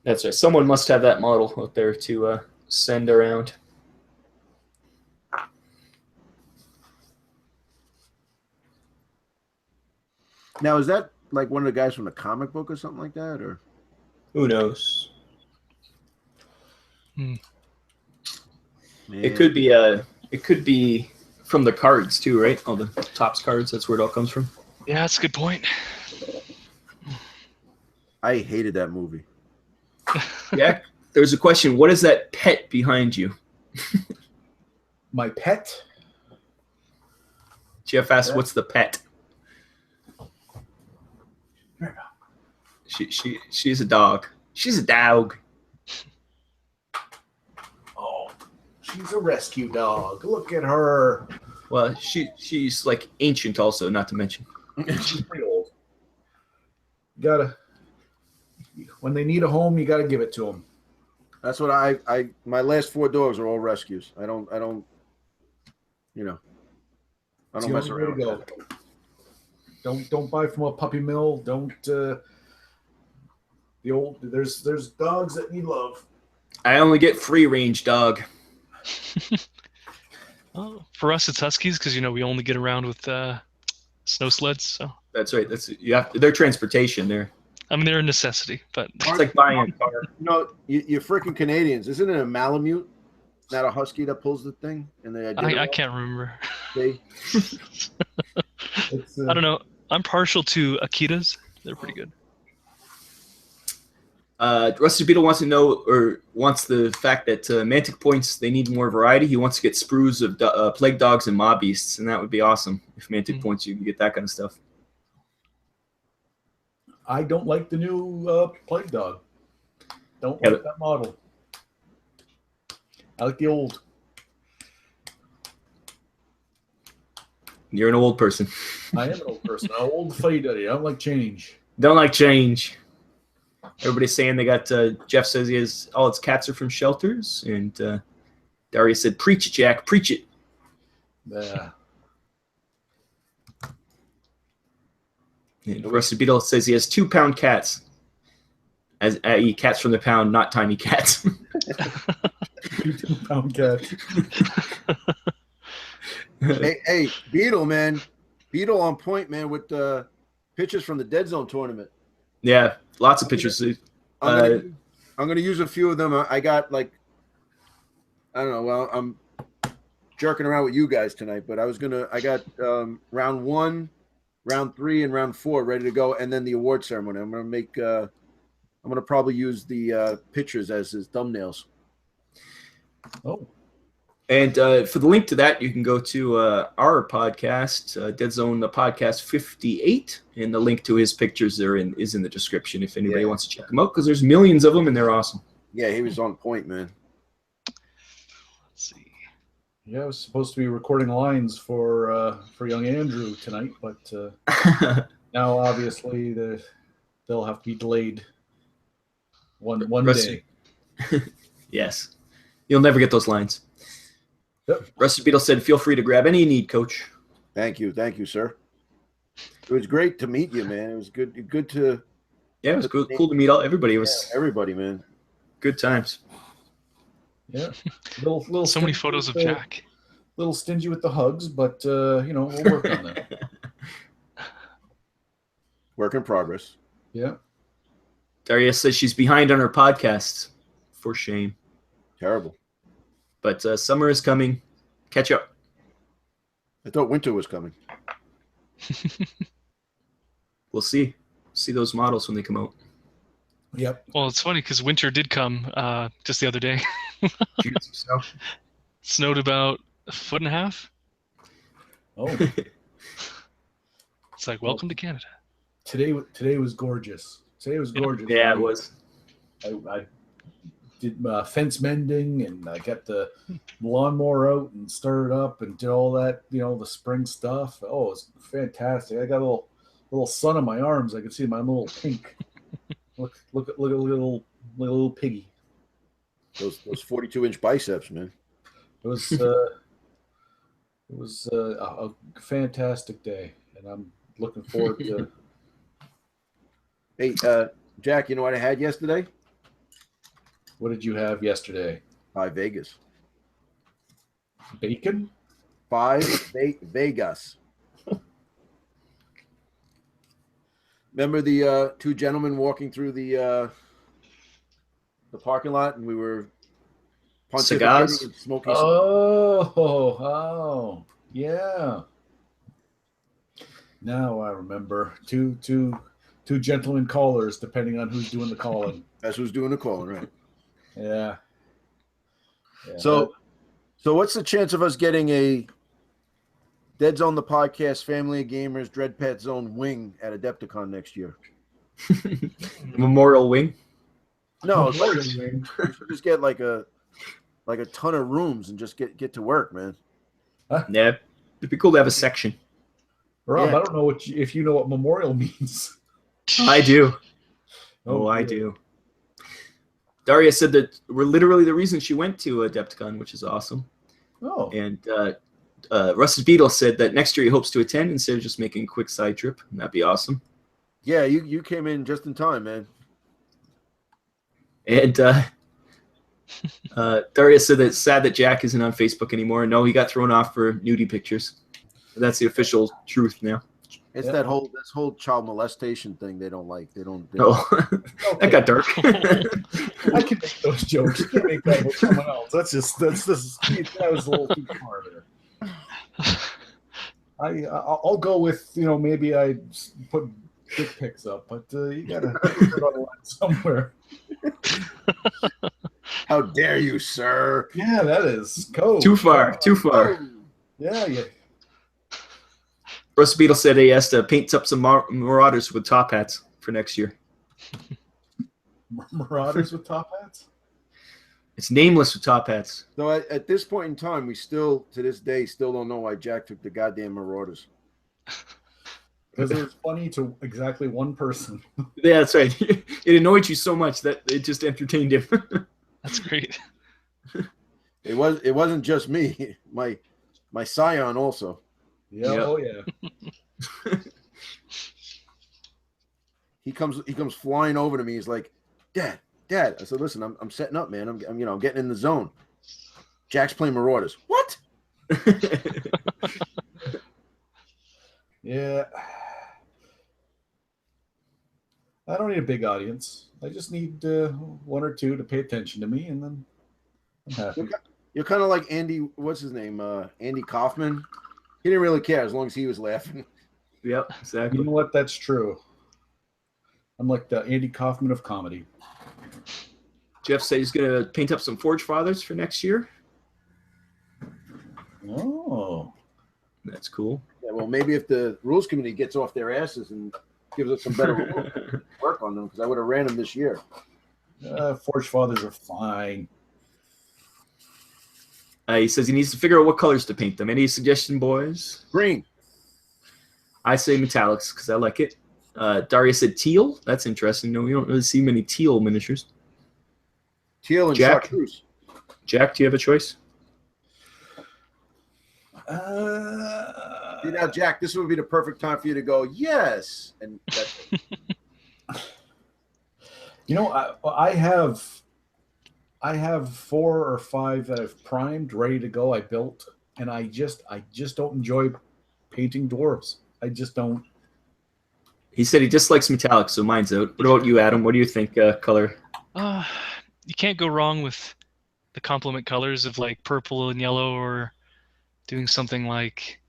That's right. Someone must have that model out there to send around. Now, is that like one of the guys from the comic book or something like that, or who knows? Man. It could be from the cards too, right? All the Topps cards. That's where it all comes from. Yeah, that's a good point. I hated that movie. Yeah, there's a question. What is that pet behind you? My pet? Jeff asked, "What's the pet?" She's a dog. She's a dog. Oh, she's a rescue dog. Look at her. Well, she's like ancient also, not to mention. She's pretty old. When they need a home, you gotta give it to them. That's what my last 4 dogs are all rescues. I don't mess around with that. Don't buy from a puppy mill. Don't there's dogs that need love. I only get free range dog. Oh, for us, it's huskies because we only get around with snow sleds. So that's right. They're transportation. They're a necessity, but it's like buying a car. You're freaking Canadians. Isn't it a Malamute, not a husky that pulls the thing? And I can't remember. I don't know. I'm partial to Akitas. They're pretty good. Rusty Beetle wants to know, or wants the fact that Mantic points, they need more variety. He wants to get sprues of plague dogs and mob beasts, and that would be awesome. If Mantic points, you can get that kind of stuff. I don't like the new plague dog. Don't like that model. I like the old. You're an old person. I am an old person. I'm old faded. I don't like change. Don't like change. Everybody's saying they got, Jeff says he has, all its cats are from shelters. And Darius said, preach it, Jack, preach it. Yeah. And Rusted Beetle says he has 2-pound cats. As i.e. cats from the pound, not tiny cats. 2-pound cats. Hey, Beetle, man. Beetle on point, man, with pictures from the Deadzone tournament. Yeah, lots of pictures. I'm gonna use a few of them. I got like, I don't know. Well, I'm jerking around with you guys tonight, but I got round 1, round 3, and round 4 ready to go, and then the award ceremony. I'm gonna probably use the pictures as his thumbnails. Oh. And for the link to that, you can go to our podcast, Deadzone the Podcast 58, and the link to his pictures is in the description if anybody wants to check them out, because there's millions of them and they're awesome. Yeah, he was on point, man. Let's see. Yeah, I was supposed to be recording lines for young Andrew tonight, but now obviously they'll have to be delayed one day. Yes. You'll never get those lines. Yep. Rusty Beetle said, feel free to grab any you need, Coach. Thank you, sir. It was great to meet you, man. It was good to. Yeah, it was cool to meet everybody. It was everybody, man. Good times. Yeah, little So many photos of Jack. Little stingy with the hugs, but we'll work on that. Work in progress. Yeah. Daria says she's behind on her podcasts. For shame. Terrible. But summer is coming. Catch up. I thought winter was coming. We'll see. See those models when they come out. Yep. Well, it's funny because winter did come just the other day. Snowed about 1.5 feet. Oh. It's like, welcome to Canada. Today was gorgeous. Today was gorgeous. Yeah, it was. I did fence mending, and I got the lawnmower out and started up and did all that, the spring stuff. Oh, it's fantastic. I got a little sun on my arms. I can see my little pink. Look at little piggy. Those 42-inch biceps, man. It was a fantastic day, and I'm looking forward to. Hey, Jack, you know what I had yesterday? What did you have yesterday? 5 Vegas. Bacon? 5 Vegas. Remember the 2 gentlemen walking through the parking lot, and we were cigars and smoking. Oh, yeah. Now I remember two gentlemen callers, depending on who's doing the calling. That's who's doing the calling, right? Yeah. So what's the chance of us getting a Deadzone the Podcast Family of Gamers Dread Pet Zone wing at Adepticon next year? Memorial wing? No, just get like a ton of rooms and just get to work, man. Huh? Yeah, it'd be cool to have a section. Rob, I don't know if you know what memorial means. I do. I yeah. do. Daria said that we're literally the reason she went to Adepticon, which is awesome. Oh. And Rusted Beetle said that next year he hopes to attend instead of just making a quick side trip. And that'd be awesome. Yeah, you came in just in time, man. And Daria said that it's sad that Jack isn't on Facebook anymore. No, he got thrown off for nudie pictures. That's the official truth now. It's this whole child molestation thing they don't like. They don't. That got dark. I can make those jokes. You can't make that with someone else. That was a little too far there. I'll go with maybe I put dick pics up, but you gotta put on the line somewhere. How dare you, sir? Yeah, that is code. Too far. Yeah. Rusty Beetle said he has to paint up some Marauders with top hats for next year. Marauders with top hats? It's nameless with top hats. So at this point in time, we still, to this day, still don't know why Jack took the goddamn Marauders. Because it was funny to exactly one person. Yeah, that's right. It annoyed you so much that it just entertained him. That's great. It wasn't just me. My scion also. Yeah. Yep. Oh yeah. he comes flying over to me. He's like, Dad. I said, listen, I'm setting up, man. I'm getting in the zone. Jack's playing Marauders. What? Yeah. I don't need a big audience. I just need one or two to pay attention to me, and then I'm happy. You're kind of like Andy. What's his name? Andy Kaufman. He didn't really care as long as he was laughing. Yep, exactly. You know what? That's true. I'm like the Andy Kaufman of comedy. Jeff said he's going to paint up some Forge Fathers for next year. Oh. That's cool. Yeah, well, maybe if the rules committee gets off their asses and gives us some better rules, work on them, because I would have ran them this year. Forge Fathers are fine. He says he needs to figure out what colors to paint them. Any suggestion, boys? Green. I say metallics because I like it. Daria said teal. That's interesting. No, we don't really see many teal miniatures. Teal and Jack? chartreuse. Jack, do you have a choice? See, now, Jack, this would be the perfect time for you to go, yes. And that's it. You know, I have 4 or 5 that I've primed, ready to go. I built, and I just don't enjoy painting dwarves. I just don't. He said he dislikes metallics, so mine's out. What about you, Adam? What do you think color? You can't go wrong with the complement colors of like purple and yellow, or doing something like,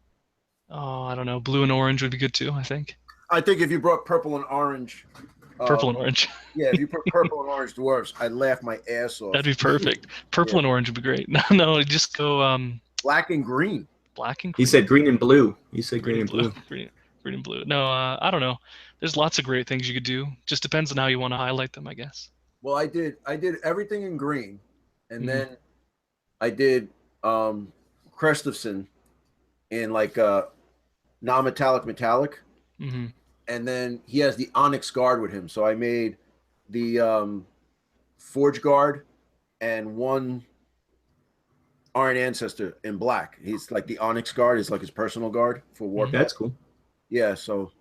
I don't know, blue and orange would be good too, I think. I think if you brought purple and orange. Purple and orange. Yeah, if you put purple and orange dwarves, I'd laugh my ass off. That'd be perfect. Purple and orange would be great. No, just go black and green. Black and green. He said green and blue. He said green and blue. Green and blue. No, I don't know. There's lots of great things you could do. Just depends on how you want to highlight them, I guess. Well, I did everything in green, and then I did Krestofson in like non-metallic metallic. Mm-hmm. And then he has the Onyx Guard with him. So I made the Forge Guard and one Iron Ancestor in black. He's like the Onyx Guard is like his personal guard for Warcraft. That's cool. Yeah, so.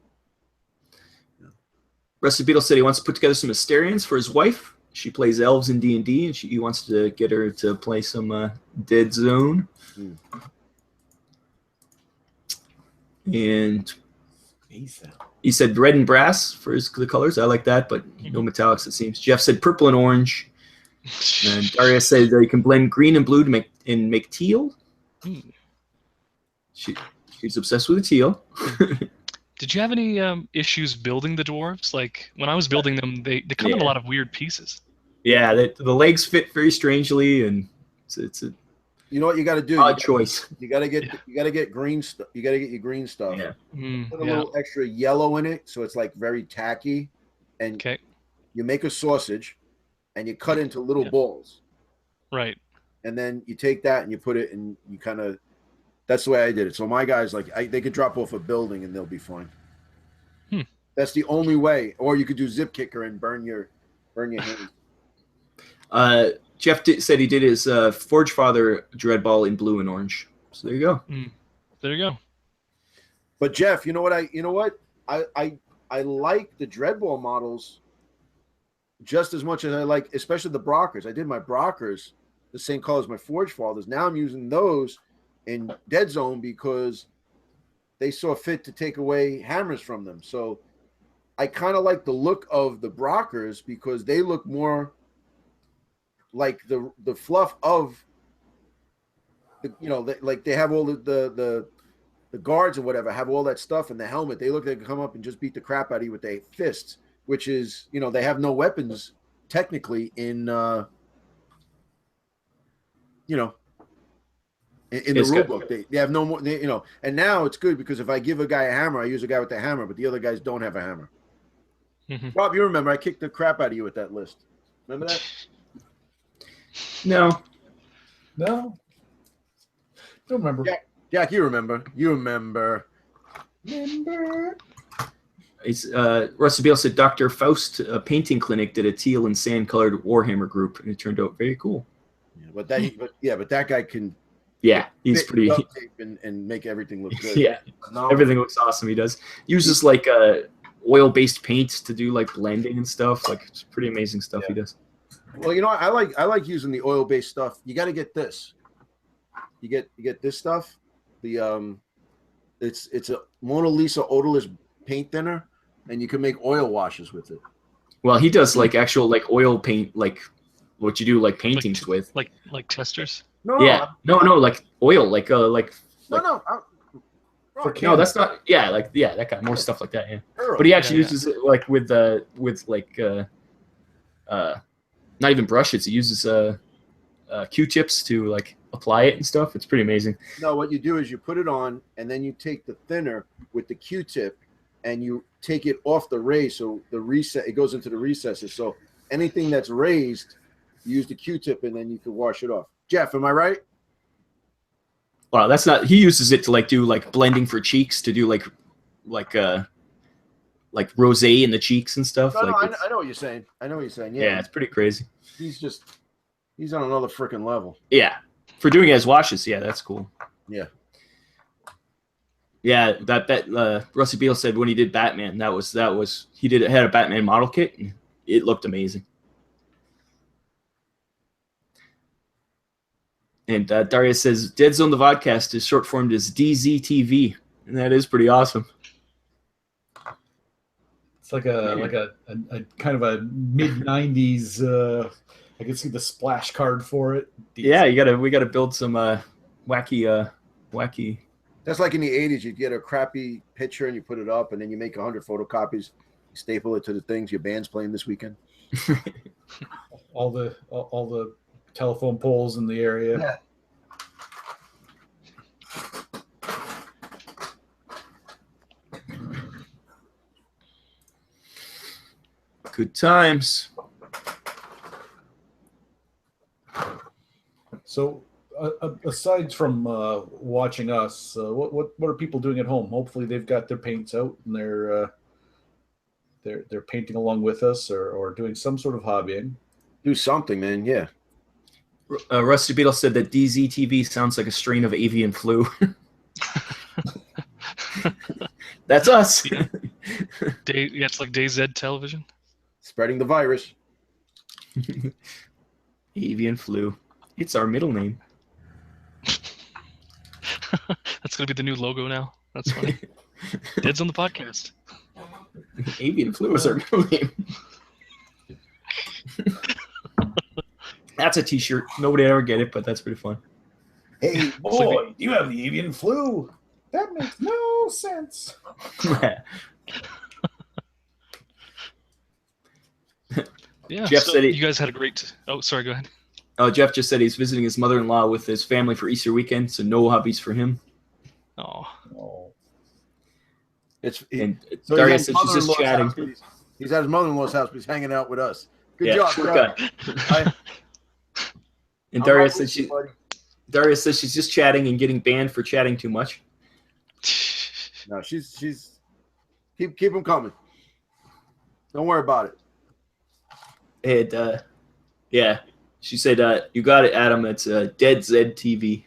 Rusty Beetle said he wants to put together some Asterians for his wife. She plays elves in D&D, and he wants to get her to play some Deadzone. And he said red and brass for the colors. I like that, but no metallics, it seems. Jeff said purple and orange. And Daria said that you can blend green and blue to make teal. She's obsessed with the teal. Did you have any issues building the dwarves? Like when I was building them, they come in a lot of weird pieces. Yeah, the legs fit very strangely, and it's a you know what you got to do? Odd choice. You got to get green stuff. You got to get your green stuff. Yeah. Put a little extra yellow in it, so it's like very tacky. And you make a sausage, and you cut into little balls. Right. And then you take that and you put it, and you kind of. That's the way I did it. So my guys, they could drop off a building and they'll be fine. That's the only way. Or you could do zip kicker and burn your hands. Jeff said he did his Forge Father Dreadball in blue and orange. So there you go. There you go. But Jeff, you know what? I like the Dreadball models just as much as I like, especially the Brockers. I did my Brockers the same color as my Forge Fathers. Now I'm using those in Deadzone because they saw fit to take away hammers from them. So I kind of like the look of the Brockers because they look more like the fluff of they have all the guards or whatever have all that stuff in the helmet. They look like they come up and just beat the crap out of you with their fists, which is they have no weapons technically in the rule book. They have no more, and now it's good because if I give a guy a hammer, I use a guy with a hammer, but the other guys don't have a hammer. Rob, you remember I kicked the crap out of you with that list. Remember that? No. Don't remember. Jack, you remember. Rusty Beale said Dr. Faust painting clinic did a teal and sand colored Warhammer group, and it turned out very cool. But that guy can. Yeah, he's pretty. And make everything look good. Yeah, everything looks awesome. He does. Uses like oil-based paints to do like blending and stuff. Like it's pretty amazing stuff he does. Well, you know, I like using the oil-based stuff. You got to get this. You get this stuff. The it's a Mona Lisa odorless paint thinner, and you can make oil washes with it. Well, he does like actual like oil paint, like what you do like paintings with. Like testers. No, like oil, like no. No, that's not. Yeah, like that kind of more stuff like that. Yeah, but he actually uses it like with like not even brushes. He uses Q-tips to like apply it and stuff. It's pretty amazing. No, what you do is you put it on, and then you take the thinner with the Q-tip, and you take it off the raise, so it goes into the recesses. So anything that's raised, you use the Q-tip, and then you can wash it off. Jeff, am I right? Well, that's not. He uses it to like do like blending for cheeks, to do like rosé in the cheeks and stuff. No, like I know what you're saying. Yeah, it's pretty crazy. He's on another freaking level. Yeah, for doing it as washes. Yeah, that's cool. Yeah. Yeah, that Rusty Beal said when he did Batman, that was he had a Batman model kit, and it looked amazing. And Darius says Deadzone the Vodcast is short formed as DZTV, and that is pretty awesome. It's like a kind of a mid-90s. I can see the splash card for it. Yeah, we gotta build some wacky. That's like in the 80s. You get a crappy picture and you put it up, and then you make 100 photocopies, you staple it to the things your band's playing this weekend. all the telephone poles in the area. Yeah. Good times. So, aside from watching us, what are people doing at home? Hopefully, they've got their paints out and they're painting along with us, or doing some sort of hobbying. Do something, man. Yeah. Rusty Beetle said that DZTV sounds like a strain of avian flu. That's us. It's like DayZ television. Spreading the virus. Avian flu. It's our middle name. That's going to be the new logo now. That's funny. Deadzone the Podcast. Avian flu is our middle name. That's a t-shirt. Nobody ever get it, but that's pretty fun. Hey, boy, you have the avian flu. That makes no sense. Yeah, Jeff said you guys had a great... Oh, sorry, go ahead. Jeff just said he's visiting his mother-in-law with his family for Easter weekend, so no hobbies for him. Oh. Darius said she's just chatting. He's at his mother-in-law's house, but he's hanging out with us. Good job, guy. And Darius says she's just chatting and getting banned for chatting too much. No, she's keep them coming. Don't worry about it. And yeah, she said, "You got it, Adam. It's Deadzone TV."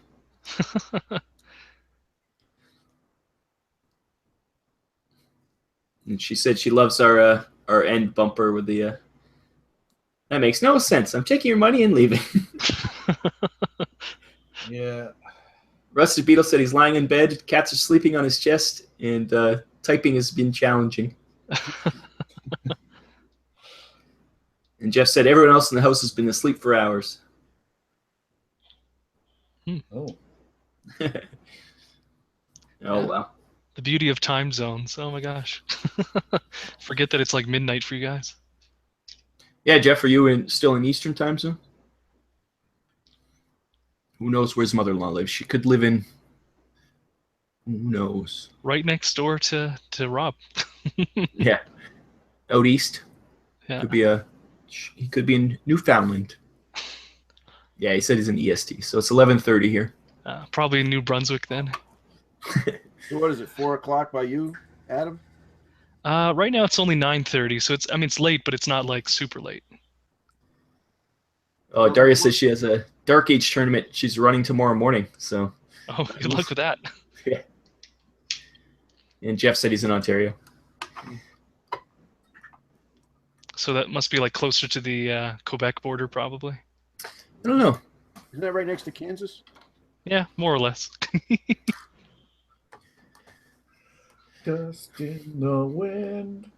And she said she loves our end bumper with the. That makes no sense. I'm taking your money and leaving. Yeah. Rusty Beetle said he's lying in bed. Cats are sleeping on his chest, and typing has been challenging. And Jeff said everyone else in the house has been asleep for hours. Oh. Oh, wow. The beauty of time zones. Oh, my gosh. Forget that it's like midnight for you guys. Yeah, Jeff, are you still in Eastern time zone? Who knows where his mother-in-law lives? She could live in... Who knows? Right next door to Rob. Yeah. Out east. Yeah. He could be in Newfoundland. Yeah, he said he's in EST, so it's 11:30 here. Probably in New Brunswick then. So what is it, 4 o'clock by you, Adam? Right now it's only 9:30, so it's late, but it's not like super late. Oh, Darius says she has a Dark Age tournament she's running tomorrow morning, so. Oh, good luck with that. Yeah. And Jeff said he's in Ontario. So that must be like closer to the Quebec border, probably. I don't know. Isn't that right next to Kansas? Yeah, more or less. Dust in the wind.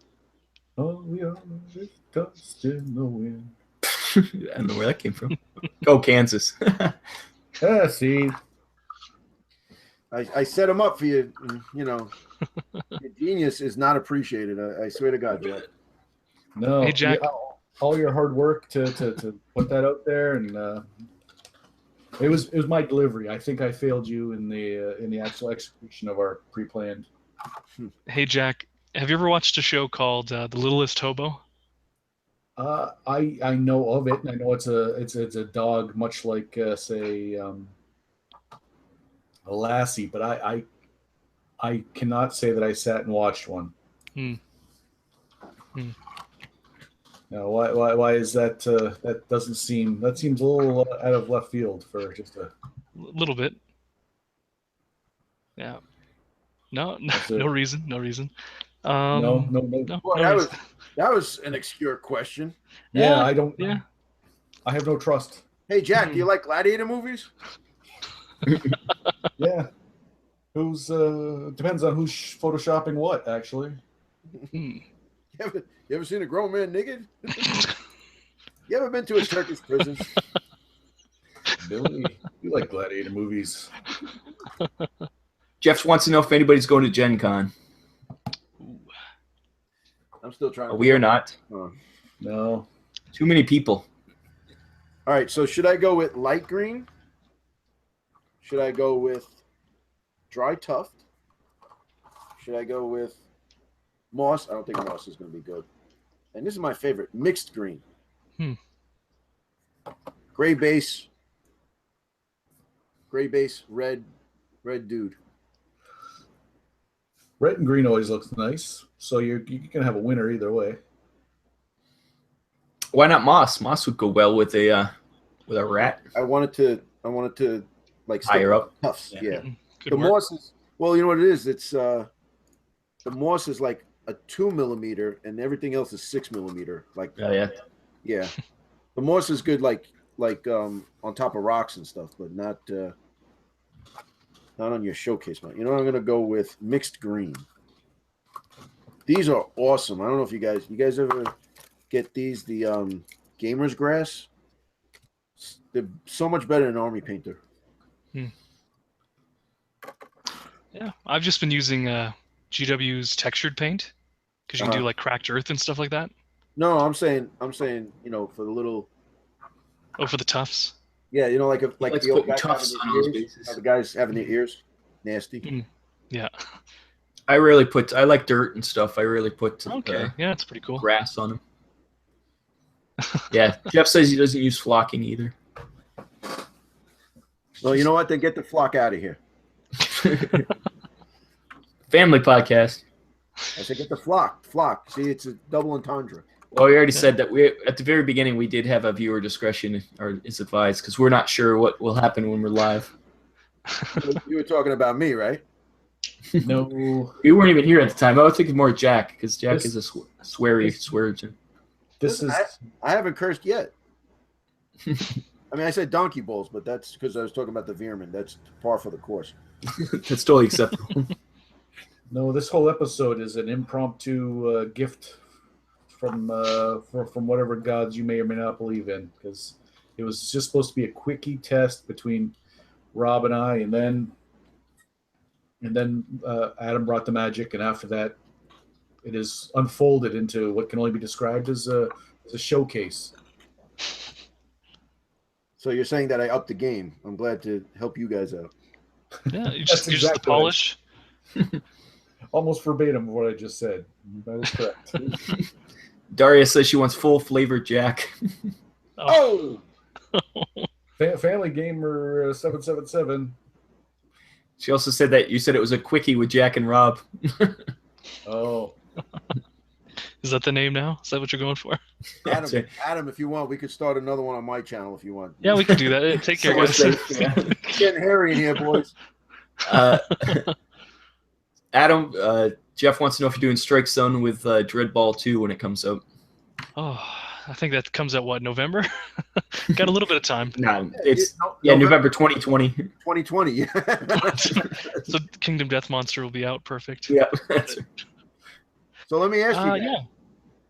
Oh, we are just dust in the wind. I don't know where that came from. Go Kansas. Ah, see. I set him up for you. You know, your genius is not appreciated. I swear to God, Jack. No, Hey, Jack. all your hard work to put that out there, and it was my delivery. I think I failed you in the actual execution of our pre-planned. Hey, Jack, have you ever watched a show called The Littlest Hobo? I know of it, and I know it's a dog, much like say a Lassie, but I cannot say that I sat and watched one. Now, why is that? That seems a little out of left field for just a little bit. Yeah. No reason. No reason. No. Boy, that was an obscure question. Yeah, I don't. Yeah. I have no trust. Hey, Jack, do you like gladiator movies? Yeah. Who's depends on who's photoshopping what, actually. You ever seen a grown man naked? You ever been to a Turkish prison? Billy, you like gladiator movies. Jeff wants to know if anybody's going to Gen Con. I'm still trying. We are not. No. Too many people. All right, so should I go with light green? Should I go with dry tuft? Should I go with moss? I don't think moss is going to be good. And this is my favorite, mixed green. Gray base, red dude. Red and green always looks nice, so you can have a winner either way. Why not moss? Moss would go well with a rat. I wanted to like higher up. Tufts, yeah. Good The work. moss is, well, you know what it is. It's the moss is like a 2 millimeter, and everything else is 6 millimeter. Like Yeah. The moss is good, like on top of rocks and stuff, but not on your showcase mount. You know, I'm gonna go with mixed green. These are awesome. I don't know if you guys ever get these, the gamer's grass. They're so much better than Army Painter. Yeah, I've just been using GW's textured paint because you can do like cracked earth and stuff like that. No, I'm saying, you know, for the little. Oh, for the tufts. Yeah, you know, like Let's the old put guys tufts having on their those ears. bases. How the guys having their ears nasty. Yeah. I like dirt and stuff. I really put Okay. Yeah, it's pretty cool. grass on them. Yeah, Jeff says he doesn't use flocking either. Well, you know what? Then get the flock out of here. Family podcast. I said get the flock. See, it's a double entendre. Well, we already said that we at the very beginning we did have a viewer discretion or is advised because we're not sure what will happen when we're live. You were talking about me, right? No. We weren't even here at the time. I was thinking more Jack because Jack is a swearer. I haven't cursed yet. I mean, I said donkey bowls, but that's because I was talking about the Veerman. That's par for the course. That's totally acceptable. No, this whole episode is an impromptu gift from whatever gods you may or may not believe in, because it was just supposed to be a quickie test between Rob and I, and then Adam brought the magic, and after that, it is unfolded into what can only be described as a showcase. So you're saying that I upped the game. I'm glad to help you guys out. Yeah, you're That's just the exactly polish. Almost verbatim of what I just said. That is correct. Daria says she wants full flavored Jack. Oh! Family Gamer 777. She also said that you said it was a quickie with Jack and Rob. Oh. Is that the name now? Is that what you're going for? Adam, if you want, we could start another one on my channel if you want. Yeah, we can do that. Take care, guys. It's getting hairy in here, boys. Adam, Jeff wants to know if you're doing Strike Zone with Dreadball 2 when it comes out. Oh, I think that comes out November? Got a little bit of time. No, it's November 2020. 2020. Yeah. So Kingdom Death Monster will be out. Perfect. Yeah. So let me ask you guys. Yeah.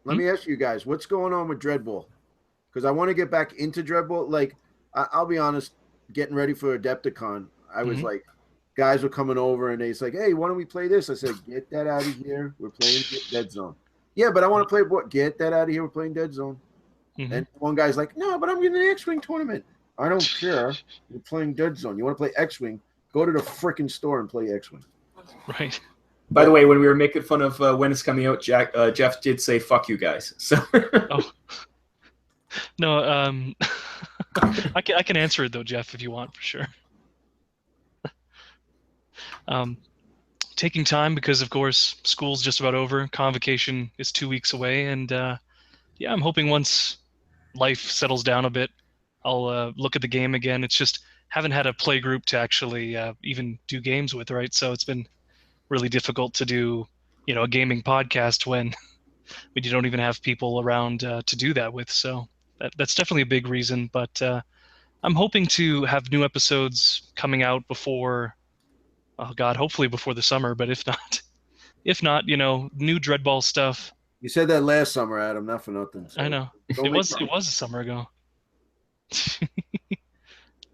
Let me ask you guys, what's going on with Dreadball? Because I want to get back into Dreadball. Like, I'll be honest, getting ready for Adepticon, I was like, guys were coming over and they's like, hey, why don't we play this? I said, get that out of here. We're playing Deadzone. Yeah, but I want to play what? Get that out of here. We're playing Deadzone. And one guy's like, no, but I'm getting an X-Wing tournament. I don't care. You're playing Deadzone. You want to play X-Wing? Go to the freaking store and play X-Wing. Right. By the way, when we were making fun of when it's coming out, Jeff did say "fuck you guys." So. Oh. No, I can answer it though, Jeff, if you want, for sure. Taking time because, of course, school's just about over. Convocation is 2 weeks away, and I'm hoping once life settles down a bit, I'll look at the game again. It's just haven't had a play group to actually even do games with, right? So it's been really difficult to do, a gaming podcast when you don't even have people around to do that with. So that's definitely a big reason. But I'm hoping to have new episodes coming out before, hopefully before the summer. But if not, new Dreadball stuff. You said that last summer, Adam. Not for nothing. So I know it was a summer ago.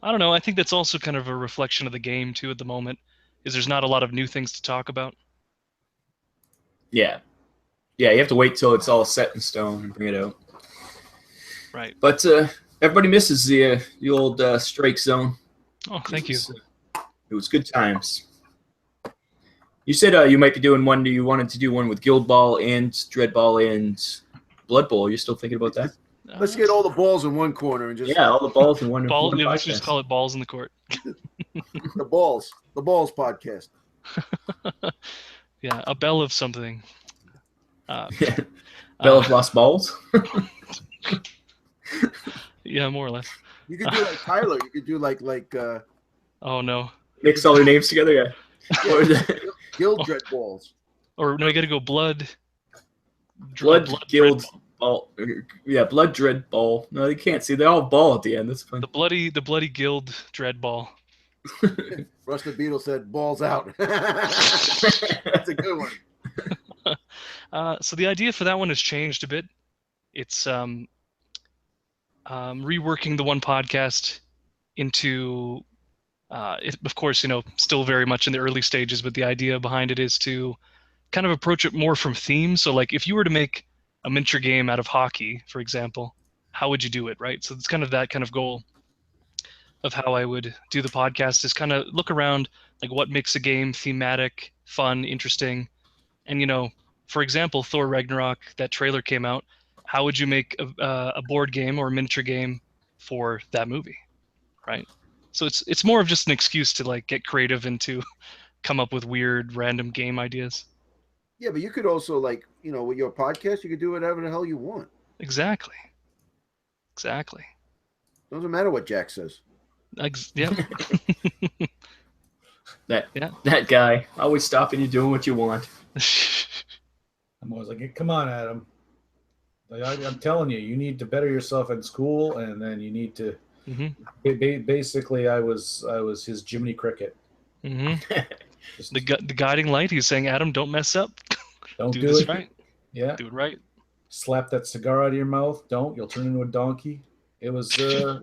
I don't know. I think that's also kind of a reflection of the game too at the moment. Is there's not a lot of new things to talk about. Yeah. You have to wait till it's all set in stone and bring it out. Right. But everybody misses the old Strike Zone. Oh, thank you. It was good times. You said you might be doing one. You wanted to do one with Guild Ball and Dread Ball and Blood Bowl. Are you still thinking about that? Let's get all the balls in one corner and just all the balls in one. Let's just call it balls in the court. the balls podcast. Yeah, a bell of something. Bell of Lost Balls. Yeah, more or less. You could do like Tyler. You could do like. Oh no. Mix all their names together. Yeah. Guild Dread Balls. Or no, you got to go Blood Guild Ball. Yeah, Blood Dread Ball. No, you can't see. They're all ball at the end. That's fun. The bloody Guild Dread Ball. Russ the Beetle said, "Balls out." That's a good one. So the idea for that one has changed a bit. It's reworking the one podcast into, of course, still very much in the early stages, but the idea behind it is to kind of approach it more from theme. So like if you were to make a miniature game out of hockey, for example, how would you do it, right? So it's kind of that kind of goal of how I would do the podcast is kind of look around like what makes a game thematic, fun, interesting. And, for example, Thor Ragnarok, that trailer came out. How would you make a board game or a miniature game for that movie, right? So it's more of just an excuse to like get creative and to come up with weird random game ideas. Yeah, but you could also with your podcast, you could do whatever the hell you want. Exactly. Doesn't matter what Jack says. Yeah. That guy always stopping you doing what you want. I'm always like, come on, Adam. I'm telling you, you need to better yourself in school, and then you need to. Basically, I was his Jiminy Cricket. The guiding light. He's saying, Adam, don't mess up. Don't do this it right. Yeah. Do it right. Slap that cigar out of your mouth. Don't. You'll turn into a donkey. It was, I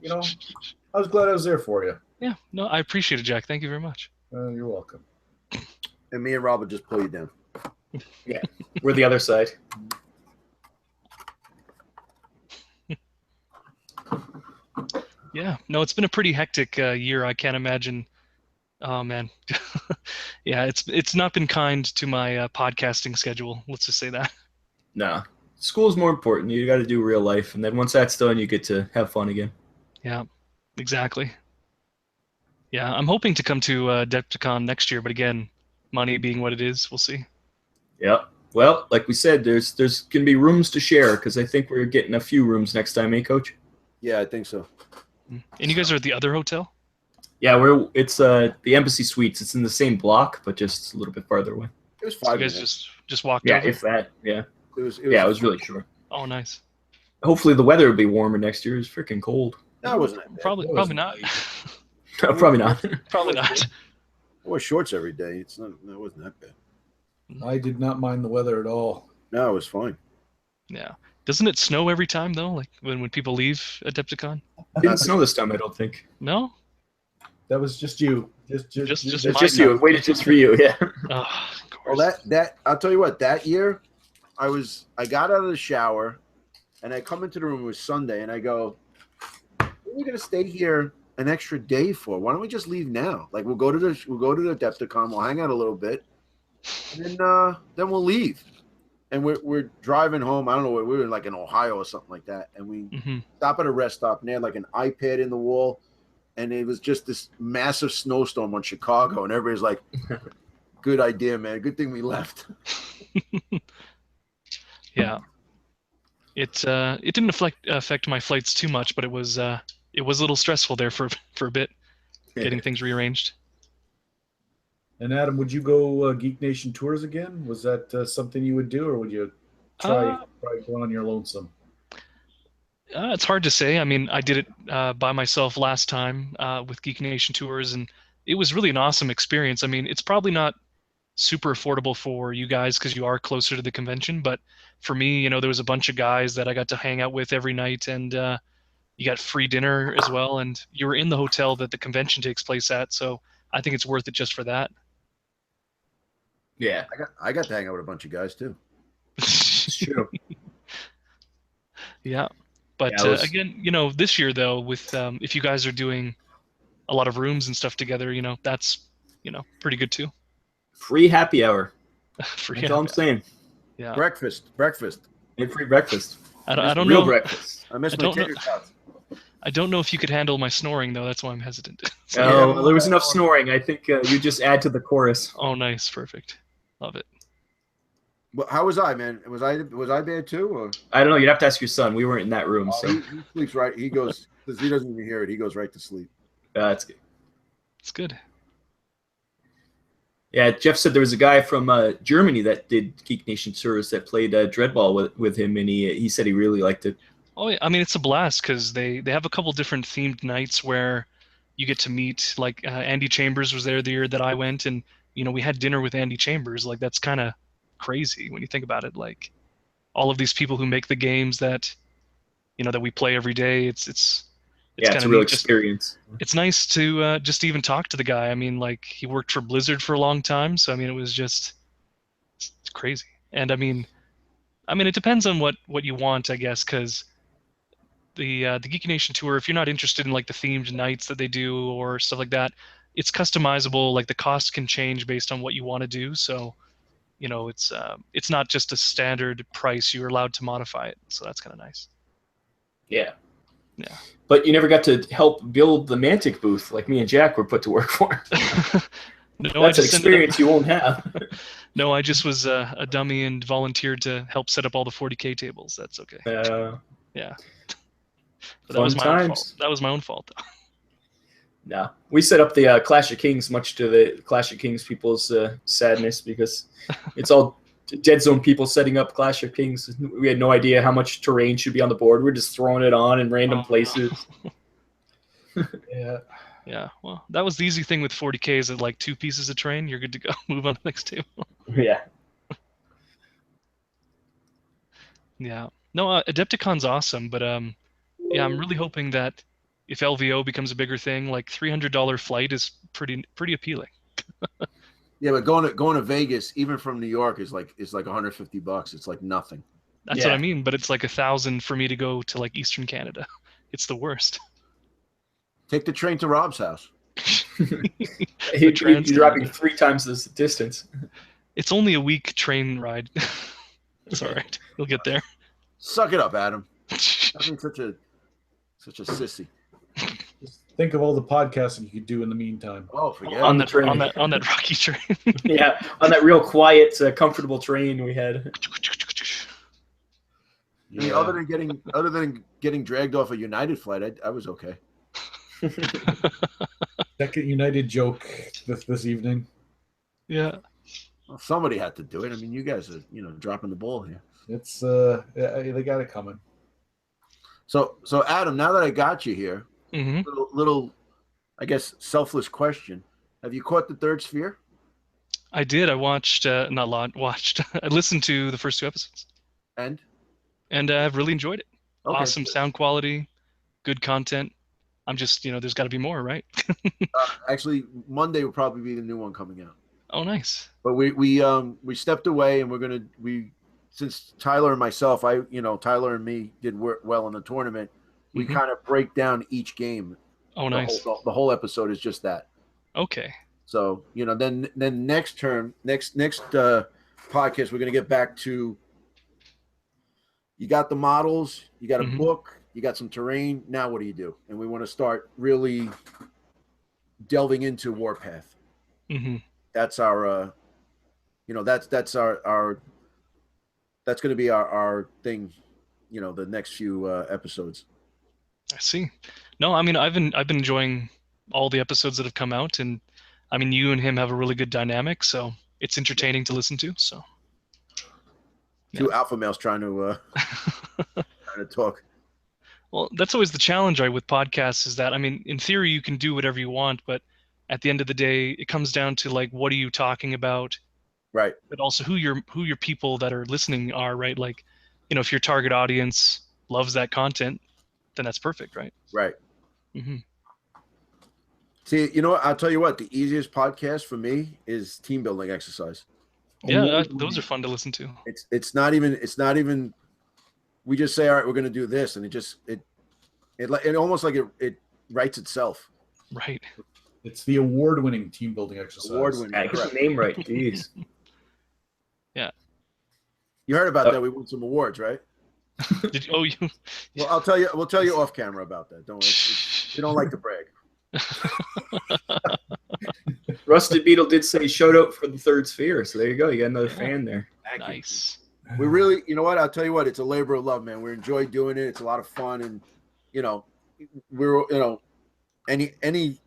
was glad I was there for you. Yeah. No, I appreciate it, Jack. Thank you very much. You're welcome. And me and Rob would just pull you down. Yeah. We're the other side. Yeah. No, it's been a pretty hectic year. I can't imagine. Oh man. Yeah, it's not been kind to my podcasting schedule. Let's just say that. No. School's more important. You got to do real life, and then once that's done, you get to have fun again. Yeah, exactly. Yeah, I'm hoping to come to Adepticon next year, but again, money being what it is, we'll see. Yeah. Well, like we said, there's going to be rooms to share because I think we're getting a few rooms next time, eh, Coach? Yeah, I think so. And you guys are at the other hotel? Yeah, it's the Embassy Suites. It's in the same block, but just a little bit farther away. It was 5 so you guys minutes. just walked Yeah, over? if that, yeah. It was really short. Oh, nice. Hopefully the weather will be warmer next year. It's freaking cold. That wasn't that bad. Probably not. Probably not. Probably not. I wear shorts every day. That wasn't that bad. I did not mind the weather at all. No, it was fine. Yeah. Doesn't it snow every time though? Like when people leave Adepticon? It didn't snow this time, I don't think. No. That was just you. Just It's my just you. Waited just for you. Yeah. Oh, of course. Well, that I'll tell you what. That year, I got out of the shower, and I come into the room. It was Sunday, and I go, "What are we gonna stay here an extra day for? Why don't we just leave now? Like we'll go to the Adepticon. We'll hang out a little bit, and then we'll leave." And we're driving home. I don't know where we were, like in Ohio or something like that. And we stop at a rest stop, and they had like an iPad in the wall, and it was just this massive snowstorm on Chicago, and everybody's like, "Good idea, man. Good thing we left." Yeah. It didn't affect my flights too much, but it was a little stressful there for a bit, getting things rearranged. And Adam, would you go Geek Nation tours again? Was that something you would do, or would you try going on your lonesome? It's hard to say. I mean, I did it by myself last time with Geek Nation tours, and it was really an awesome experience. I mean, it's probably not super affordable for you guys because you are closer to the convention, but for me, there was a bunch of guys that I got to hang out with every night, and you got free dinner as well, and you were in the hotel that the convention takes place at, so I think it's worth it just for that. Yeah. I got to hang out with a bunch of guys too. It's true. Yeah. But again, this year though, with if you guys are doing a lot of rooms and stuff together, that's pretty good too. Free happy hour. That's all I'm saying. Yeah. Breakfast. And free breakfast. I don't real know. Breakfast. I miss my tater tots. I don't know if you could handle my snoring though. That's why I'm hesitant. Well, there was enough snoring. I think you just add to the chorus. Oh, nice, perfect, love it. Well, how was I, man? Was I bad too? Or? I don't know. You'd have to ask your son. We weren't in that room, so he sleeps right. He goes because he doesn't even hear it. He goes right to sleep. That's good. It's good. Yeah, Jeff said there was a guy from Germany that did Geek Nation tours that played Dreadball with him, and he said he really liked it. Oh yeah, I mean it's a blast because they have a couple different themed nights where you get to meet like Andy Chambers was there the year that I went, and we had dinner with Andy Chambers. Like that's kind of crazy when you think about it. Like all of these people who make the games that that we play every day. It's a real experience. It's nice to just even talk to the guy. I mean, like he worked for Blizzard for a long time, so I mean it was just it's crazy. And I mean it depends on what you want, I guess, because the Geeky Nation tour, if you're not interested in like the themed nights that they do or stuff like that, it's customizable. Like the cost can change based on what you want to do. So, it's not just a standard price. You're allowed to modify it. So that's kind of nice. Yeah. Yeah. But you never got to help build the Mantic booth like me and Jack were put to work for. No, that's an experience you won't have. No, I just was a dummy and volunteered to help set up all the 40K tables. That's okay. Yeah. But that was my own fault. That was my own fault, though. No, we set up the Clash of Kings, much to the Clash of Kings people's sadness, because it's all Deadzone people setting up Clash of Kings. We had no idea how much terrain should be on the board. We're just throwing it on in random places. Yeah. Yeah. Well, that was the easy thing with 40K is that like 2 pieces of terrain, you're good to go. Move on to the next table. Yeah. Yeah. No, Adepticon's awesome, but yeah, I'm really hoping that if LVO becomes a bigger thing, like $300 flight is pretty appealing. Yeah, but going to Vegas, even from New York, is like $150. It's like nothing. That's what I mean, but it's like $1,000 for me to go to like Eastern Canada. It's the worst. Take the train to Rob's house. You're driving 3 times this distance. It's only a week train ride. It's all right. We'll get there. Suck it up, Adam. I'm such a sissy. Just think of all the podcasting you could do in the meantime. Oh, forget on the train. On that rocky train. Yeah, on that real quiet, comfortable train we had. I mean, other than getting dragged off a United flight, I was okay. Second United joke this evening. Yeah. Well, somebody had to do it. I mean, you guys are dropping the ball here. It's they got it coming. So Adam, now that I got you here, little, I guess, selfless question: have you caught the third sphere? I did. I watched, watched. I listened to the first 2 episodes, And I've really enjoyed it. Okay. Awesome sound quality, good content. I'm just, there's got to be more, right? Actually, Monday will probably be the new one coming out. Oh, nice. But we stepped away, and since Tyler and myself, Tyler and me did well in the tournament. We kind of break down each game. Oh, nice. The whole episode is just that. Okay. So then next podcast, we're gonna get back to. You got the models, you got a book, you got some terrain. Now what do you do? And we want to start really delving into Warpath. That's our, that's our that's going to be our thing. The next few episodes. I see. No, I mean I've been enjoying all the episodes that have come out, and I mean you and him have a really good dynamic, so it's entertaining to listen to. So. Two alpha males trying to talk. Well, that's always the challenge, right, with podcasts is that, I mean, in theory, you can do whatever you want, but at the end of the day, it comes down to like, what are you talking about? Right. But also who your people that are listening are, right? Like, if your target audience loves that content, then that's perfect, right? Right. See, I'll tell you what, the easiest podcast for me is team building exercise. Yeah, those are fun to listen to. It's not even. We just say, all right, we're going to do this, and it almost like it writes itself. Right. It's the award-winning team building exercise. Award-winning. Yeah, get the name right. Jeez. Yeah. You heard about that? We won some awards, right? Did you? Well, I'll tell you. We'll tell you off camera about that. Don't worry. We don't like to brag. Rusted Beetle did say shout out for the third sphere, so there you go. You got another fan there. Nice. We really, what? I'll tell you what. It's a labor of love, man. We enjoy doing it. It's a lot of fun, and we're any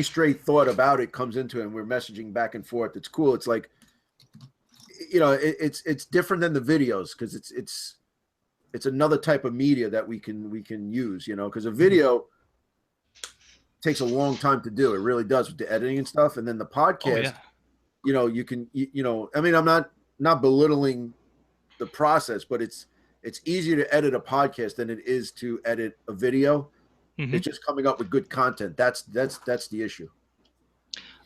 stray thought about it comes into it, and we're messaging back and forth. It's cool. It's like, it's different than the videos because it's another type of media that we can use, because a video takes a long time to do. It really does with the editing and stuff. And then the podcast, you can, I mean, I'm not belittling the process, but it's easier to edit a podcast than it is to edit a video. It's just coming up with good content. That's the issue.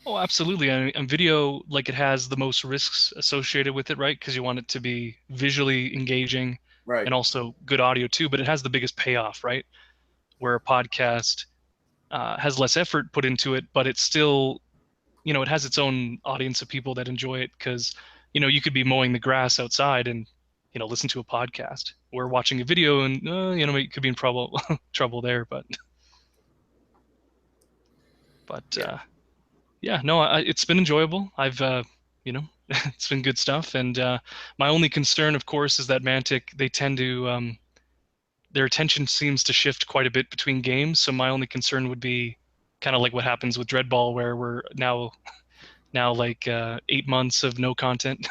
Oh, absolutely. And video, like, it has the most risks associated with it, right? Because you want it to be visually engaging, right, and also good audio too, but it has the biggest payoff, right? Where a podcast has less effort put into it, but it's still, it has its own audience of people that enjoy it because, you could be mowing the grass outside and, listen to a podcast. We're watching a video and, you could be in trouble there, but it's been enjoyable. I've, it's been good stuff. And my only concern, of course, is that Mantic, they tend to, their attention seems to shift quite a bit between games. So my only concern would be kind of like what happens with Dreadball, where we're now like 8 months of no content.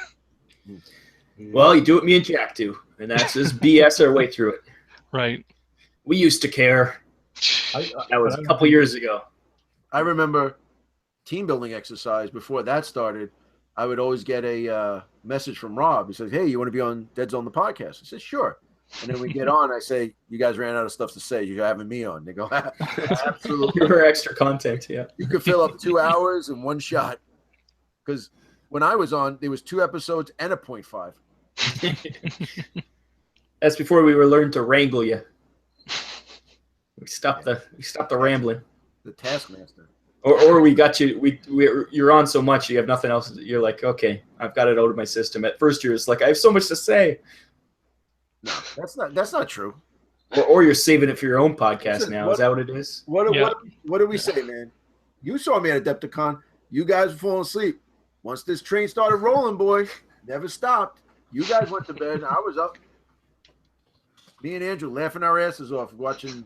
Well, you do what me and Jack do, and that's just BS our way through it. Right. We used to care. That was a couple years ago. I remember team building exercise before that started. I would always get a message from Rob. He says, "Hey, you want to be on Deadzone the Podcast?" I said, "Sure." And then we get on. I say, "You guys ran out of stuff to say. You're having me on." They go, "Absolutely." For extra content, yeah. You could fill up 2 hours in one shot. Because when I was on, there was 2 episodes and a 0.5. That's before we were learned to wrangle you. We stopped the rambling. The Taskmaster. Or we got you. You're on so much you have nothing else. You're like, okay, I've got it out of my system. At first, you're just like, I have so much to say. No, that's not true. Or you're saving it for your own podcast now. Is that what it is? What do we say, man? You saw me at Adepticon. You guys were falling asleep. Once this train started rolling, boy, never stopped. You guys went to bed, and I was up. Me and Andrew laughing our asses off watching,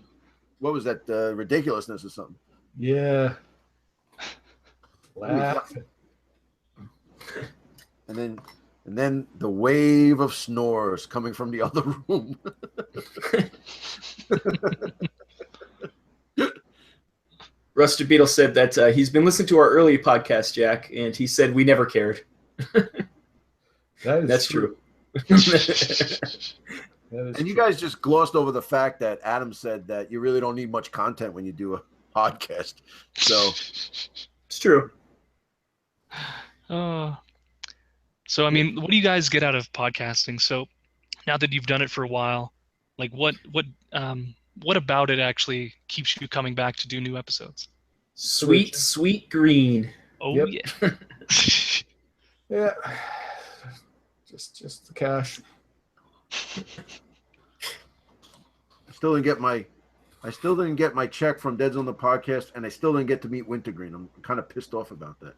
what was that, Ridiculousness or something. Yeah. Laughing. And then And then the wave of snores coming from the other room. Rusted Beetle said that he's been listening to our early podcast, Jack, and he said we never cared. That's true. And you guys just glossed over the fact that Adam said that you really don't need much content when you do a podcast. So it's true. So, I mean, what do you guys get out of podcasting? So now that you've done it for a while, like what about it actually keeps you coming back to do new episodes? Sweet green. Oh, Yep. yeah. Yeah. Just the cash. I still didn't get my check from Deadzone the Podcast, and I still didn't get to meet Wintergreen. I'm kind of pissed off about that.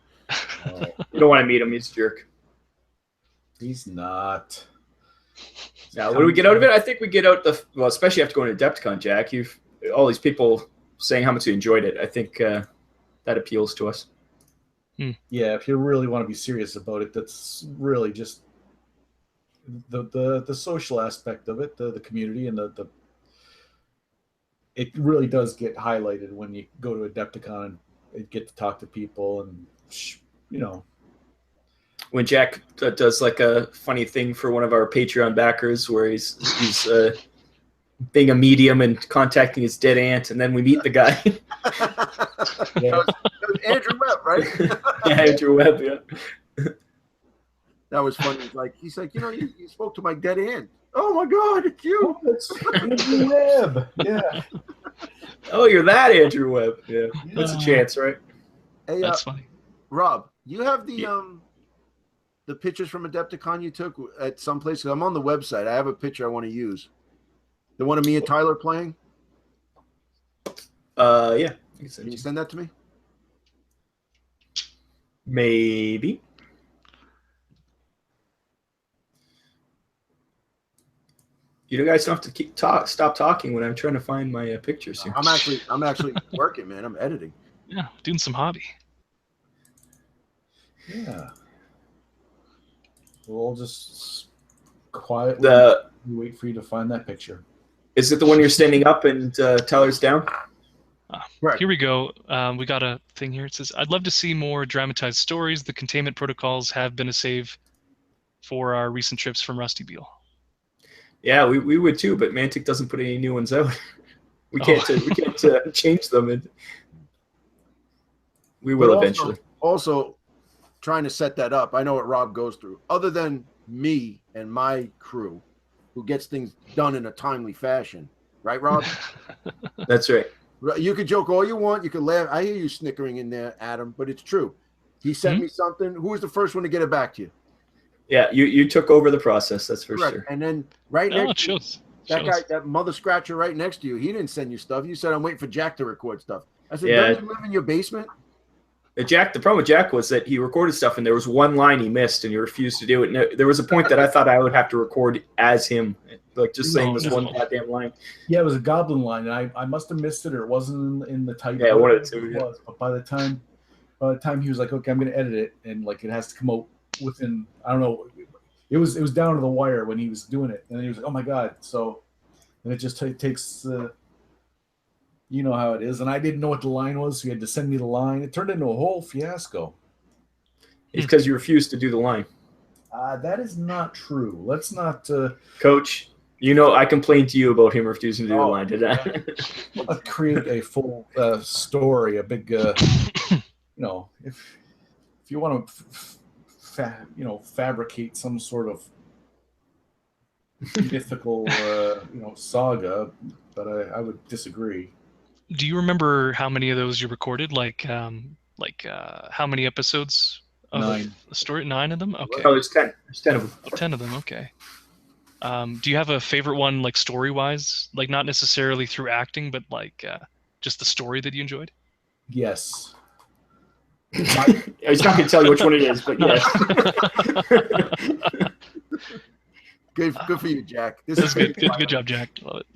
You don't want to meet him. He's a jerk. He's not. Now, what do we get out of it? I think we get out especially after going to Adepticon, Jack. You've all these people saying how much you enjoyed it. I think that appeals to us. Yeah, if you really want to be serious about it, that's really just the social aspect of it, the community, and the it really does get highlighted when you go to Adepticon and get to talk to people, and when Jack does like a funny thing for one of our Patreon backers where he's being a medium and contacting his dead aunt, and then we meet the guy. That was Andrew Webb, right? Yeah, Andrew Webb, yeah. That was funny. He's like, you spoke to my dead aunt. Oh my God, it's you. Oh, it's Andrew Webb. Yeah. Oh, you're that Andrew Webb. Yeah, that's a chance, right? Hey, That's funny. Rob, you have the pictures from Adepticon you took at some place? I'm on the website. I have a picture I want to use. The one of me and Tyler playing? Yeah. Can you send that to me? Maybe. You guys don't have to stop talking when I'm trying to find my pictures here. I'm actually working, man. I'm editing. Yeah, doing some hobby. Yeah. We'll just quietly wait for you to find that picture. Is it the one you're standing up and Tyler's down? Right. Here we go. We got a thing here. It says, I'd love to see more dramatized stories. The containment protocols have been a save for our recent trips from Rusty Beal. Yeah, we would too, but Mantic doesn't put any new ones out. We can't change them. And we will eventually. Also, trying to set that up, I know what Rob goes through. Other than me and my crew, who gets things done in a timely fashion. Right, Rob? That's right. You could joke all you want. You could laugh. I hear you snickering in there, Adam, but it's true. He sent me something. Who was the first one to get it back to you? Yeah, you took over the process. That's for sure. And then next to you, that guy, that mother scratcher right next to you, he didn't send you stuff. You said, I'm waiting for Jack to record stuff. I said, don't you live in your basement? The problem with Jack was that he recorded stuff and there was one line he missed and he refused to do it. And there was a point that I thought I would have to record as him, like just saying this one goddamn line. Yeah, it was a goblin line, and I must have missed it, or it wasn't in the type. Yeah, one of the two. Was, but by the time he was like, okay, I'm going to edit it, and like it has to come out within, I don't know, it was down to the wire when he was doing it, and then he was like, oh my God. So, and it just takes you know how it is, and I didn't know what the line was, so he had to send me the line. It turned into a whole fiasco. It's because you refused to do the line. That is not true. Let's not, Coach. I complained to you about him refusing to do the line, did I? Let's create a full story, a big, if you want to, fabricate some sort of mythical, saga, but I would disagree. Do you remember how many of those you recorded? Like how many episodes of 9. the story? 9 of them? Okay. Oh, it's 10. There's 10 of them. Oh, 10 of them, okay. Do you have a favorite one, like story-wise? Like not necessarily through acting, but like just the story that you enjoyed? Yes. He's not going to tell you which one it is, but yes. Good for you, Jack. This is good. Good job, Jack. Love it.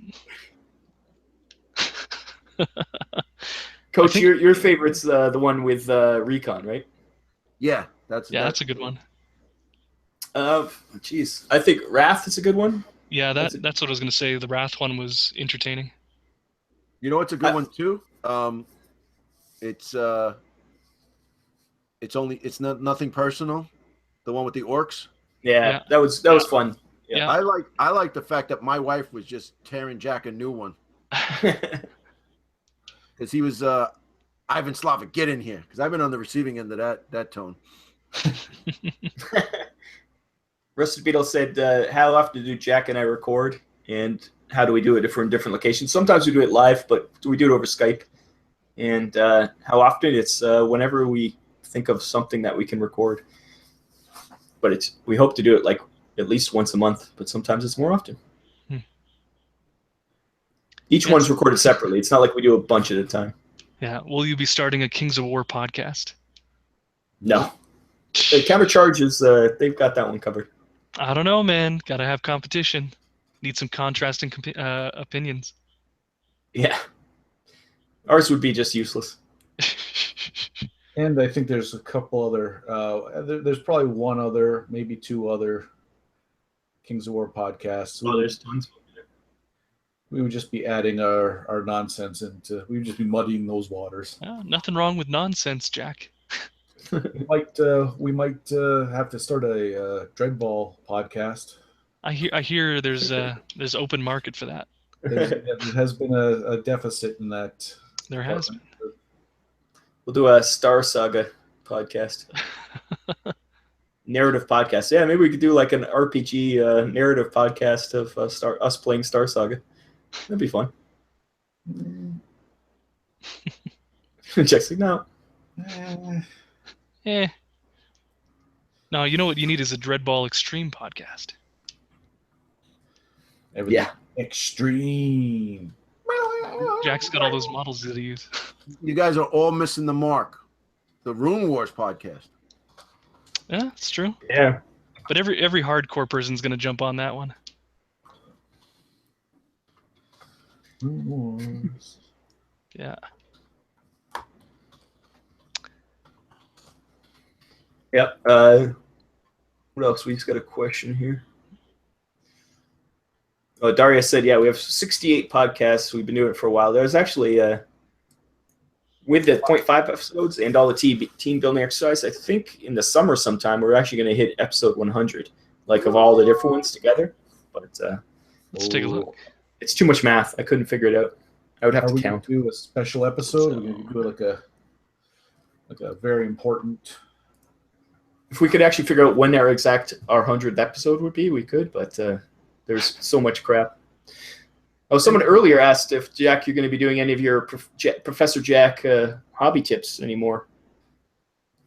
Coach, your favorite's the one with Recon, right? Yeah, that's a good one. Jeez, I think Wrath is a good one. Yeah, that's what I was going to say. The Wrath one was entertaining. You know what's a good one too? It's nothing personal. The one with the orcs. Yeah. That was fun. Yeah. I like the fact that my wife was just tearing Jack a new one. Because he was Ivan Slavic, get in here. Because I've been on the receiving end of that tone. Rusted Beetle said, how often do Jack and I record? And how do we do it if we're in different locations? Sometimes we do it live, but we do it over Skype. And how often? It's whenever we think of something that we can record. But we hope to do it like at least once a month, but sometimes it's more often. Each one's recorded separately. It's not like we do a bunch at a time. Yeah. Will you be starting a Kings of War podcast? No. The Countercharge they've got that one covered. I don't know, man. Gotta have competition. Need some contrasting opinions. Yeah. Ours would be just useless. And I think there's a couple other, there's probably one other, maybe two other Kings of War podcasts. Oh, there's tons. We would just be adding our nonsense into, we would just be muddying those waters. Nothing wrong with nonsense, Jack. We might have to start a Dreadball podcast. I hear there's open market for that. There has been a deficit in that. There has been. We'll do a Star Saga podcast. Narrative podcast. Yeah, maybe we could do like an RPG narrative podcast of us playing Star Saga. That'd be fun. Jack's like, no. No, you know what you need is a Dreadball Extreme podcast. Everything extreme. Jack's got all those models that he uses. You guys are all missing the mark. The Rune Wars podcast. Yeah, it's true. Yeah. But every hardcore person's going to jump on that one. Rune Wars. Yeah. Yep. What else? We just got a question here. Oh, Daria said, yeah, we have 68 podcasts. We've been doing it for a while. There's actually, with the 0.5 episodes and all the team building exercise, I think in the summer sometime, we're actually going to hit episode 100, like of all the different ones together. But let's take a look. It's too much math. I couldn't figure it out. I would have to count. Do a special episode. We're going to do like a very important. If we could actually figure out when our 100th episode would be, we could, but there's so much crap. Oh, someone earlier asked if, Jack, you're going to be doing any of your Professor Jack hobby tips anymore.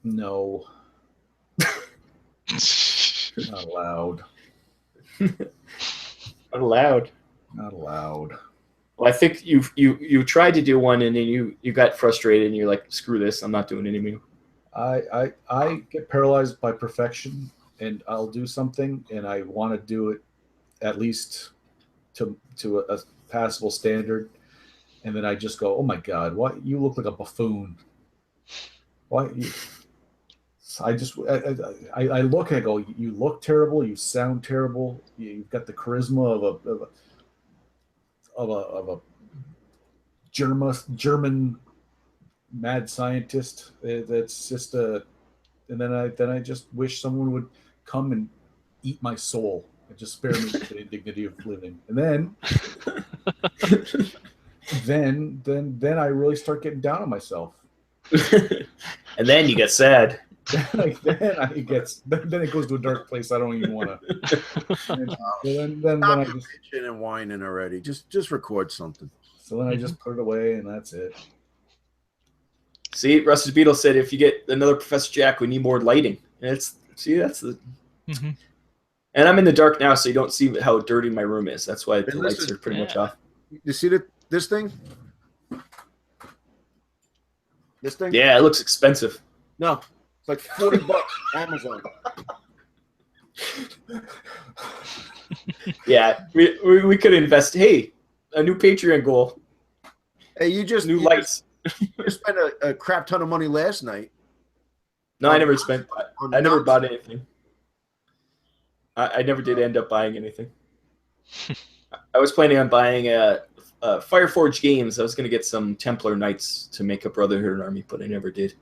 No. Not allowed. Not allowed. Not allowed. Well, I think you tried to do one and then you got frustrated and you're like, screw this, I'm not doing it anymore. I get paralyzed by perfection, and I'll do something and I want to do it at least to a passable standard, and then I just go, oh my God, what, you look like a buffoon. Why? I look and I go, you look terrible, you sound terrible, you've got the charisma of a German mad scientist. That's just and then I just wish someone would come and eat my soul and just spare me the indignity of living. And then I really start getting down on myself. And then you get sad. then it goes to a dark place I don't even want to. Then I just bitching and whining already. Just record something. So then I just put it away and that's it. See, Rusted Beetle said if you get another Professor Jack, we need more lighting. And that's the. Mm-hmm. And I'm in the dark now, so you don't see how dirty my room is. That's why the lights are pretty much off. You see this thing? This thing? Yeah, it looks expensive. No, it's like $40 Amazon. Yeah, we could invest. Hey, a new Patreon goal. Hey, you lights. You spent a crap ton of money last night. No, I never spent. I never bought anything. I never did end up buying anything. I was planning on buying Fireforge Games. I was going to get some Templar Knights to make a Brotherhood army, but I never did.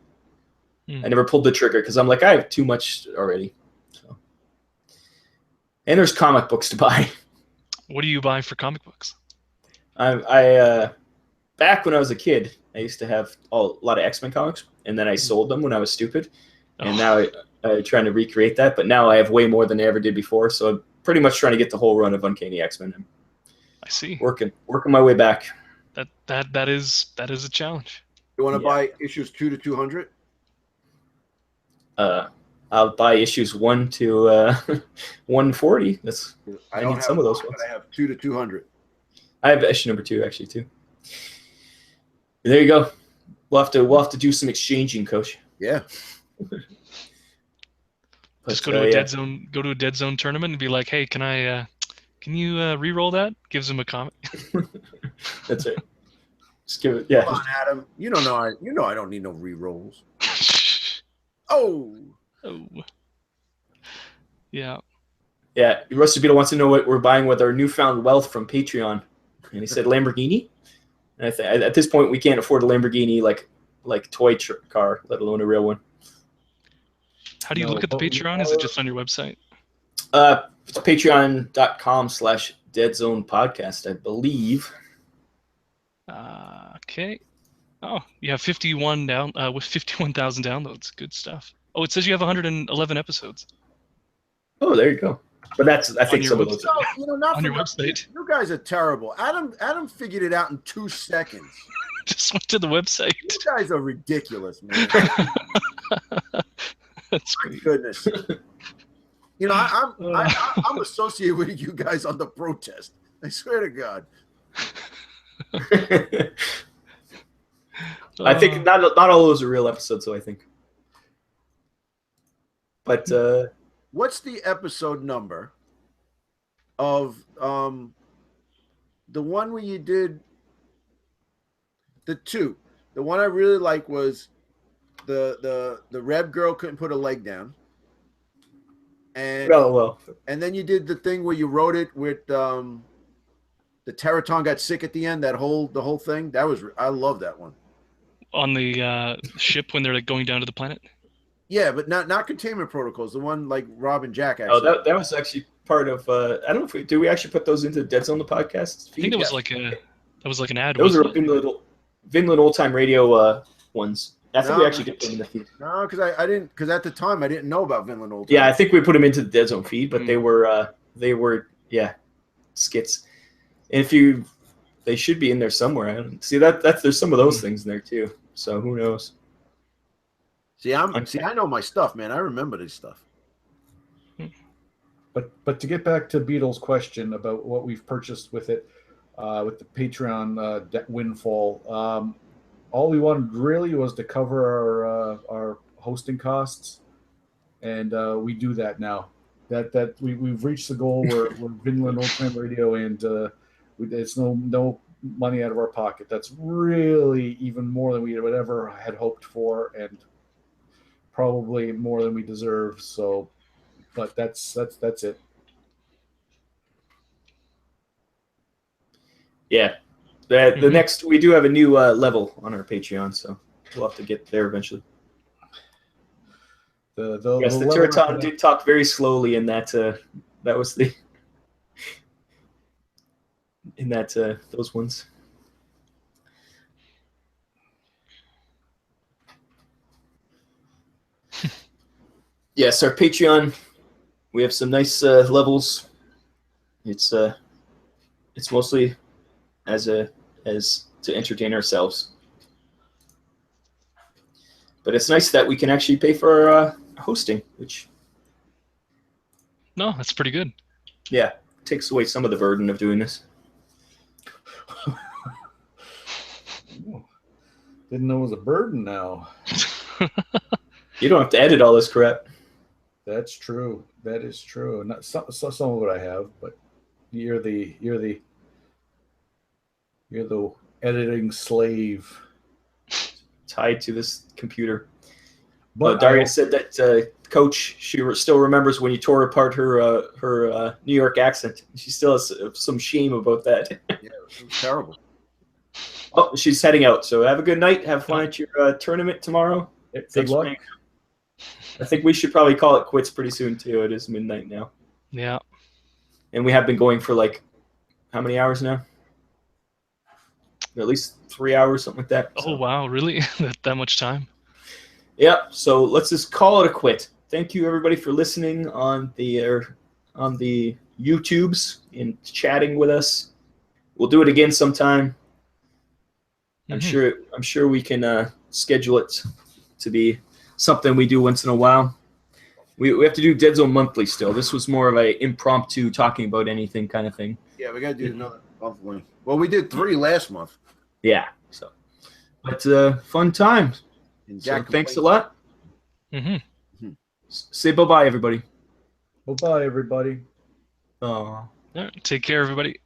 I never pulled the trigger because I'm like, I have too much already. So. And there's comic books to buy. What do you buy for comic books? I back when I was a kid, I used to have a lot of X-Men comics, and then I sold them when I was stupid. And now I'm trying to recreate that, but now I have way more than I ever did before. So I'm pretty much trying to get the whole run of Uncanny X-Men. I see. Working my way back. That is a challenge. You want to buy issues 2 to 200? I'll buy issues 1 to 140. I need some of those ones. I have 2 to 200. I have issue number 2 actually too. There you go. We'll have to do some exchanging, Coach. Yeah. Just go to a Deadzone. Go to a Deadzone tournament and be like, "Hey, can you re-roll that?" Gives him a comic. That's right. Just give it. Yeah. Come on, Adam. You know I don't need no re-rolls. Oh. Yeah. Yeah. Rusty Beetle wants to know what we're buying with our newfound wealth from Patreon, and he said Lamborghini. And I think at this point we can't afford a Lamborghini like toy car, let alone a real one. How do you look at the Patreon? Is it just on your website? It's patreon.com/Deadzone Podcast, I believe. Okay. Oh, you have 51,000 downloads. Good stuff. Oh, it says you have 111 episodes. Oh, there you go. But I think some of those are not on your website. You guys are terrible. Adam figured it out in 2 seconds. Just went to the website. You guys are ridiculous, man. That's My great. goodness. I'm associated with you guys on the protest. I swear to God. I think not all of those are real episodes, though, I think. But what's the episode number of the one where you did the 2? The one I really like was the Reb girl couldn't put a leg down. And and then you did the thing where you wrote it with the Teraton got sick at the end, the whole thing. I love that one. On the ship when they're going down to the planet? Yeah, but not Containment Protocols. The one like Rob and Jack actually. Oh, that was actually part of. I don't know if we actually put those into Deadzone the Podcast feed? I think that was like an ad. Those are Vinland Old Time Radio ones. I think we actually did put them in the feed. No, because I didn't. Because at the time I didn't know about Vinland Old Time. Yeah, I think we put them into the Deadzone feed, but they were skits. And they should be in there somewhere. I don't see that. There's some of those things in there too. So who knows? See, I know my stuff, man. I remember this stuff. But to get back to Beetle's question about what we've purchased with it, with the Patreon windfall, all we wanted really was to cover our hosting costs, and we do that now. That we've reached the goal. We're Vinland Old Time Radio, and it's no money out of our pocket. That's really even more than we would ever had hoped for, and probably more than we deserve. So, but that's it. Yeah, the next we do have a new level on our Patreon, so we'll have to get there eventually. The Teraton did talk very slowly in that. That was the in that those ones. Yes, our Patreon. We have some nice levels. It's mostly as to entertain ourselves, but it's nice that we can actually pay for our hosting, which that's pretty good. Yeah, takes away some of the burden of doing this. Didn't know it was a burden now. You don't have to edit all this crap. That's true. That is true. Not some of it I have, but you're the editing slave tied to this computer. But Darius said that coach, she still remembers when you tore apart her New York accent. She still has some shame about that. Yeah, it was terrible. Oh, she's heading out. So have a good night. Have fun at your tournament tomorrow. Good luck. I think we should probably call it quits pretty soon too. It is midnight now. Yeah. And we have been going for like how many hours now? At least 3 hours, something like that. Oh So. wow, really? that much time? Yep. So let's just call it a quit. Thank you everybody for listening on the YouTubes and chatting with us. We'll do it again sometime. I'm sure we can schedule it to be something we do once in a while. We have to do Deadzone monthly still. This was more of a impromptu talking about anything kind of thing. Yeah, we got to do another monthly. Well, we did 3 last month. Yeah. So, but fun times. So thanks a lot. Say bye-bye, everybody. Bye-bye, everybody. Oh. Take care, everybody.